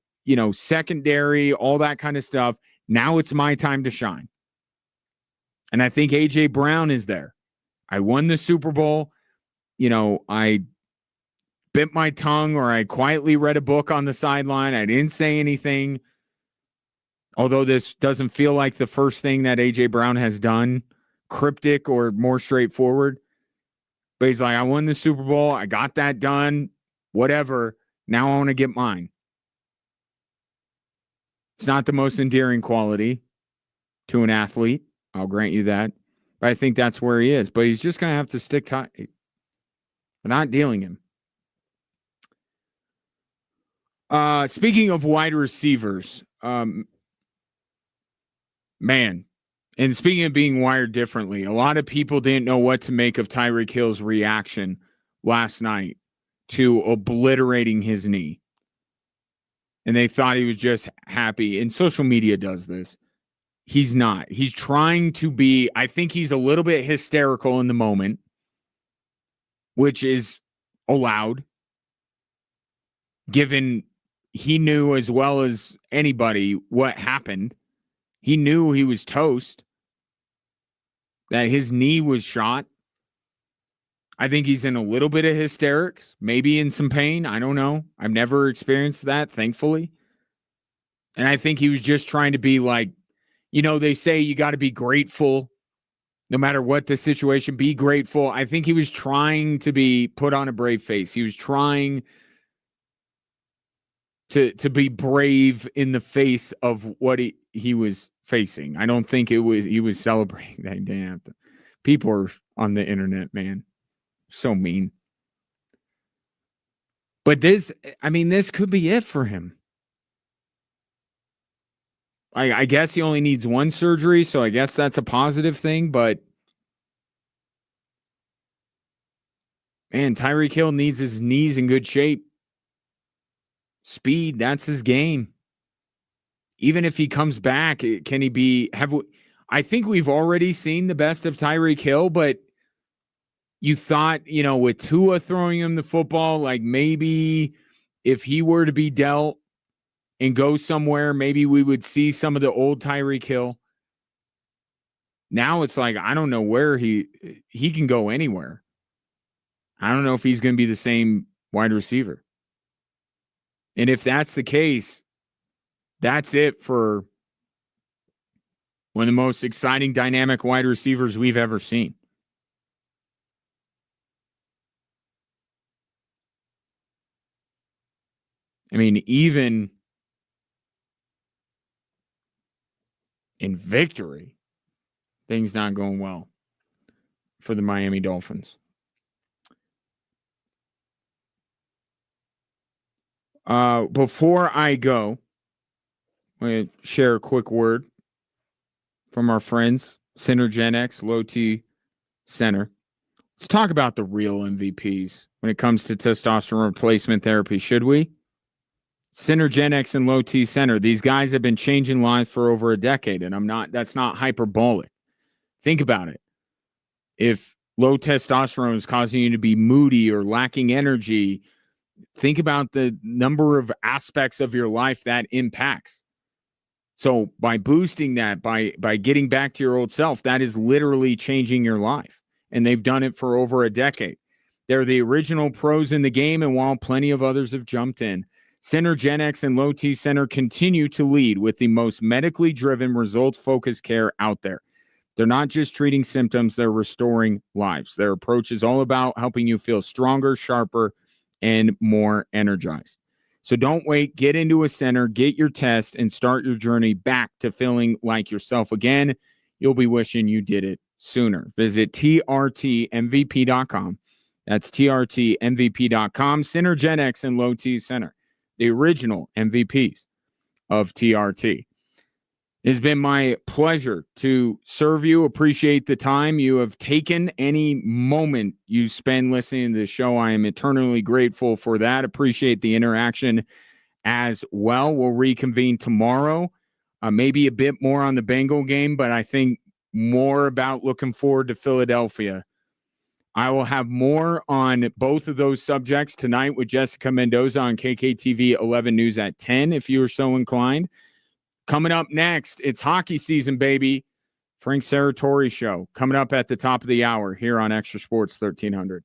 secondary, all that kind of stuff. Now it's my time to shine. And I think A.J. Brown is there. I won the Super Bowl. I bit my tongue, or I quietly read a book on the sideline. I didn't say anything. Although this doesn't feel like the first thing that A.J. Brown has done, cryptic or more straightforward. But he's like, I won the Super Bowl. I got that done. Whatever. Now I want to get mine. It's not the most endearing quality to an athlete. I'll grant you that. But I think that's where he is. But he's just going to have to stick tight. We're not dealing him. Speaking of wide receivers, man, and speaking of being wired differently, a lot of people didn't know what to make of Tyreek Hill's reaction last night to obliterating his knee. and they thought he was just happy. And social media does this. He's not. He's trying to be, I think he's a little bit hysterical in the moment, which is allowed, given he knew as well as anybody what happened. He knew he was toast, that his knee was shot. I think he's in a little bit of hysterics, maybe in some pain. I don't know. I've never experienced that, thankfully. And I think he was just trying to be like, they say you got to be grateful no matter what the situation, be grateful. I think he was trying to be put on a brave face. He was trying to be brave in the face of what he was facing. I don't think he was celebrating that. Damn. People are on the internet, man. So mean. But this could be it for him. I guess he only needs one surgery, so I guess that's a positive thing, but man, Tyreek Hill needs his knees in good shape. Speed, that's his game. Even if he comes back, can he be I think we've already seen the best of Tyreek Hill, but you thought, with Tua throwing him the football, like maybe if he were to be dealt and go somewhere, maybe we would see some of the old Tyreek Hill. Now it's like, I don't know where he can go anywhere. I don't know if he's going to be the same wide receiver. And if that's the case, that's it for one of the most exciting dynamic wide receivers we've ever seen. I mean, even in victory, things not going well for the Miami Dolphins. Before I go, I'm going to share a quick word from our friends, Synergenex, Low T Center. Let's talk about the real MVPs when it comes to testosterone replacement therapy, should we? Synergenex and Low T Center. These guys have been changing lives for over a decade, and that's not hyperbolic. Think about it. If low testosterone is causing you to be moody or lacking energy, think about the number of aspects of your life that impacts. So by boosting that, by getting back to your old self, that is literally changing your life. And they've done it for over a decade. They're the original pros in the game, and while plenty of others have jumped in, Synergenex and Low T Center continue to lead with the most medically driven, results-focused care out there. They're not just treating symptoms, they're restoring lives. Their approach is all about helping you feel stronger, sharper, and more energized. So don't wait. Get into a center, get your test, and start your journey back to feeling like yourself again. You'll be wishing you did it sooner. Visit trtmvp.com. That's trtmvp.com. Synergenex and Low T Center, the original MVPs of TRT. It's been my pleasure to serve you. Appreciate the time you have taken. Any moment you spend listening to the show, I am eternally grateful for that. Appreciate the interaction as well. We'll reconvene tomorrow, maybe a bit more on the Bengal game, but I think more about looking forward to Philadelphia. I will have more on both of those subjects tonight with Jessica Mendoza on KKTV 11 News at 10, if you are so inclined. Coming up next, it's hockey season, baby. Frank Serratori Show coming up at the top of the hour here on Extra Sports 1300.